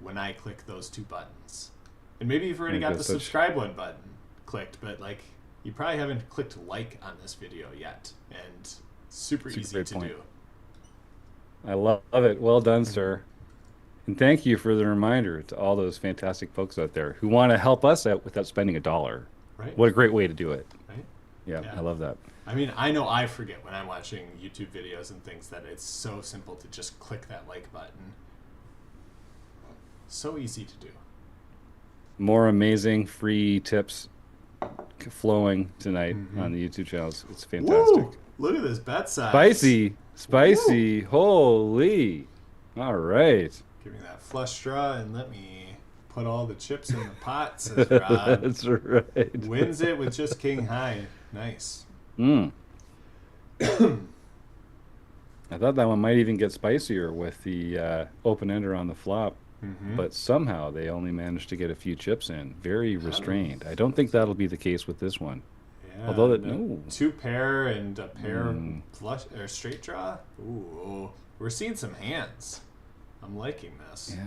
S2: when I click those two buttons. And maybe you've already
S1: I
S2: got
S1: think
S2: the
S1: that's such-
S2: subscribe one button clicked, but like you probably haven't clicked like on this video yet. And super
S1: That's a
S2: easy
S1: great
S2: to
S1: point.
S2: do.
S1: I love it. Well done, sir. And thank you for the reminder to all those fantastic folks out there who want to help us out without spending a dollar.
S2: Right?
S1: What a great way to do it.
S2: Right?
S1: Yeah,
S2: Yeah.
S1: I love that.
S2: I mean, I know I forget when I'm watching YouTube videos and things that it's so simple to just click that like button. So easy to do.
S1: More amazing free tips flowing tonight
S2: Mhm.
S1: on the YouTube channels. It's fantastic.
S2: Woo! Look at this bet size.
S1: Spicy, spicy. Holy. All right.
S2: Give me that flush straw and let me put all the chips in the pot, says Rob.
S1: That's right.
S2: Wins it with just king high. Nice.
S1: Mm. I thought that one might even get spicier with the open ender on the flop,
S2: Mm-hmm.
S1: but somehow they only managed to get a few chips in. Very restrained. I don't think that'll be the case with this one.
S2: Yeah,
S1: Although that
S2: no-
S1: no.
S2: two pair and a pair
S1: Mm.
S2: flush or straight draw. Ooh, we're seeing some hands. I'm liking this.
S1: Yeah.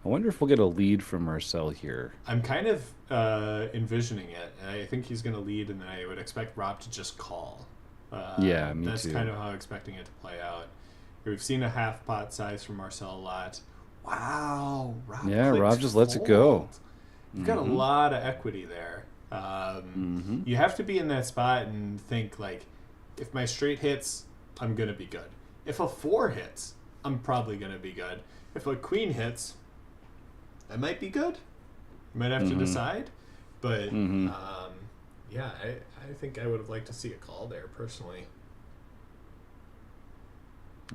S1: I wonder if we'll get a lead from Marcel here.
S2: I'm kind of envisioning it, and I think he's going to lead, and then I would expect Rob to just call.
S1: Yeah, me
S2: that's
S1: too.
S2: kind of how I'm expecting it to play out. We've seen a half pot size from Marcel a lot. Wow, Rob.
S1: Yeah,
S2: clicked
S1: Rob just lets it go.
S2: fold. You've got a
S1: Mhm.
S2: lot of equity there. You have to be in that spot and think like, if my straight hits, I'm gonna be good. If a four hits, I'm probably gonna be good. If a queen hits, I might be good. You might have to decide, but
S1: Mhm.
S2: yeah, I think I would have liked to see a call there personally.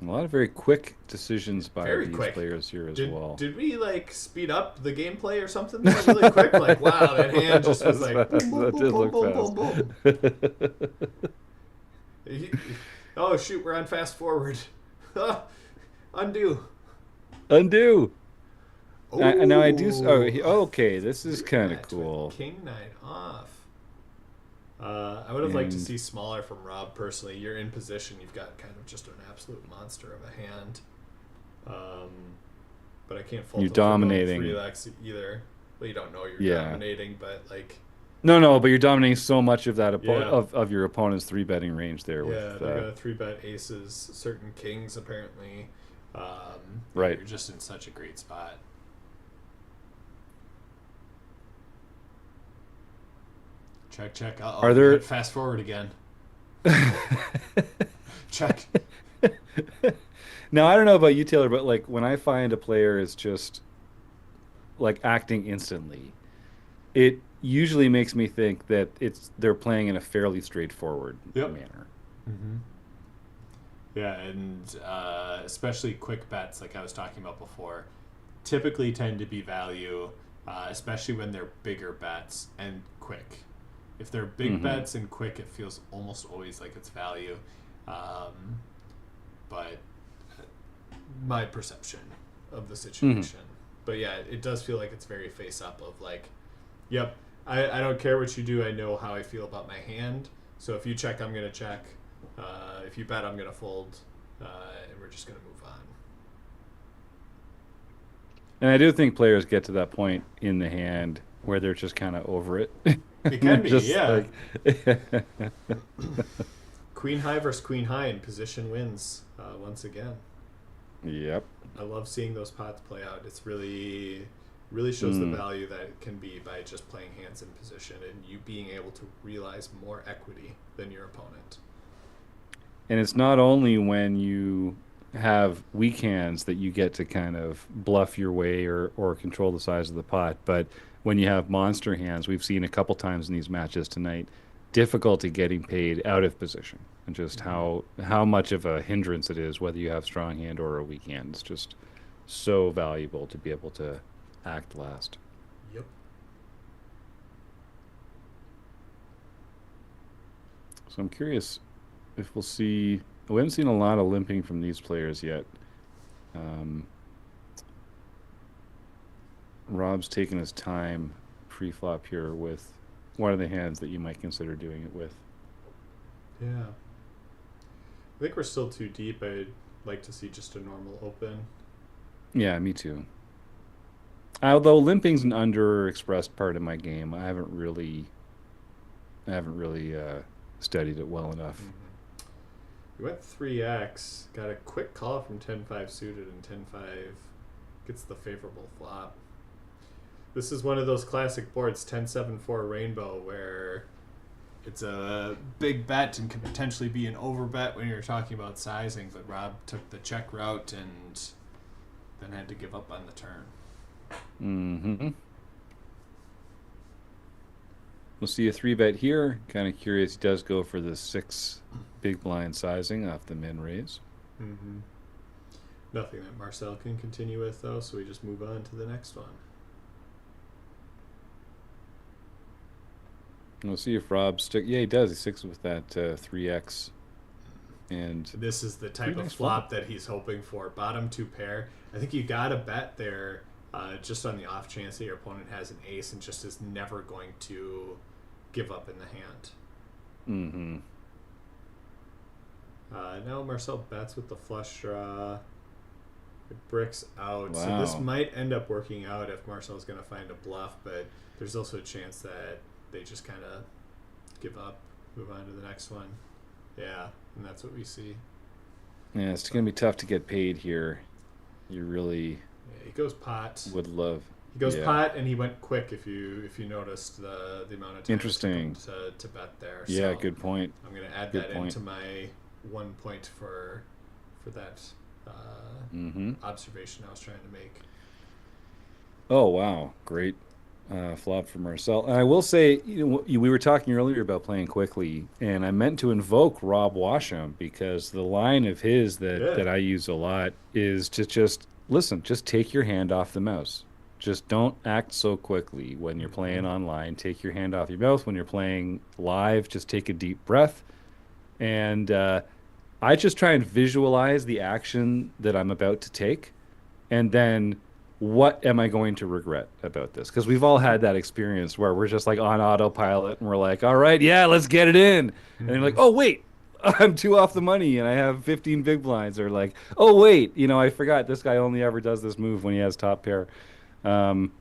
S1: A lot of very quick decisions by
S2: Very
S1: these
S2: quick.
S1: players here as
S2: Did,
S1: well.
S2: did we like speed up the gameplay or something there really quick? Like, wow, that hand just was like boom, boom,
S1: That
S2: boom,
S1: did
S2: boom,
S1: look
S2: boom, boom, boom. Oh shoot, we're on fast forward. Undo.
S1: Undo. Now I do.
S2: Ooh.
S1: Okay, this is kind of
S2: That with
S1: cool.
S2: King nine off. I would have liked to
S1: And-
S2: see smaller from Rob personally. You're in position. You've got kind of just an absolute monster of a hand. But I can't fault
S1: You're
S2: him for going
S1: dominating.
S2: 3x either. Well, you don't know you're
S1: Yeah.
S2: dominating, but like,
S1: No, but you're dominating so much of that
S2: Yeah.
S1: of your opponent's three betting range there.
S2: yeah,
S1: With
S2: they're gonna 3-bet aces, certain kings apparently.
S1: Right.
S2: You're just in such a great spot. Check. Uh-oh,
S1: Are there-
S2: hit fast forward again? Check.
S1: Now I don't know about you, Taylor, but like when I find a player is just like acting instantly, it usually makes me think that they're playing in a fairly straightforward
S2: Yep.
S1: manner.
S2: Mm-hmm. Yeah, and especially quick bets, like I was talking about before, typically tend to be value, especially when they're bigger bets and quick. If they're big bets and quick, it feels almost always like it's value. But my perception of the situation. But yeah, it does feel like it's very face up of like, yep, I don't care what you do. I know how I feel about my hand. So if you check, I'm gonna check. If you bet, I'm gonna fold, and we're just gonna move on.
S1: And I do think players get to that point in the hand where they're just kind of over it.
S2: It
S1: And they're
S2: can be,
S1: just
S2: yeah.
S1: like,
S2: Queen high versus queen high, and position wins once again.
S1: yep.
S2: I love seeing those pots play out. It's really shows the
S1: Mm.
S2: value that it can be by just playing hands in position and you being able to realize more equity than your opponent.
S1: And it's not only when you have weak hands that you get to kind of bluff your way or control the size of the pot, but when you have monster hands, we've seen a couple times in these matches tonight, difficulty getting paid out of position and just
S2: Mm-hmm.
S1: how much of a hindrance it is whether you have strong hand or a weak hand. It's just so valuable to be able to act last.
S2: Yep.
S1: So I'm curious if we'll see. We haven't seen a lot of limping from these players yet. Um, Rob's taking his time pre-flop here with one of the hands that you might consider doing it with.
S2: Yeah. I think we're still too deep. I'd like to see just a normal open.
S1: Yeah, me too. Although limping's an underexpressed part of my game, I haven't really studied it well enough.
S2: Mm-hmm. We went 3x, got a quick call from 10-5 suited, and 10-5 gets the favorable flop. This is one of those classic boards, 10-7-4 rainbow, where it's a big bet and could potentially be an overbet when you're talking about sizing, but Rob took the check route and then had to give up on the turn.
S1: Hmm. We'll see a three bet here. Kind of curious. He does go for the six big blind sizing off the min raise.
S2: Mm-hmm. Nothing that Marcel can continue with, though, so we just move on to the next one.
S1: We'll see if Rob stick. Yeah, he does. He sticks with that 3x and
S2: This is the type
S1: pretty
S2: of
S1: nice
S2: flop
S1: flop.
S2: that he's hoping for. Bottom two pair. I think you got to bet there just on the off chance that your opponent has an ace and just is never going to give up in the hand.
S1: Hmm.
S2: Now Marcel bets with the flush draw. It bricks out. So this
S1: Wow.
S2: might end up working out if Marcel's going to find a bluff, but there's also a chance that they just kind of give up, move on to the next one. Yeah, and that's what we see.
S1: Yeah, it's gonna be tough to get paid here. You really
S2: Yeah, he goes pot.
S1: would love.
S2: He goes
S1: Yeah.
S2: pot, and he went quick. If you noticed the amount of time it took him
S1: Interesting.
S2: to bet there.
S1: Yeah,
S2: So
S1: good point.
S2: I'm gonna add
S1: Good
S2: that
S1: point.
S2: into my 1 point for that
S1: Hmm.
S2: observation I was trying to make.
S1: Oh, wow. Great flop for Marcel. And I will say, we were talking earlier about playing quickly, and I meant to invoke Rob Washam because the line of his that
S2: Yeah.
S1: that I use a lot is to just listen, just take your hand off the mouse. Just don't act so quickly when you're playing
S2: Mm-hmm.
S1: online. Take your hand off your mouse. When you're playing live, just take a deep breath. And I just try and visualize the action that I'm about to take, and then what am I going to regret about this? Because we've all had that experience where we're just like on autopilot and we're like, all right, yeah, let's get it in. And then you're like,
S2: Mm-hmm.
S1: oh, wait, I'm two off the money and I have 15 big blinds. Or like, oh, wait, I forgot this guy only ever does this move when he has top pair. Um,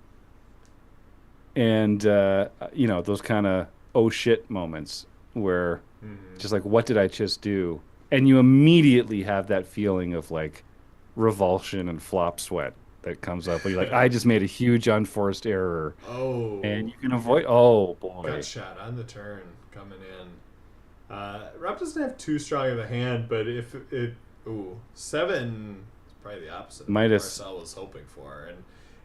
S1: and, those kind of oh shit moments where
S2: Mm-hmm.
S1: just like, what did I just do? And you immediately have that feeling of like revulsion and flop sweat that comes up where you're like, I just made a huge unforced error. And
S2: Oh,
S1: you can avoid, oh
S2: gut
S1: boy.
S2: shot on the turn coming in. Rob doesn't have too strong of a hand, but if it, ooh, seven is probably the opposite of what
S1: Midas.
S2: Marcel was hoping for. And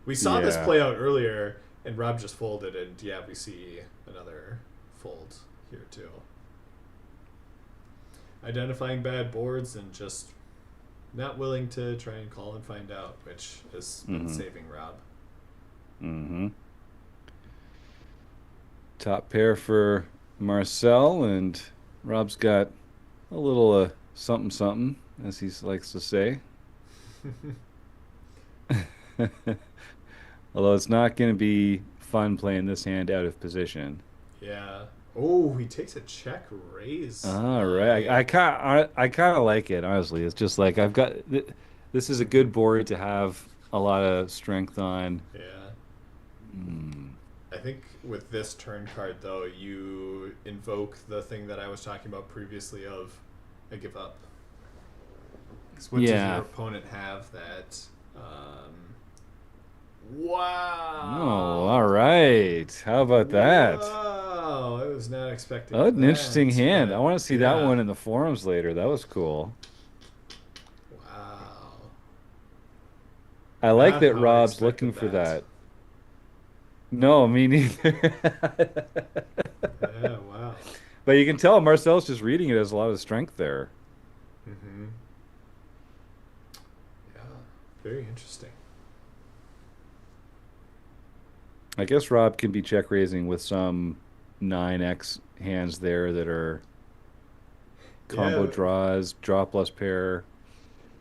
S2: we saw this
S1: Yeah.
S2: play out earlier, and Rob just folded, and yeah, we see another fold here too. Identifying bad boards and just not willing to try and call and find out, which has been
S1: Hmm.
S2: saving Rob.
S1: Hmm. Top pair for Marcel, and Rob's got a little something something, as he likes to say. Although it's not going to be fun playing this hand out of position.
S2: Yeah. Oh, he takes a check raise
S1: All right,
S2: line.
S1: I kind of like it, honestly. It's just like this is a good board to have a lot of strength on.
S2: Yeah.
S1: Hmm.
S2: I think with this turn card though, you invoke the thing that I was talking about previously of I give up. Because what does your
S1: Yeah.
S2: opponent have that?
S1: Oh, all
S2: Wow.
S1: right. How about that?
S2: Whoa. I was not
S1: Oh,
S2: expecting
S1: an interesting
S2: that,
S1: hand. I
S2: but
S1: want to see that
S2: yeah.
S1: one in the forums later. That was cool.
S2: Wow.
S1: I like
S2: Not
S1: that
S2: how I
S1: Rob's looking
S2: expected
S1: for
S2: that.
S1: that. No, me neither.
S2: Yeah, wow.
S1: But you can tell Marcel's just reading it as a lot of strength there.
S2: Mm-hmm. Yeah. Very interesting.
S1: I guess Rob can be check raising with some 9x hands there that are combo
S2: Yeah,
S1: draws, draw plus pair.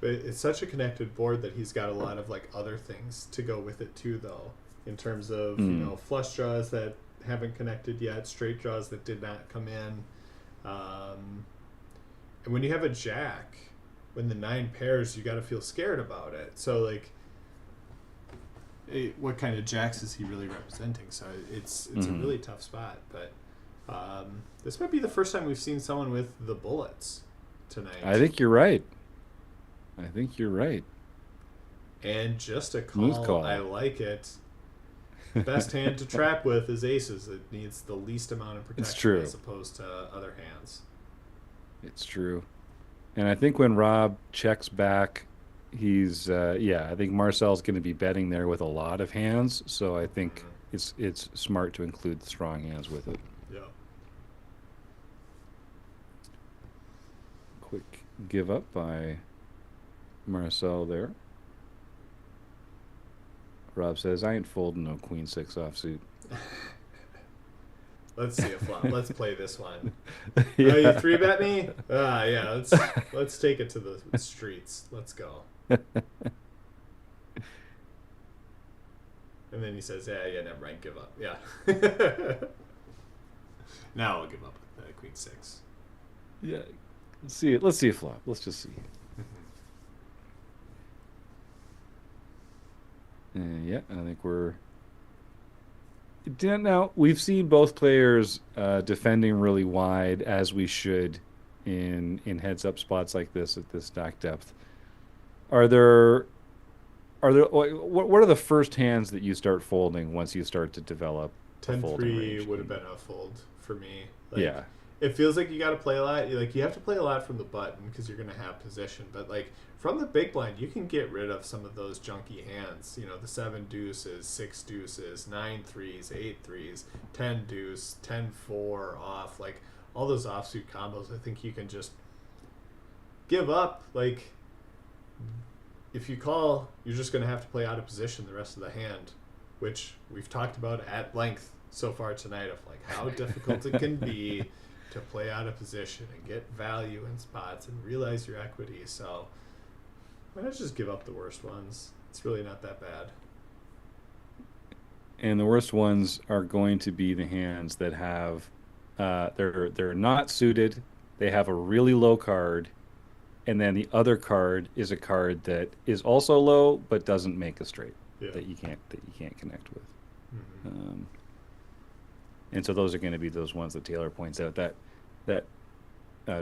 S2: but it's such a connected board that he's got a lot of like other things to go with it too, though, in terms of
S1: Mm,
S2: flush draws that haven't connected yet, straight draws that did not come in, um, and when you have a jack, when the nine pairs, you got to feel scared about it. So like, what kind of jacks is he really representing? So it's a
S1: hmm.
S2: really tough spot, but this might be the first time we've seen someone with the bullets
S1: I
S2: tonight.
S1: think you're right. I think you're right.
S2: And just a
S1: Smooth
S2: call, I
S1: call.
S2: like it. Best hand to trap with is aces. It needs the least amount of
S1: It's
S2: protection
S1: true.
S2: as opposed to other hands.
S1: It's true. And I think when Rob checks back, he's yeah, I think Marcel's going to be betting there with a lot of hands, so I think
S2: Mm-hmm.
S1: it's smart to include the strong hands with it.
S2: Yeah.
S1: Quick give up by Marcel there. Rob says, I ain't folding no queen six offsuit.
S2: Let's see a flop. Let's play this one. Oh, you
S1: Yeah.
S2: three bet me? Ah, yeah. Let's take it to the streets. Let's go. And then he says, "Yeah, yeah, never mind. Give up." Yeah. Now I'll give up with queen six.
S1: Yeah. Let's see it. Let's see a flop. Let's just see. Yeah, I think we're now we've seen both players defending really wide as we should in heads up spots like this at this stack depth. Are there what are the first hands that you start folding once you start to develop a
S2: Ten
S1: folding
S2: three
S1: range?
S2: would have been a fold for me. Like,
S1: Yeah.
S2: it feels like you got to play a lot. Like, you have to play a lot from the button because you're going to have position. But, like, from the big blind, you can get rid of some of those junky hands. The seven deuces, six deuces, nine threes, eight threes, 10 deuce, 10-4 off. Like, all those offsuit combos, I think you can just give up. Like, if you call, you're just going to have to play out of position the rest of the hand, which we've talked about at length so far tonight of like how difficult it can be to play out of position and get value in spots and realize your equity. So why not just give up the worst ones? It's really not that bad.
S1: And the worst ones are going to be the hands that have they're not suited, they have a really low card, and then the other card is a card that is also low but doesn't make a straight
S2: Yeah.
S1: that you can't connect with.
S2: Mm-hmm.
S1: Um, and so those are going to be those ones that Taylor points out that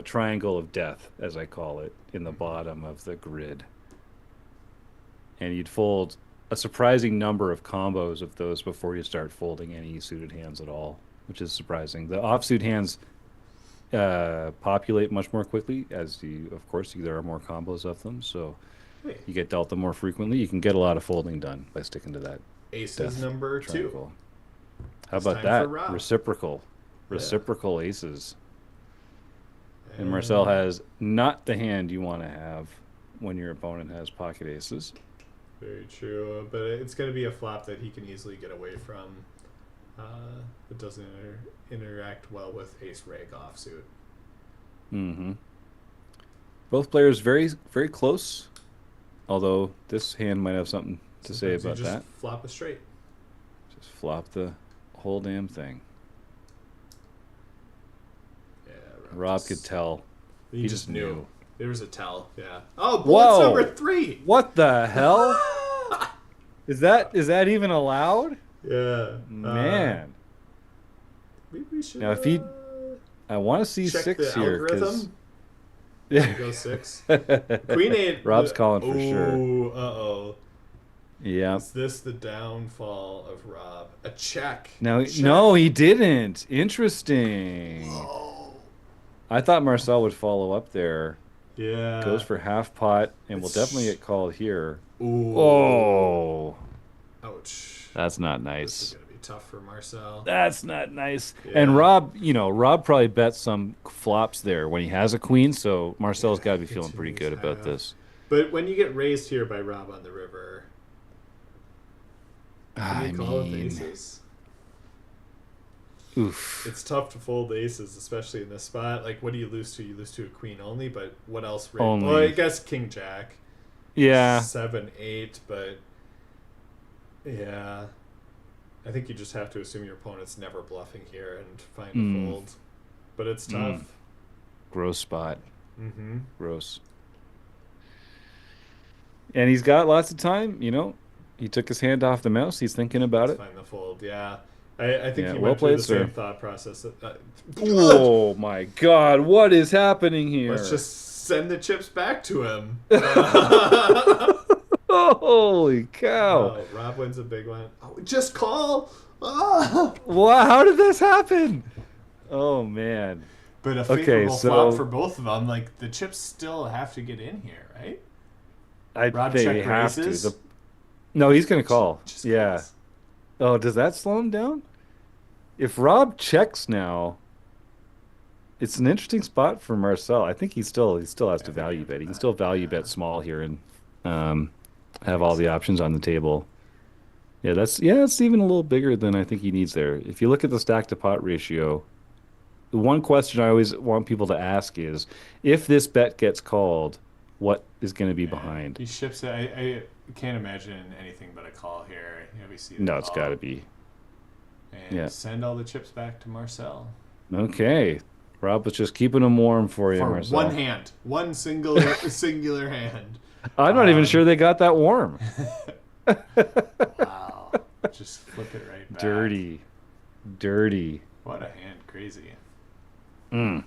S1: triangle of death, as I call it, in the
S2: Mm-hmm.
S1: bottom of the grid. And you'd fold a surprising number of combos of those before you start folding any suited hands at all, which is surprising. The offsuit hands populate much more quickly as of course, there are more combos of them. So
S2: Hey,
S1: you get dealt them more frequently. You can get a lot of folding done by sticking to that
S2: aces
S1: death
S2: number two.
S1: triangle. How
S2: It's
S1: about
S2: time for
S1: that?
S2: Rob. Yeah.
S1: Reciprocal aces. And Marcel
S2: And
S1: has not the hand you want to have when your opponent has pocket aces.
S2: very true, but it's going to be a flop that he can easily get away from. It doesn't interact well with ace reg offsuit.
S1: Hmm. Both players very, very close, although this hand might have something to say
S2: Sometimes you
S1: about
S2: just
S1: that.
S2: flop a straight.
S1: Just flop the whole damn thing.
S2: Yeah,
S1: Rob could tell.
S2: He
S1: He
S2: just
S1: just
S2: knew.
S1: knew.
S2: There was a tell. Yeah. Oh, bullets number
S1: Whoa!
S2: 3.
S1: What the hell? Is that even allowed?
S2: Yeah.
S1: Man.
S2: Maybe we should
S1: Now if he I want to see
S2: check
S1: six
S2: the
S1: here because
S2: algorithm. There you go, 6. Queen 8.
S1: Rob's calling for sure.
S2: Oh, uh-oh.
S1: Yeah.
S2: Is this the downfall of Rob? A check.
S1: Now,
S2: Check.
S1: no, he didn't. Interesting.
S2: Oh.
S1: I thought Marcel would follow up there. Goes
S2: Yeah.
S1: for half pot and will definitely
S2: It's...
S1: get called here.
S2: Ooh.
S1: Oh,
S2: Ouch.
S1: that's not
S2: This is
S1: nice.
S2: going to be tough for Marcel.
S1: That's not nice. And
S2: Yeah.
S1: Rob, Rob probably bet some flops there when he has a queen, so Marcel's got to be feeling pretty
S2: Continues
S1: good about
S2: half.
S1: this.
S2: But when you get raised here by Rob on the river, can
S1: I
S2: you call with
S1: mean,
S2: aces?
S1: oof.
S2: It's tough to fold aces, especially in this spot. Like, what do you lose to? You lose to a queen only, but what else?
S1: Only.
S2: Well, I guess king jack.
S1: Yeah.
S2: 7, 8, but yeah. I think you just have to assume your opponent's never bluffing here and find a fold. But it's tough.
S1: Gross spot.
S2: Mm-hmm.
S1: Gross. And he's got lots of time, He took his hand off the mouse. He's thinking about it.
S2: Find the fold, yeah. I think
S1: Yeah,
S2: he
S1: well
S2: went through
S1: played,
S2: the
S1: sir.
S2: same thought process.
S1: Oh my God, what is happening here?
S2: Let's just send the chips back to him.
S1: Holy cow.
S2: Oh, Rob wins a big one. Oh, just call. Ah!
S1: Wow, how did this happen? Oh man.
S2: But a
S1: Okay,
S2: favorable
S1: so
S2: flop for both of them. Like, the chips still have to get in here, right?
S1: I
S2: Rob
S1: think
S2: check
S1: they have to.
S2: raises.
S1: No, he's gonna call.
S2: Just
S1: Yeah.
S2: calls.
S1: Oh, does that slow him down? If Rob checks now, it's an interesting spot for Marcel. I think he still has to value bet. He can still value bet small here and um, have all the options on the table. That's even a little bigger than I think he needs there. If you look at the stack to pot ratio, the one question I always want people to ask is, if this bet gets called, what is going to be behind?
S2: He ships it. I can't imagine anything but a call here. Yeah, we see the
S1: No, it's
S2: call.
S1: got to be.
S2: And
S1: Yeah.
S2: send all the chips back to Marcel.
S1: Okay. Rob was just keeping them warm for you,
S2: For
S1: Marcel.
S2: one hand. One singular hand.
S1: I'm not even sure they got that warm.
S2: Wow. Just flip it right back.
S1: Dirty. Dirty.
S2: What a hand. Crazy.
S1: Both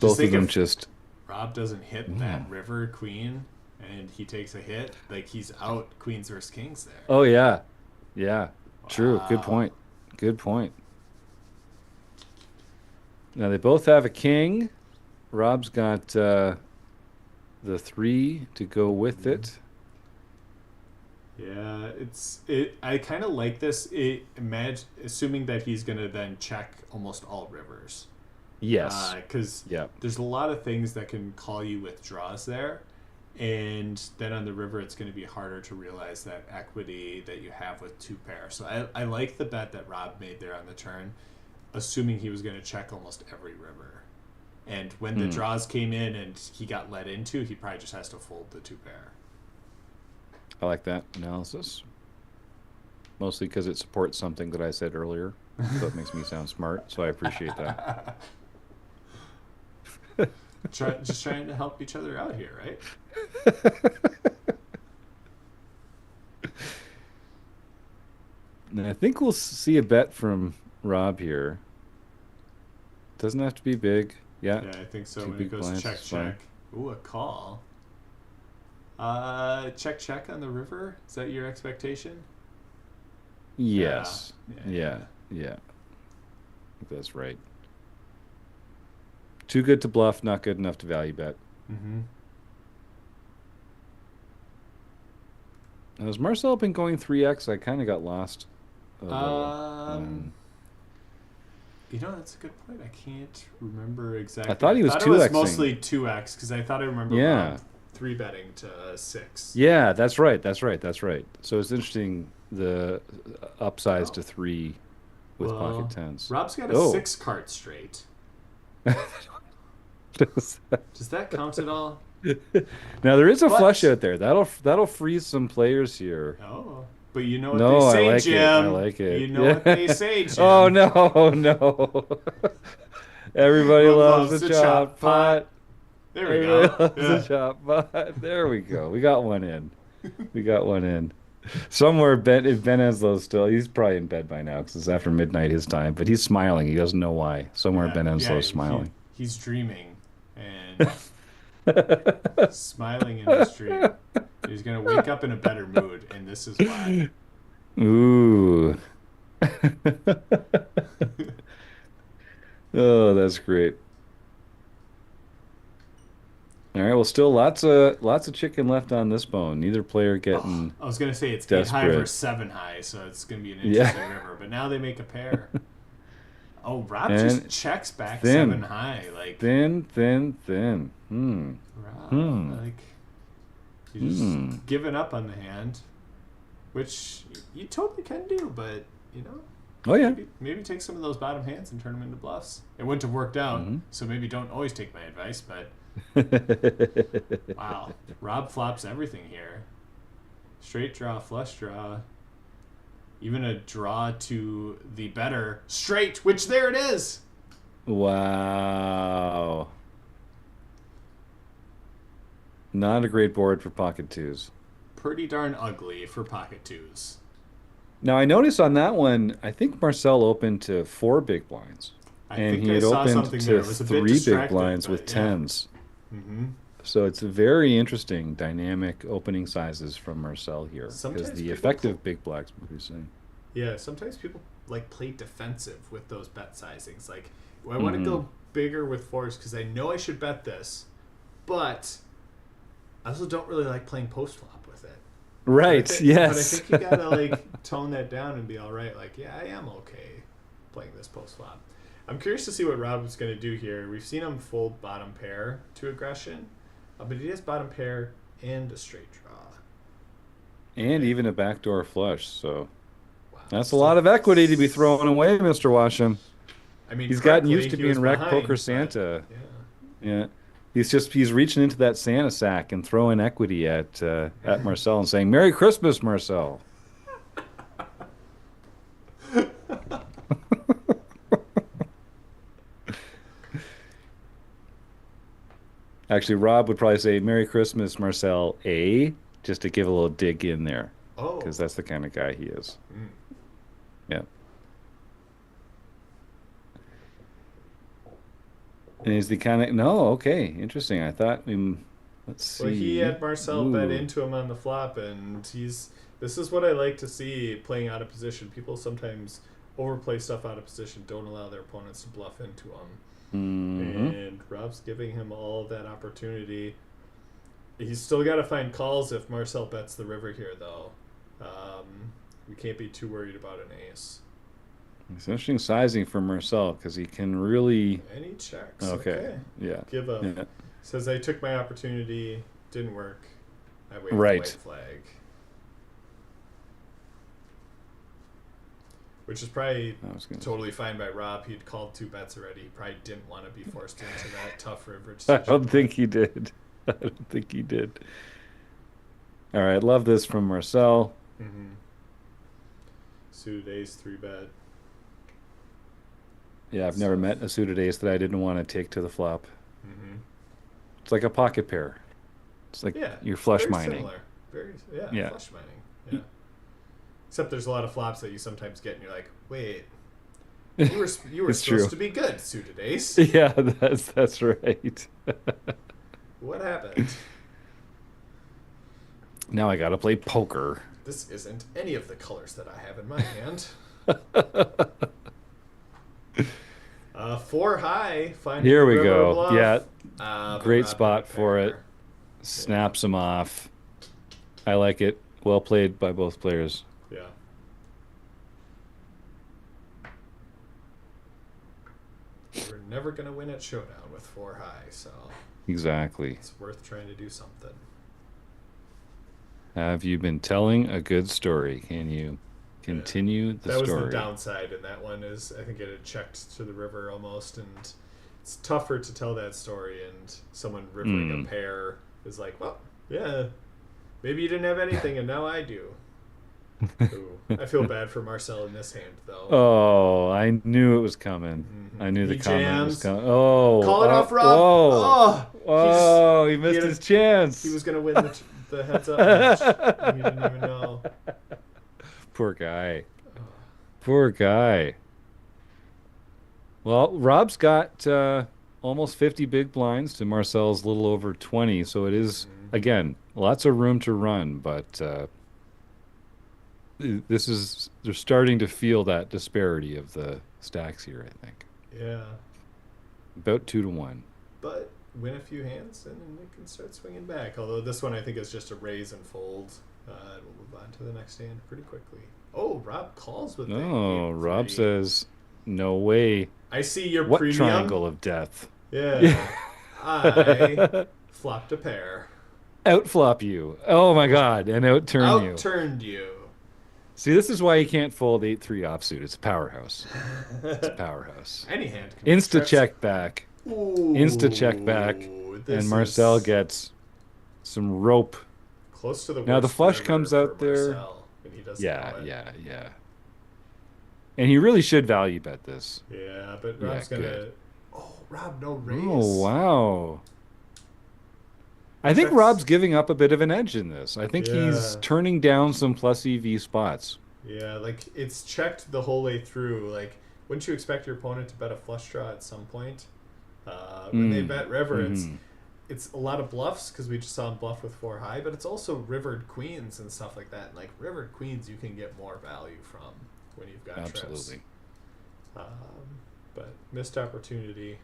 S1: of
S2: think
S1: them
S2: if-
S1: just.
S2: Rob doesn't hit that river queen and he takes a hit, like, he's out queens versus kings there.
S1: Oh, yeah. Yeah. True. Good
S2: Wow.
S1: point. Good point. Now they both have a king. Rob's got the 3 to go with it.
S2: Yeah, I kind of like this. Assuming that he's gonna then check almost all rivers.
S1: Yes.
S2: Because
S1: Yeah.
S2: there's a lot of things that can call you with draws there, and then on the river it's going to be harder to realize that equity that you have with 2 pair. So I like the bet that Rob made there on the turn, assuming he was going to check almost every river. And when the draws came in and he got let into, he probably just has to fold the 2 pair.
S1: I like that analysis. Mostly because it supports something that I said earlier. So it makes me sound smart. So I appreciate that.
S2: Just trying to help each other out here, right?
S1: And I think we'll see a bet from Rob here. Doesn't have to be big. Yeah.
S2: Yeah, I think so.
S1: 2
S2: When it
S1: big
S2: goes
S1: blinds
S2: check,
S1: is fine.
S2: check. Ooh, a call. Check, check on the river. Is that your expectation?
S1: Yes.
S2: Yeah.
S1: Yeah. I think that's right. Too good to bluff, not good enough to value bet.
S2: Mm-hmm.
S1: Has Marcel been going 3x? I kind of got lost a little.
S2: That's a good point. I can't remember exactly.
S1: I thought he was
S2: it was
S1: 2Xing.
S2: mostly 2x because I thought I remember
S1: Yeah.
S2: Rob 3 betting to 6.
S1: Yeah, that's right. So it's interesting the upsize to 3 with
S2: Well,
S1: pocket tens.
S2: Rob's got a 6 card straight. Does that count at all?
S1: Now there is a
S2: What?
S1: flush out there. That'll freeze some players here.
S2: Oh. But you know what they
S1: No, I
S2: say,
S1: like it. I
S2: Jim.
S1: like
S2: You
S1: it.
S2: know
S1: Yeah.
S2: what they say,
S1: Oh
S2: Jim.
S1: no, no. Everybody
S2: Rob
S1: loves
S2: loves
S1: the
S2: the chop
S1: chop
S2: pot.
S1: pot.
S2: There we
S1: Everybody
S2: go.
S1: loves the
S2: Yeah.
S1: chop pot. There we go. We got one in. We got one in. Somewhere Ben, if Ben Enslow's still, he's probably in bed by now because it's after midnight his time, but he's smiling. He doesn't know why. Somewhere
S2: Yeah.
S1: Ben
S2: Yeah.
S1: Enslow's smiling.
S2: He's dreaming and smiling in his dream. He's gonna wake up in a better mood, and this is why.
S1: Ooh. Oh, that's great. All right, well, still lots of chicken left on this bone. Neither player
S2: Oh,
S1: getting
S2: I was gonna say it's 8 high
S1: desperate.
S2: versus 7 high, so it's gonna be an
S1: Yeah.
S2: interesting river. But now they make a pair. Oh, Rob just
S1: And
S2: checks back seven
S1: thin,
S2: high. Like
S1: thin, thin, thin.
S2: Rob,
S1: Hmm,
S2: like you just
S1: hmm.
S2: giving up on the hand, which you totally can do. But you know,
S1: Oh yeah.
S2: maybe take some of those bottom hands and turn them into bluffs. It wouldn't have worked out,
S1: Hmm.
S2: so maybe don't always take my advice. But wow, Rob flops everything here. Straight draw, flush draw, even a draw to the better straight, which there it is.
S1: Wow. Not a great board for pocket twos.
S2: Pretty darn ugly for pocket twos.
S1: Now I noticed on that one, I think Marcel opened to four big blinds,
S2: I
S1: and
S2: think
S1: he
S2: I
S1: had
S2: saw
S1: opened
S2: something there.
S1: to
S2: It was a bit
S1: three big
S2: distracting,
S1: blinds with
S2: but yeah.
S1: tens.
S2: Mm-hmm.
S1: So it's a very interesting dynamic opening sizes from Marcel here because
S2: Sometimes
S1: the
S2: people,
S1: effective big blacks what you're saying.
S2: yeah, sometimes people like play defensive with those bet sizings. Like, well, I want to
S1: Hmm.
S2: go bigger with fours because I know I should bet this, but I also don't really like playing post flop with it.
S1: Right.
S2: But I
S1: Yes.
S2: think you gotta like tone that down and be all right. Like, yeah, I am okay playing this post flop. I'm curious to see what Rob's gonna do here. We've seen him fold bottom pair to aggression, but he has bottom pair and a straight draw.
S1: And
S2: Okay.
S1: even a backdoor flush. So
S2: Wow,
S1: that's a
S2: still.
S1: lot of equity to be throwing away, Mr. Washam.
S2: I mean,
S1: He's gotten
S2: correctly,
S1: used to
S2: he was
S1: being Rec Poker
S2: behind, but
S1: Santa.
S2: yeah.
S1: Yeah. He's reaching into that Santa sack and throwing equity at Marcel and saying, "Merry Christmas, Marcel." Actually, Rob would probably say, "Merry Christmas, Marcel A," just to give a little dig in there,
S2: Oh.
S1: because that's the kind of guy he is.
S2: Mm.
S1: Yeah. And he's the kind of no, okay, interesting. I thought let's
S2: Well, he
S1: see.
S2: had Marcel bet
S1: Ooh.
S2: into him on the flop, and he's. This is what I like to see playing out of position. People sometimes overplay stuff out of position, don't allow their opponents to bluff into them.
S1: Hmm.
S2: And Rob's giving him all that opportunity. He's still got to find calls if Marcel bets the river here, though. We can't be too worried about an ace.
S1: It's interesting sizing for Marcel because he can really.
S2: And he checks.
S1: Okay.
S2: Okay.
S1: Yeah.
S2: Give up.
S1: Yeah.
S2: Says, I took my opportunity, didn't work. I waved the
S1: Right.
S2: white flag. Which is probably
S1: I was gonna.
S2: totally fine by Rob. He'd called two bets already. He probably didn't want to be forced into that tough river
S1: I
S2: decision.
S1: don't think he did. I don't think he did. All right. Love this from Marcel.
S2: Mm-hmm. Suited ace, 3-bet.
S1: Yeah, I've never met a suited ace that I didn't want to take to the flop.
S2: Mm-hmm.
S1: It's like a pocket pair. It's like
S2: Yeah.
S1: you're flush
S2: Very
S1: mining.
S2: similar. Very, yeah,
S1: Yeah.
S2: flush mining. Yeah. Except there's a lot of flops that you sometimes get and you're like, wait, you were
S1: It's
S2: supposed
S1: true.
S2: to be good, suited ace.
S1: Yeah, that's right.
S2: What happened?
S1: Now I gotta play poker.
S2: This isn't any of the colors that I have in my hand. 4 high, finding
S1: Here
S2: the
S1: we
S2: river
S1: go.
S2: bluff.
S1: Yeah,
S2: But
S1: great
S2: Rob
S1: spot
S2: had a
S1: for it.
S2: pair.
S1: Snaps him off. I like it. Well played by both players.
S2: Yeah. We're never going to win at Showdown with 4 high, so
S1: Exactly.
S2: it's worth trying to do something.
S1: Have you been telling a good story? Can you continue the
S2: That was the
S1: story?
S2: downside, and that one is, I think it had checked to the river almost, and it's tougher to tell that story, and someone rivering a pair is like, well, yeah, maybe you didn't have anything, and now I do. Ooh, I feel bad for Marcel in this hand, though.
S1: Oh, I knew it was coming. I knew the
S2: He
S1: comment was
S2: jams.
S1: coming. Oh,
S2: Call it off, Rob.
S1: whoa.
S2: Oh,
S1: Oh, he
S2: he
S1: missed
S2: had
S1: his
S2: a, he
S1: chance.
S2: was gonna win the heads up match, and he didn't even know.
S1: Poor guy. Poor guy. Well, Rob's got almost 50 big blinds to Marcel's little over 20, so it is, again, lots of room to run, but they're starting to feel that disparity of the stacks here, I think.
S2: Yeah,
S1: About 2 to 1.
S2: but win a few hands and then it can start swinging back. Although this one I think is just a raise and fold. We'll move on to the next hand pretty quickly. Oh, Rob calls with the
S1: Oh, Rob
S2: 8-3.
S1: says, no way.
S2: I see your
S1: What
S2: premium.
S1: triangle of death?
S2: Yeah, I flopped a pair.
S1: Outflop you. Oh my God, and outturn you.
S2: Outturned you.
S1: See, this is why you can't fold 8-3 offsuit. It's a powerhouse. It's a powerhouse.
S2: Any hand can make
S1: Insta
S2: trips.
S1: check back.
S2: Ooh,
S1: Insta check back.
S2: this
S1: And Marcel
S2: is
S1: gets some rope.
S2: close to the
S1: Now the
S2: worst
S1: flush
S2: river
S1: comes
S2: for
S1: out there.
S2: Marcel, and he doesn't
S1: Yeah,
S2: know it.
S1: yeah, yeah. And he really should value bet this.
S2: Yeah, but
S1: Yeah,
S2: Rob's gonna.
S1: good.
S2: Oh, Rob, no raise.
S1: Oh, wow. I think
S2: Checks.
S1: Rob's giving up a bit of an edge in this. I think he's
S2: Yeah.
S1: turning down some plus EV spots.
S2: Yeah, like it's checked the whole way through. Like, wouldn't you expect your opponent to bet a flush draw at some point? When they bet river, it's a lot of bluffs because we just saw him bluff with 4 high, but it's also rivered queens and stuff like that. And like rivered queens, you can get more value from when you've got trips.
S1: Absolutely.
S2: But missed opportunity.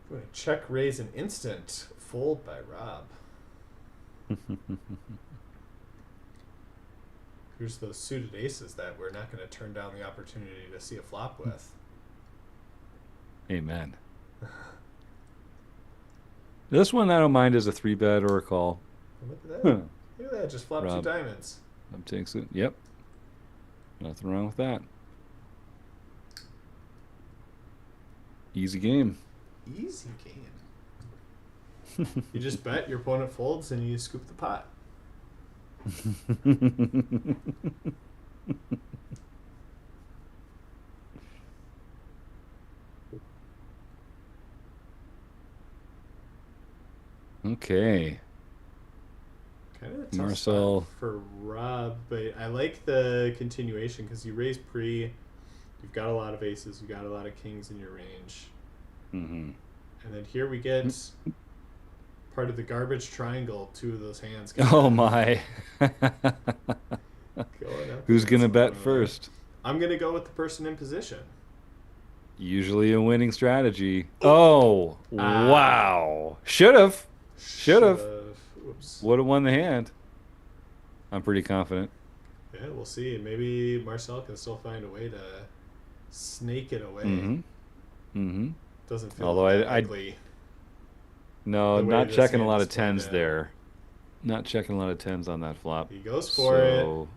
S2: Going to check raise an instant fold by Rob. Here's those suited aces that we're not going to turn down the opportunity to see a flop with.
S1: Amen. This one I don't mind as a 3-bet or a call.
S2: Look at that.
S1: Huh.
S2: Look at that. Just flop
S1: Rob.
S2: 2 diamonds.
S1: Rob takes it. Yep. Nothing wrong with that. Easy game.
S2: Easy game. You just bet, your opponent folds, and you scoop the pot.
S1: Okay.
S2: Kind of a tough
S1: Marcel.
S2: spot for Rob, but I like the continuation because you raise pre, you've got a lot of aces, you've got a lot of kings in your range.
S1: Mm-hmm.
S2: And then here we get part of the garbage triangle, 2 of those hands.
S1: Oh my.
S2: Going up
S1: Who's going to
S2: against
S1: bet
S2: one another.
S1: first?
S2: I'm going to go with the person in position.
S1: Usually a winning strategy. Oh,
S2: Ah.
S1: wow. Should have. Should have.
S2: Whoops.
S1: Would have won the hand. I'm pretty confident.
S2: Yeah, we'll see. Maybe Marcel can still find a way to snake it away.
S1: Mm-hmm. Mm-hmm.
S2: Doesn't feel
S1: Although
S2: that
S1: I
S2: likely.
S1: No,
S2: The way
S1: not
S2: this
S1: checking a
S2: hand
S1: lot
S2: is
S1: of tens
S2: played out.
S1: there. Not checking a lot of tens on that flop.
S2: He goes for it.
S1: So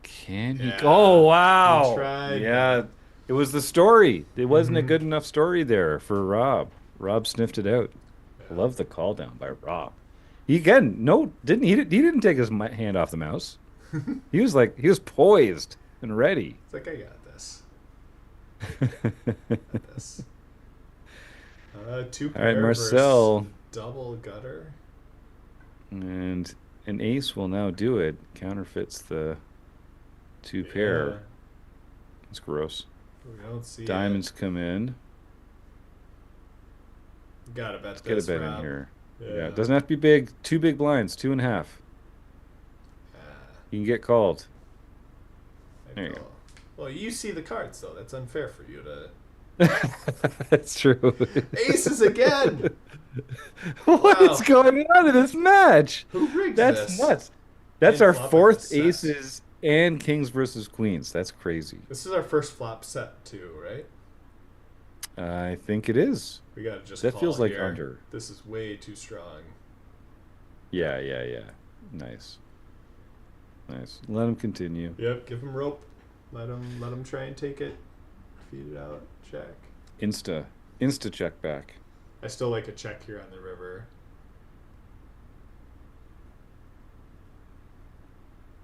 S1: can he?
S2: Yeah.
S1: Oh wow!
S2: He tried.
S1: Yeah, it was the story. It wasn't a
S2: Mhm.
S1: good enough story there for Rob. Rob sniffed it out.
S2: Yeah.
S1: Love the call down by Rob. He again, no, didn't he? He didn't take his hand off the mouse. He was poised and ready.
S2: It's like, I got this. Got this. 2
S1: All right,
S2: pair
S1: Marcel.
S2: versus double gutter.
S1: And an ace will now do it. Counterfeits the 2 pair.
S2: Yeah,
S1: It's gross.
S2: we don't see
S1: Diamonds come in.
S2: it. Gotta bet
S1: Let's get a
S2: this,
S1: bet
S2: Rob.
S1: in here.
S2: Yeah.
S1: Yeah, it doesn't have to be big. 2 big blinds, 2.5. You can get called.
S2: I'd
S1: There you
S2: go. Well, you see the cards, though. That's unfair for you to...
S1: That's true.
S2: Aces again!
S1: What is going on in this match?
S2: Who rigged
S1: That's
S2: this?
S1: nuts. That's
S2: And
S1: our
S2: flop
S1: fourth
S2: set.
S1: aces and kings versus queens. That's crazy.
S2: This is our first flop set, too, right?
S1: I think it is.
S2: We gotta just
S1: That
S2: call
S1: feels like
S2: here.
S1: under.
S2: This is way too strong.
S1: Yeah, yeah, yeah. Nice. Nice. Let him continue.
S2: Yep, give him rope. Let him try and take it. Feed it out. Check.
S1: Insta check back.
S2: I still like a check here on the river.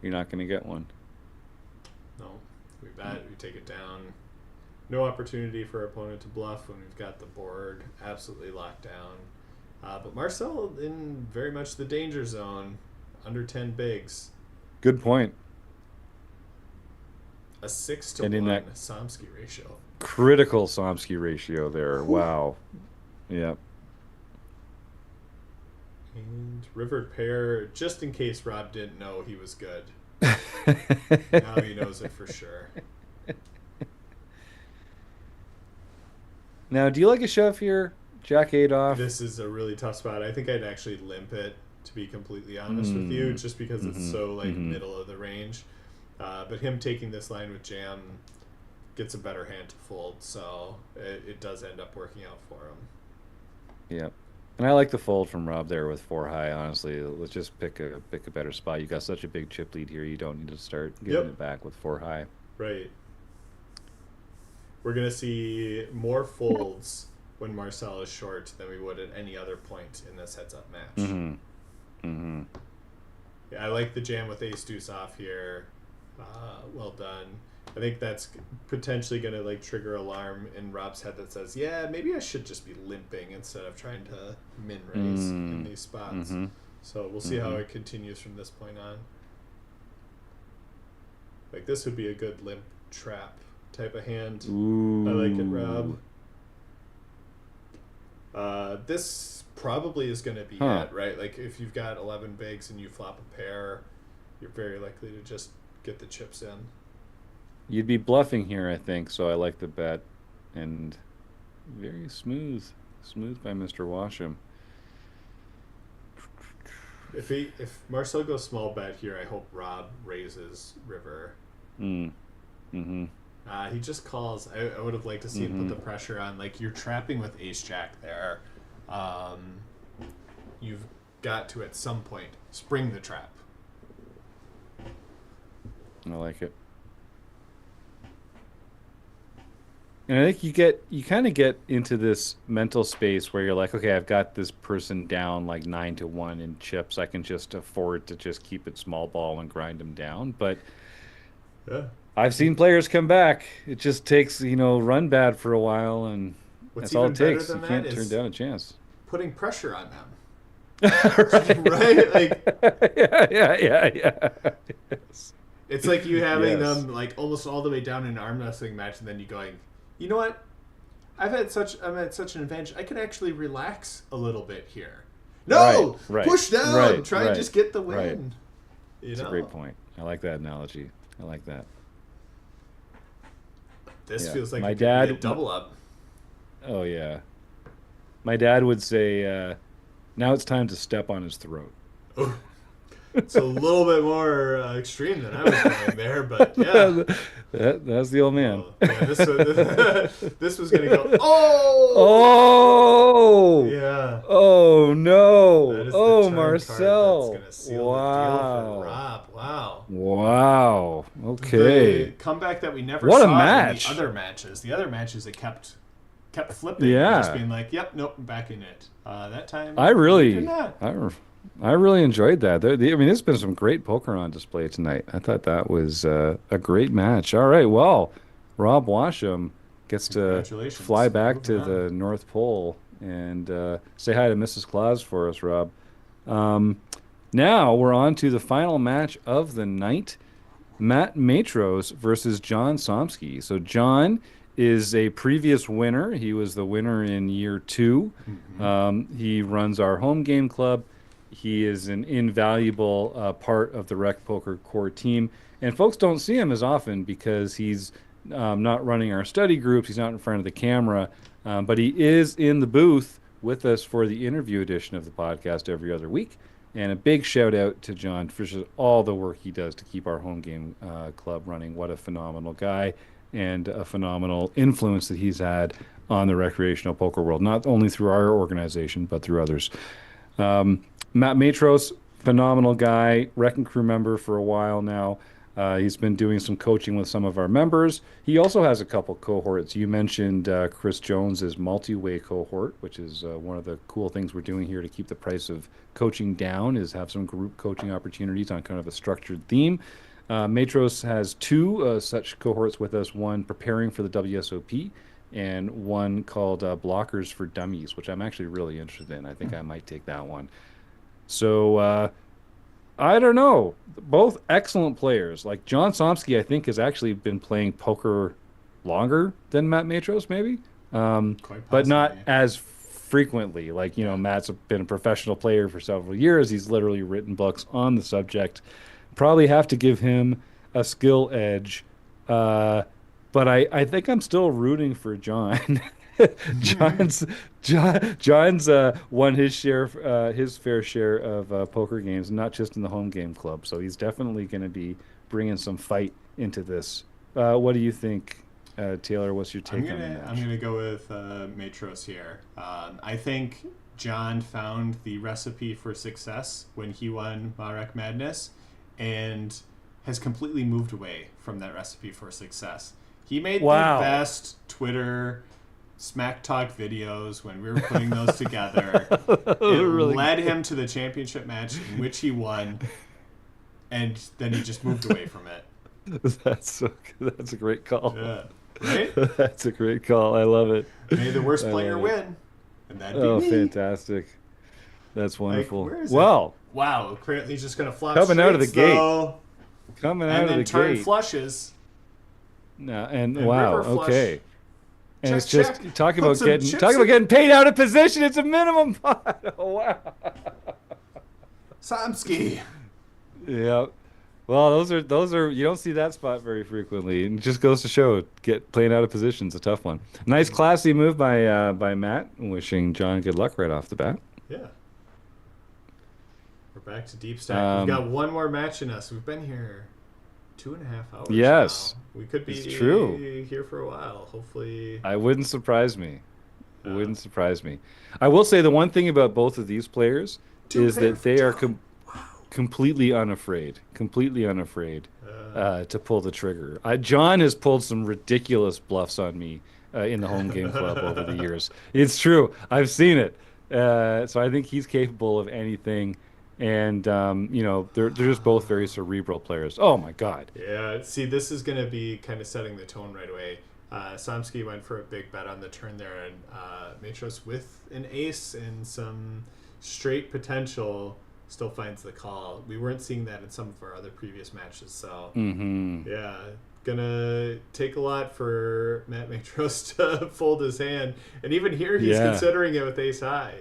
S1: you're not going to get one.
S2: No, we bet, we take it down. No opportunity for our opponent to bluff when we've got the board absolutely locked down. But Marcel in very much the danger zone, under 10 bigs.
S1: Good point.
S2: A 6 to
S1: And in
S2: 1
S1: that
S2: Somsky ratio.
S1: critical Somsky ratio there.
S2: Whew.
S1: Wow. Yep.
S2: And river pair, just in case Rob didn't know he was good. Now he knows it for sure.
S1: Now, do you like a shove here? Jack 8 off.
S2: This is a really tough spot. I think I'd actually limp it, to be completely honest with you, just because it's so middle of the range. But him taking this line with jam gets a better hand to fold, so it does end up working out for him.
S1: Yep. And I like the fold from Rob there with 4 high, honestly. Let's just pick a better spot. You got such a big chip lead here, you don't need to start getting it back with 4 high.
S2: Right. We're going to see more folds when Marcel is short than we would at any other point in this heads-up match. Yeah, I like the jam with ace deuce off here. Well done. I think that's potentially going to like trigger alarm in Rob's head that says, yeah, maybe I should just be limping instead of trying to min raise in these spots. So we'll see how it continues from this point on. Like this would be a good limp trap type of hand.
S1: Ooh.
S2: I like it, Rob. This probably is going to be it, right? Like if you've got 11 bigs and you flop a pair, you're very likely to just get the chips in.
S1: You'd be bluffing here, I think, so I like the bet. And very smooth. Smooth by Mr. Washam.
S2: If Marcel goes small bet here, I hope Rob raises river. He just calls. I would have liked to see him put the pressure on. Like, you're trapping with ace-jack there. You've got to, at some point, spring the trap.
S1: I like it. And I think you kind of get into this mental space where you're like, okay, I've got this person down like 9 to 1 in chips. I can just afford to just keep it small ball and grind them down. But
S2: Yeah.
S1: I've seen players come back. It just takes, run bad for a while, and
S2: What's
S1: that's all
S2: even
S1: it
S2: better
S1: takes. You
S2: than
S1: can't
S2: that
S1: turn
S2: is
S1: down a chance.
S2: putting pressure on them.
S1: Right.
S2: Right? Like,
S1: Yeah. Yes.
S2: it's like you having
S1: Yes.
S2: them like almost all the way down in an arm wrestling match, and then you going, you know what? I'm at such an advantage. I could actually relax a little bit here. No,
S1: Right.
S2: push down.
S1: Right.
S2: Try and just get the win.
S1: Right.
S2: You
S1: That's
S2: know?
S1: a great point. I like that analogy. I like that.
S2: This
S1: Yeah.
S2: feels like
S1: My
S2: it could be
S1: dad-
S2: a double up.
S1: Oh, yeah. My dad would say, now it's time to step on his throat.
S2: Oh, it's a little bit more extreme than I was going there, but yeah.
S1: That's the old man.
S2: Yeah, this was gonna go. Oh.
S1: Oh!
S2: Yeah.
S1: Oh, no.
S2: That is the
S1: Oh,
S2: turn
S1: Marcel.
S2: card that's gonna seal the deal for Rob. Wow.
S1: Wow. Okay.
S2: The comeback that we never
S1: What a
S2: saw
S1: match.
S2: in the other matches. The other matches it kept flipping.
S1: Yeah.
S2: Just being like, yep, nope, back in it. That time
S1: I
S2: we
S1: really,
S2: did not.
S1: I really enjoyed that. I mean, there's been some great poker on display tonight. I thought that was a great match. All right, well, Rob Washam gets to
S2: Congratulations.
S1: fly back to
S2: Moving on.
S1: the North Pole and say hi to Mrs. Claus for us, Rob. Now we're on to the final match of the night. Matt Matros versus John Somsky. So John is a previous winner. He was the winner in year 2. He runs our home game club. He is an invaluable part of the Rec.Poker core team. And folks don't see him as often because he's not running our study groups. He's not in front of the camera. But he is in the booth with us for the interview edition of the podcast every other week. And a big shout out to John for just all the work he does to keep our home game club running. What a phenomenal guy and a phenomenal influence that he's had on the recreational poker world, not only through our organization, but through others. Matt Matros, phenomenal guy, Wrecking Crew member for a while now. He's been doing some coaching with some of our members. He also has a couple cohorts. You mentioned Chris Jones's multi-way cohort, which is one of the cool things we're doing here to keep the price of coaching down, is have some group coaching opportunities on kind of a structured theme. Matros has two such cohorts with us, one preparing for the WSOP and one called Blockers for Dummies, which I'm actually really interested in. I think I might take that one. So I don't know. Both excellent players. Like John Somsky, I think, has actually been playing poker longer than Matt Matros, maybe,
S2: Quite
S1: but not
S2: possibly.
S1: as frequently. Like,
S2: Yeah.
S1: Matt's been a professional player for several years. He's literally written books on the subject. Probably have to give him a skill edge. Uh, but I think I'm still rooting for John. John's John's won his fair share of poker games, not just in the home game club. So he's definitely going to be bringing some fight into this. What do you think, Taylor? What's your take on the
S2: I'm
S1: match?
S2: gonna go with Matros here. I think John found the recipe for success when he won MaREC Madness, and has completely moved away from that recipe for success. He made the
S1: Wow.
S2: best Twitter smack talk videos when we were putting those together. It
S1: Really
S2: led
S1: good.
S2: him to the championship match in which he won, and then he just moved away from it.
S1: That's so good. That's a great call.
S2: Yeah. Right?
S1: That's a great call. I love it.
S2: May the worst
S1: I
S2: player
S1: love it.
S2: win. And that'd be
S1: Oh,
S2: me.
S1: fantastic. That's
S2: Like,
S1: wonderful.
S2: where is it?
S1: Well,
S2: Wow, currently just gonna flop
S1: coming out of the
S2: straights
S1: gate.
S2: though,
S1: Coming
S2: and
S1: out of
S2: then
S1: the
S2: turn
S1: gate.
S2: flushes
S1: No, and
S2: and
S1: wow,
S2: river flush.
S1: okay. And
S2: Check,
S1: it's just
S2: check. Put some
S1: talking
S2: chips
S1: about
S2: in.
S1: getting paid out of position. It's a minimum pot. Oh, wow.
S2: Samsky.
S1: Yeah. Well, those are you don't see that spot very frequently. It just goes to show get playing out of position's a tough one. Nice classy move by Matt. Wishing John good luck right off the bat.
S2: Yeah, we're back to deep stack. We've
S1: Um,
S2: got one more match in us. We've been here 2.5 hours
S1: yes,
S2: now. We could
S1: it's
S2: be
S1: true.
S2: here for a while. Hopefully,
S1: I wouldn't surprise me. It
S2: uh,
S1: wouldn't surprise me. I will say the one thing about both of these players
S2: two
S1: is
S2: pair
S1: that
S2: for
S1: they are
S2: John. Wow.
S1: completely unafraid to pull the trigger. John has pulled some ridiculous bluffs on me in the home game club over the years. It's true. I've seen it. So I think he's capable of anything. And they're just both very cerebral players. Oh my God.
S2: Yeah, see, this is going to be kind of setting the tone right away. Samsky went for a big bet on the turn there, and Matros with an ace and some straight potential still finds the call. We weren't seeing that in some of our other previous matches, so
S1: Hmm.
S2: yeah, gonna take a lot for Matt Matros to fold his hand, and even here he's
S1: Yeah.
S2: considering it with ace high,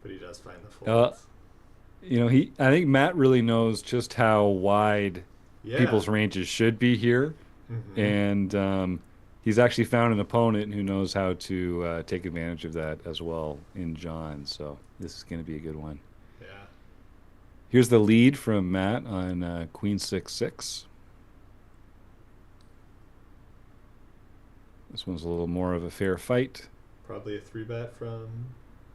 S2: but he does find the
S1: Uh,
S2: folds.
S1: I think Matt really knows just how wide
S2: Yeah.
S1: people's ranges should be here.
S2: Hmm.
S1: And he's actually found an opponent who knows how to take advantage of that as well in John. So this is going to be a good one.
S2: Yeah.
S1: Here's the lead from Matt on Queen 6-6. This one's a little more of a fair fight.
S2: Probably a three bet from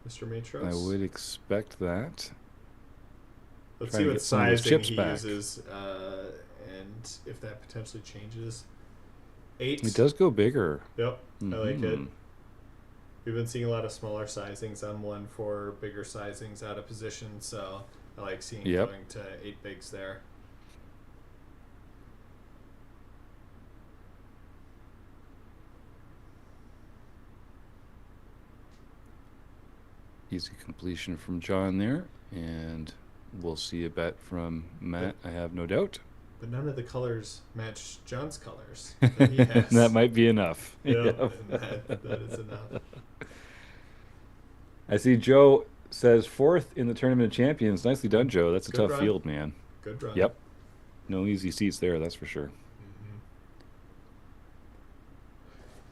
S2: Mr.
S1: I
S2: Matros.
S1: would expect that.
S2: Let's
S1: Trying
S2: see
S1: to
S2: what
S1: get some of those
S2: sizing
S1: chips
S2: he
S1: back.
S2: uses, and if that potentially changes.
S1: It
S2: 8.
S1: does go bigger.
S2: Yep, I like it.
S1: Hmm.
S2: We've been seeing a lot of smaller sizings. I'm one for bigger sizings out of position, so I like seeing
S1: Yep.
S2: going to 8 bigs there.
S1: Easy completion from John there. And we'll see a bet from Matt, I have no doubt.
S2: But none of the colors match John's colors that he
S1: That
S2: has.
S1: might be enough.
S2: Yep,
S1: Yep.
S2: and that is enough.
S1: I see Joe says fourth in the Tournament of Champions. Nicely done, Joe. That's a
S2: Good
S1: tough
S2: run.
S1: field, man.
S2: Good run.
S1: Yep. No easy seats there, that's for sure.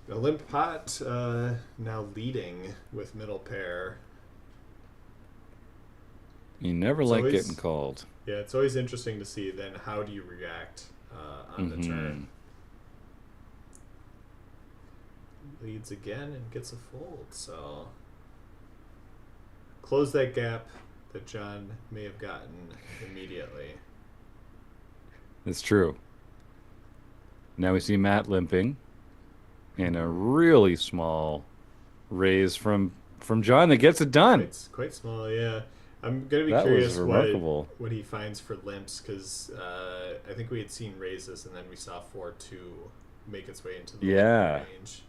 S2: The limp pot now leading with middle pair.
S1: You never
S2: It's
S1: like
S2: always-
S1: getting called.
S2: Yeah, it's always interesting to see then how do you react on the turn. Leads again and gets a fold, so close that gap that John may have gotten immediately.
S1: It's true. Now we see Matt limping and a
S2: Mhm.
S1: really small raise from John that gets it done.
S2: Quite small, yeah. I'm gonna be
S1: That was
S2: curious
S1: remarkable.
S2: what he finds for limps because I think we had seen raises and then we saw 4-2 make its way into the limping
S1: Yeah,
S2: range.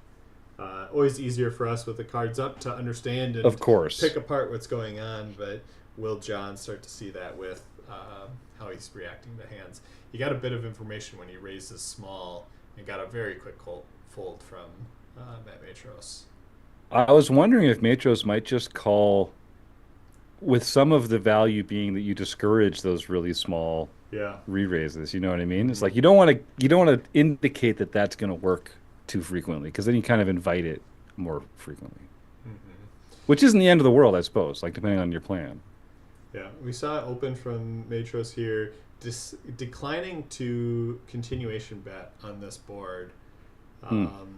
S2: Always easier for us with the cards up to understand
S1: of
S2: and
S1: course.
S2: pick apart what's going on, but will John start to see that with how he's reacting to hands? He got a bit of information when he raises small and got a very quick fold from Matt Matros.
S1: I was wondering if Matros might just call with some of the value being that you discourage those really small
S2: Yeah.
S1: re-raises. You know what I mean? It's
S2: Mm-hmm.
S1: like you don't want to indicate that that's going to work too frequently because then you kind of invite it more frequently,
S2: Mm-hmm.
S1: which isn't the end of the world, I suppose. Like depending on your plan.
S2: Yeah, we saw it open from Matros here, declining to continuation bet on this board.
S1: Hmm.
S2: Um,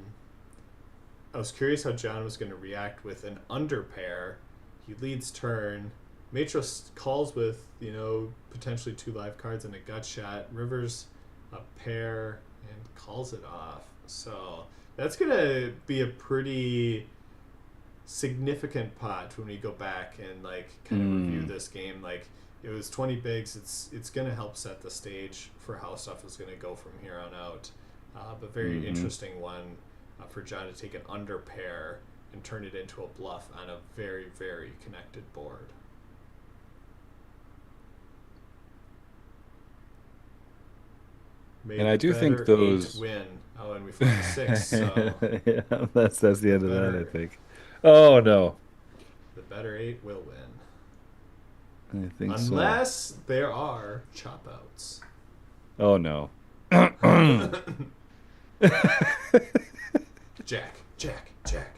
S2: I was curious how John was going to react with an under pair. He leads turn. Matros calls with, potentially two live cards and a gut shot. Rivers a pair and calls it off. So that's going to be a pretty significant pot when we go back and like kind of review
S1: Hmm.
S2: this game. Like it was 20 bigs. It's going to help set the stage for how stuff is going to go from here on out. But very
S1: Hmm.
S2: interesting one for John to take an under pair and turn it into a bluff on a very, very connected board.
S1: And
S2: Made
S1: I
S2: the
S1: do think
S2: better eight
S1: those.
S2: win. Oh, and we found a six, so
S1: Yeah, that's the
S2: the
S1: end of that, I
S2: better
S1: think. Oh no,
S2: the better eight will win.
S1: I think so.
S2: Unless there are chop outs.
S1: Oh no.
S2: Jack, Jack, Jack,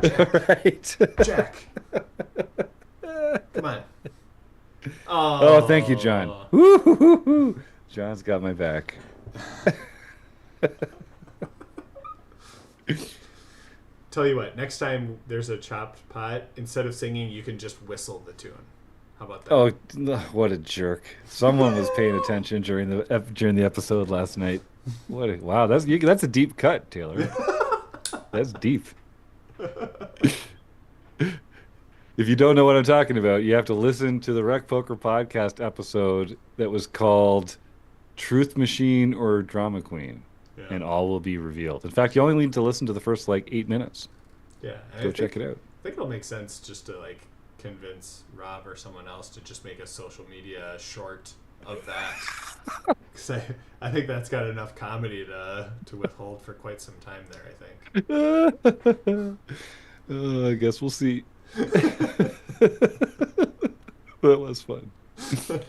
S2: Jack,
S1: Right.
S2: Jack. Come on.
S1: Oh, thank you, John.
S2: Oh.
S1: Woo-hoo-hoo-hoo. John's got my back.
S2: Tell you what, next time there's a chopped pot, instead of singing, you can just whistle the tune. How about that?
S1: Oh, what a jerk. Someone was paying attention during the episode last night. Wow, that's a deep cut, Taylor. That's deep. If you don't know what I'm talking about, you have to listen to the Rec Poker podcast episode that was called Truth Machine or Drama Queen,
S2: Yeah.
S1: and all will be revealed. In fact, you only need to listen to the first like 8 minutes.
S2: Yeah. And
S1: Go check it out.
S2: I think it'll make sense just to like convince Rob or someone else to just make a social media short of that. Because I think that's got enough comedy to withhold for quite some time there, I
S1: I guess we'll see. That was fun.
S2: think.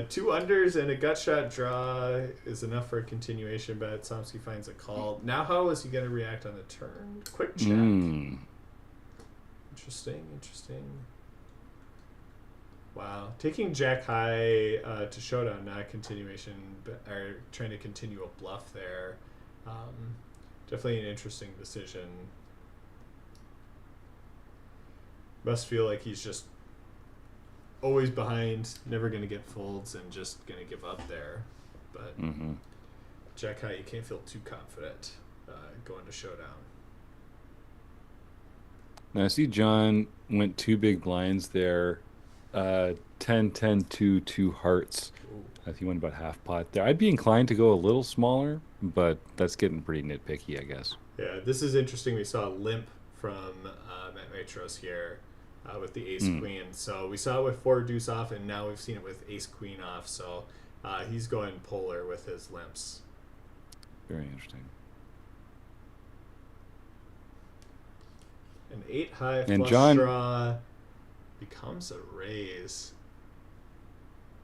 S2: Two unders and a gut shot draw is enough for a continuation bet. Somsky finds a call. Now, how is he going to react on the turn? Quick check.
S1: Mm.
S2: Interesting, interesting. Wow. Taking Jack High to showdown, not a continuation, or trying to continue a bluff there. Definitely an interesting decision. Must feel like he's just always behind, never going to get folds, and just going to give up there. But
S1: Hmm.
S2: Jack High, you can't feel too confident going to showdown.
S1: Now I see John went two big blinds there. 10, 10, 2, 2 hearts.
S2: Ooh.
S1: I think he went about half pot there. I'd be inclined to go a little smaller, but that's getting pretty nitpicky, I guess.
S2: Yeah, this is interesting. We saw a limp from Matt Matros here with the ace
S1: Mm,
S2: queen. So we saw it with four deuce off, and now we've seen it with ace queen off. So he's going polar with his limps.
S1: very interesting.
S2: An eight high
S1: And
S2: flush
S1: John
S2: draw becomes a raise.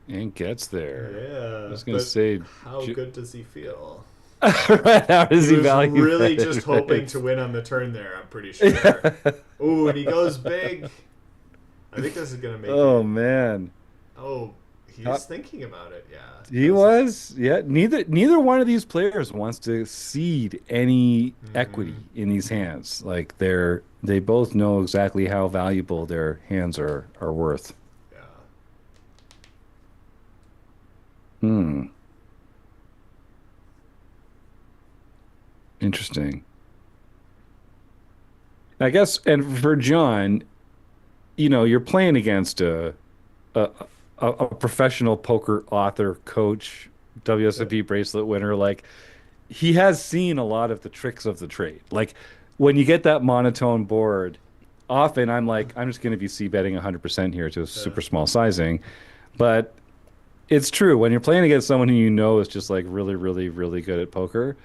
S1: and gets there. I
S2: Yeah,
S1: was gonna
S2: but
S1: say,
S2: how
S1: J-
S2: good does he feel?
S1: how
S2: He
S1: does he
S2: was
S1: value
S2: really
S1: that
S2: just hoping to
S1: advice?
S2: win on the turn there, I'm pretty sure. Ooh, and he goes big. I think this is going to make
S1: Oh
S2: it.
S1: man.
S2: Oh,
S1: Uh,
S2: he's thinking about it. Yeah.
S1: He was, yeah. Neither one of these players wants to cede any
S2: Mm-hmm.
S1: equity in these hands. Like they both know exactly how valuable their hands are worth.
S2: Yeah.
S1: Hmm. Interesting. I guess, and for John, you're playing against a a professional poker author, coach,
S2: Yep.
S1: WSOP bracelet winner. Like he has seen a lot of the tricks of the trade. Like when you get that monotone board, often I'm like, I'm just going to be c betting 100% here to a
S2: Uh,
S1: super small sizing. But it's true when you're playing against someone who is just like really, really, really good at poker,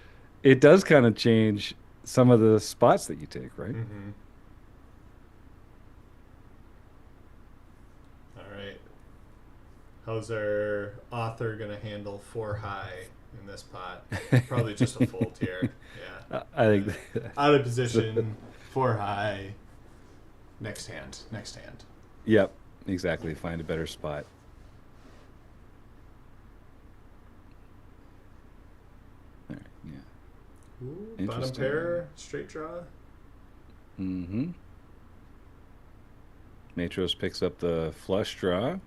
S1: it does kind of change some of the spots that you take, right?
S2: mm-hmm. All right. How's our author gonna handle four high in this pot? Probably just a fold here. Yeah.
S1: I think
S2: Out of
S1: so.
S2: position, four high. Next hand. Next hand.
S1: Yep, exactly. Find a better spot. All right, yeah.
S2: Ooh, bottom
S1: Interesting.
S2: pair, straight draw.
S1: Mm-hmm. Matros picks up the flush draw.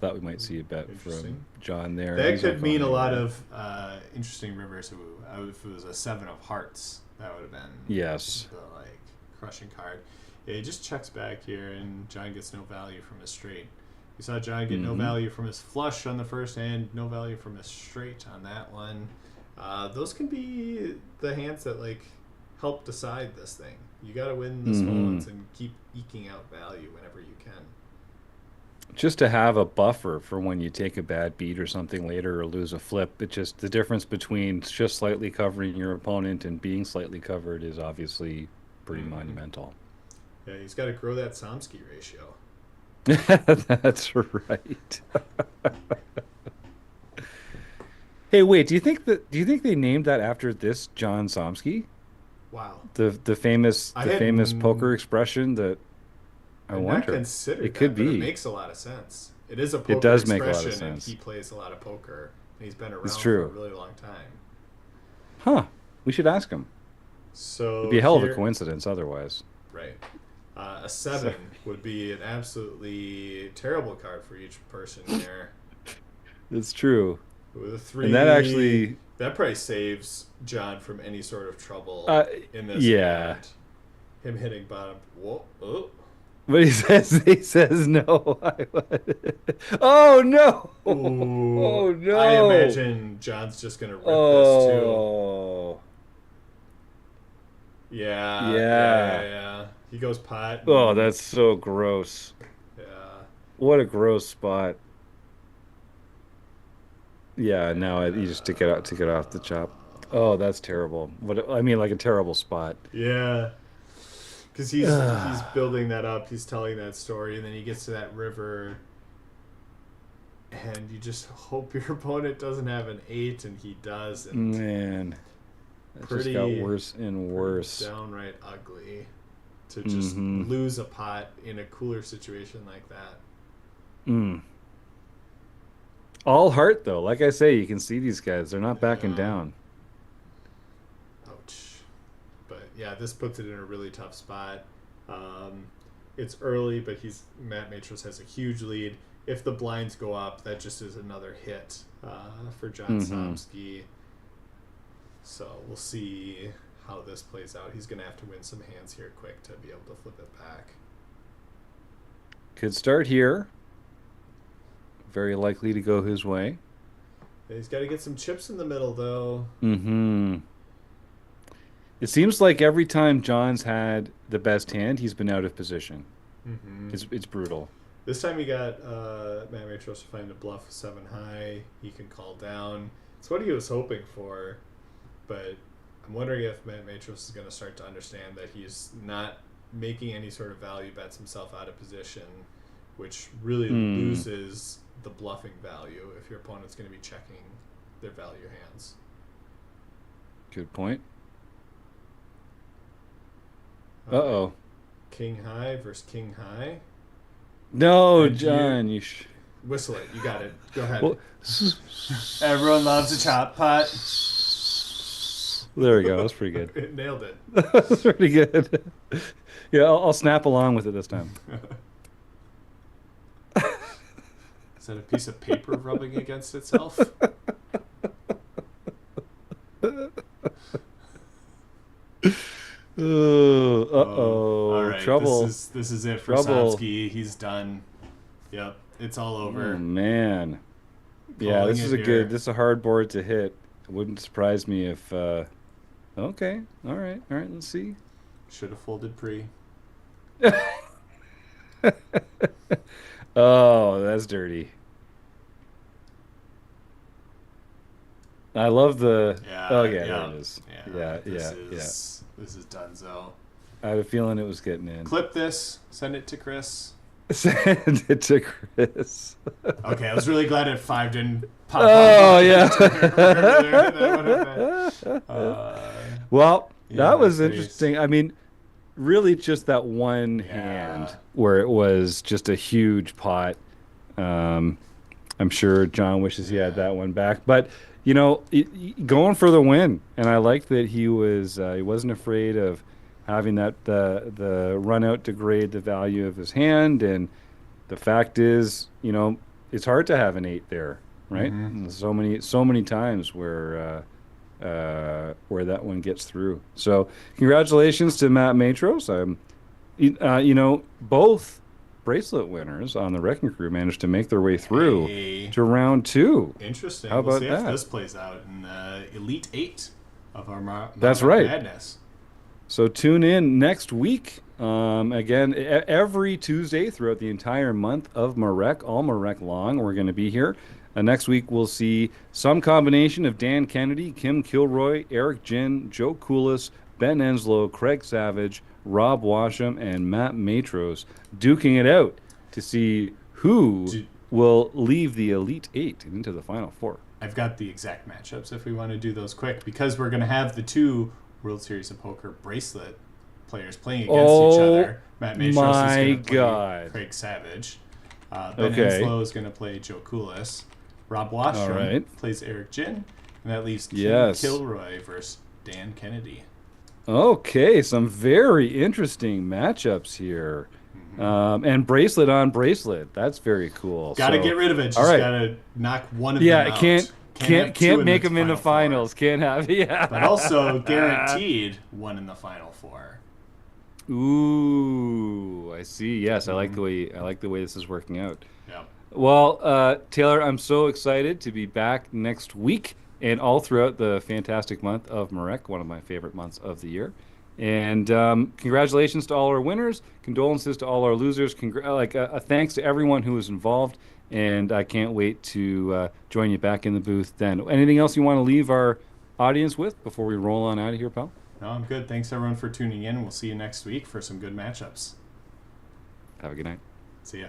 S1: Thought we might
S2: Ooh,
S1: see a bet from
S2: interesting.
S1: John there.
S2: That
S1: He's not
S2: could
S1: going
S2: mean a lot
S1: anywhere.
S2: of interesting rivers. If it was a seven of hearts, that would have been
S1: Yes.
S2: the like crushing card. Yeah, he just checks back here, and John gets no value from his straight. We saw John get no
S1: Mm-hmm.
S2: value from his flush on the first hand, no value from his straight on that one. Those can be the hands that like help decide this thing. You got to win the small
S1: Mm-hmm.
S2: ones and keep eking out value whenever you can.
S1: Just to have a buffer for when you take a bad beat or something later or lose a flip. It just the difference between just slightly covering your opponent and being slightly covered is obviously pretty
S2: Mm-hmm.
S1: monumental.
S2: Yeah, he's got to grow that Somsky ratio.
S1: That's right. Hey, wait, do you think they named that after this John Somsky?
S2: Wow.
S1: The famous
S2: I
S1: the
S2: had
S1: famous poker expression that I
S2: I'd not
S1: wonder.
S2: considered
S1: It could
S2: that, but it
S1: be.
S2: makes a lot of sense. It is a
S1: It
S2: poker
S1: does make a lot of
S2: expression, and he
S1: sense.
S2: plays a lot of poker, and he's been
S1: It's
S2: around for a
S1: true.
S2: really long time.
S1: Huh. We should ask him. It'd
S2: So
S1: be a hell of a
S2: here,
S1: coincidence otherwise.
S2: right, a
S1: So
S2: seven would be an absolutely terrible card for each person here.
S1: it's true.
S2: With a
S1: And that
S2: three,
S1: actually
S2: that probably saves John from any sort of trouble
S1: uh
S2: in this
S1: yeah.
S2: hand. Him hitting bottom. Whoa, oh,
S1: But he says no. Oh no.
S2: ooh!
S1: Oh
S2: I
S1: no.
S2: imagine John's just gonna rip this too.
S1: Oh.
S2: Yeah, yeah, yeah,
S1: Yeah.
S2: yeah. He goes pot
S1: Oh,
S2: and
S1: that's so gross.
S2: yeah,
S1: What a gross spot. Yeah, no, you just took it off the chop. Oh, that's terrible. I mean, like a terrible spot.
S2: yeah. Because he's
S1: Ugh,
S2: building that up. He's telling that story, and then he gets to that river, and you just hope your opponent doesn't have an eight, and he does, and
S1: man, that just got
S2: pretty,
S1: worse and
S2: pretty
S1: worse.
S2: downright ugly to just
S1: Mm-hmm.
S2: lose a pot in a cooler situation like that.
S1: Mm. All heart though. Like I say, you can see these guys. They're not backing
S2: Yeah.
S1: down.
S2: Ouch. But yeah, this puts it in a really tough spot. Um, it's early, but Matt Matros has a huge lead. If the blinds go up, that just is another hit for John
S1: Mm-hmm.
S2: Somsky. So we'll see how this plays out. He's going to have to win some hands here quick to be able to flip it back.
S1: Could start here. Very likely to go his way.
S2: And he's got to get some chips in the middle, though.
S1: Mm-hmm. It seems like every time John's had the best hand, he's been out of position.
S2: Mm-hmm.
S1: It's brutal.
S2: This time he got Matt Matros to find a bluff with 7 high. He can call down. It's what he was hoping for, but I'm wondering if Matt Matros is going to start to understand that he's not making any sort of value bets himself out of position, which really
S1: Hmm.
S2: loses the bluffing value if your opponent's going to be checking their value hands.
S1: Good point.
S2: All right,
S1: Uh-oh.
S2: King high versus King high,
S1: No,
S2: and you
S1: John,
S2: whistle it. You got it. Go ahead.
S1: well,
S2: Everyone loves a chop pot.
S1: there we go. That's pretty good.
S2: It nailed it.
S1: That's pretty good. Yeah, I'll snap along with it this time.
S2: Is that a piece of paper rubbing against itself? Oh, all
S1: Uh-oh.
S2: right. This
S1: Trouble.
S2: is this is it for
S1: Trouble.
S2: Sapsky. He's done. Yep, it's all
S1: Oh
S2: over.
S1: man. Yeah,
S2: Calling it here.
S1: this is a hard board to hit. It wouldn't surprise me if okay. All right. All right, let's see.
S2: Should have folded pre.
S1: Oh, that's dirty. I love the oh
S2: Yeah,
S1: yeah, there
S2: yeah,
S1: it is.
S2: yeah.
S1: Yeah, yeah, yeah.
S2: This is Dunzo.
S1: I had a feeling it was getting in.
S2: Clip this. Send it to Chris.
S1: Send it to Chris.
S2: Okay, I was really glad at 5 didn't pop on
S1: Oh
S2: mine.
S1: yeah.
S2: That would have been,
S1: Well,
S2: yeah,
S1: that
S2: my
S1: was
S2: face.
S1: interesting. I mean, really just that one
S2: Yeah.
S1: hand where it was just a huge pot. Um, I'm sure John wishes he had
S2: Yeah.
S1: that one back, but going for the win, and I liked that he wasn't afraid of having the run out degrade the value of his hand, and the fact is, it's hard to have an eight there, right?
S2: Mm-hmm.
S1: And so many times where that one gets through. So congratulations to Matt Matros. Both bracelet winners on the Wrecking Crew managed to make their way through
S2: Hey,
S1: to round two.
S2: interesting.
S1: How
S2: We'll
S1: about
S2: see if
S1: that?
S2: this plays out in the Elite Eight of our
S1: That's
S2: MaREC
S1: right.
S2: Madness.
S1: So tune in next week. Again, every Tuesday throughout the entire month of MaREC, all MaREC long, we're going to be here. Next week, we'll see some combination of Dan Kennedy, Kim Kilroy, Eric Jin, Joe Coolis, Ben Enslow, Craig Savage, Rob Washam, and Matt Matros duking it out to see who
S2: Do-
S1: will leave the Elite Eight and into the Final Four.
S2: I've got the exact matchups if we want to do those quick because we're going to have the two World Series of Poker bracelet players playing against each
S1: Oh
S2: other. Matt Matros is
S1: my
S2: going to play
S1: God.
S2: Craig Savage. Ben
S1: Okay.
S2: Enslow is going to play Joe Coolis. Rob
S1: All
S2: Washam
S1: right.
S2: plays Eric Jin. And that leaves Kim
S1: Yes.
S2: Kilroy versus Dan Kennedy.
S1: Okay, some very interesting matchups here. And bracelet on bracelet. That's very cool.
S2: Got to
S1: So,
S2: get rid of it. Just
S1: all right.
S2: got to knock one of
S1: Yeah,
S2: them out.
S1: can't
S2: have two
S1: can't
S2: in
S1: make
S2: the
S1: them into
S2: Final
S1: finals.
S2: Four.
S1: Can't have yeah.
S2: But also guaranteed one in the Final Four.
S1: Ooh, I see. Yes, I like the way this is working out.
S2: Yeah.
S1: Well, Taylor, I'm so excited to be back next week and all throughout the fantastic month of MaREC, one of my favorite months of the year. And congratulations to all our winners. Condolences to all our losers. Thanks to everyone who was involved. And I can't wait to join you back in the booth then. Anything else you want to leave our audience with before we roll on out of here, pal?
S2: No, I'm good. Thanks everyone for tuning in. We'll see you next week for some good matchups.
S1: Have a good night.
S2: See ya.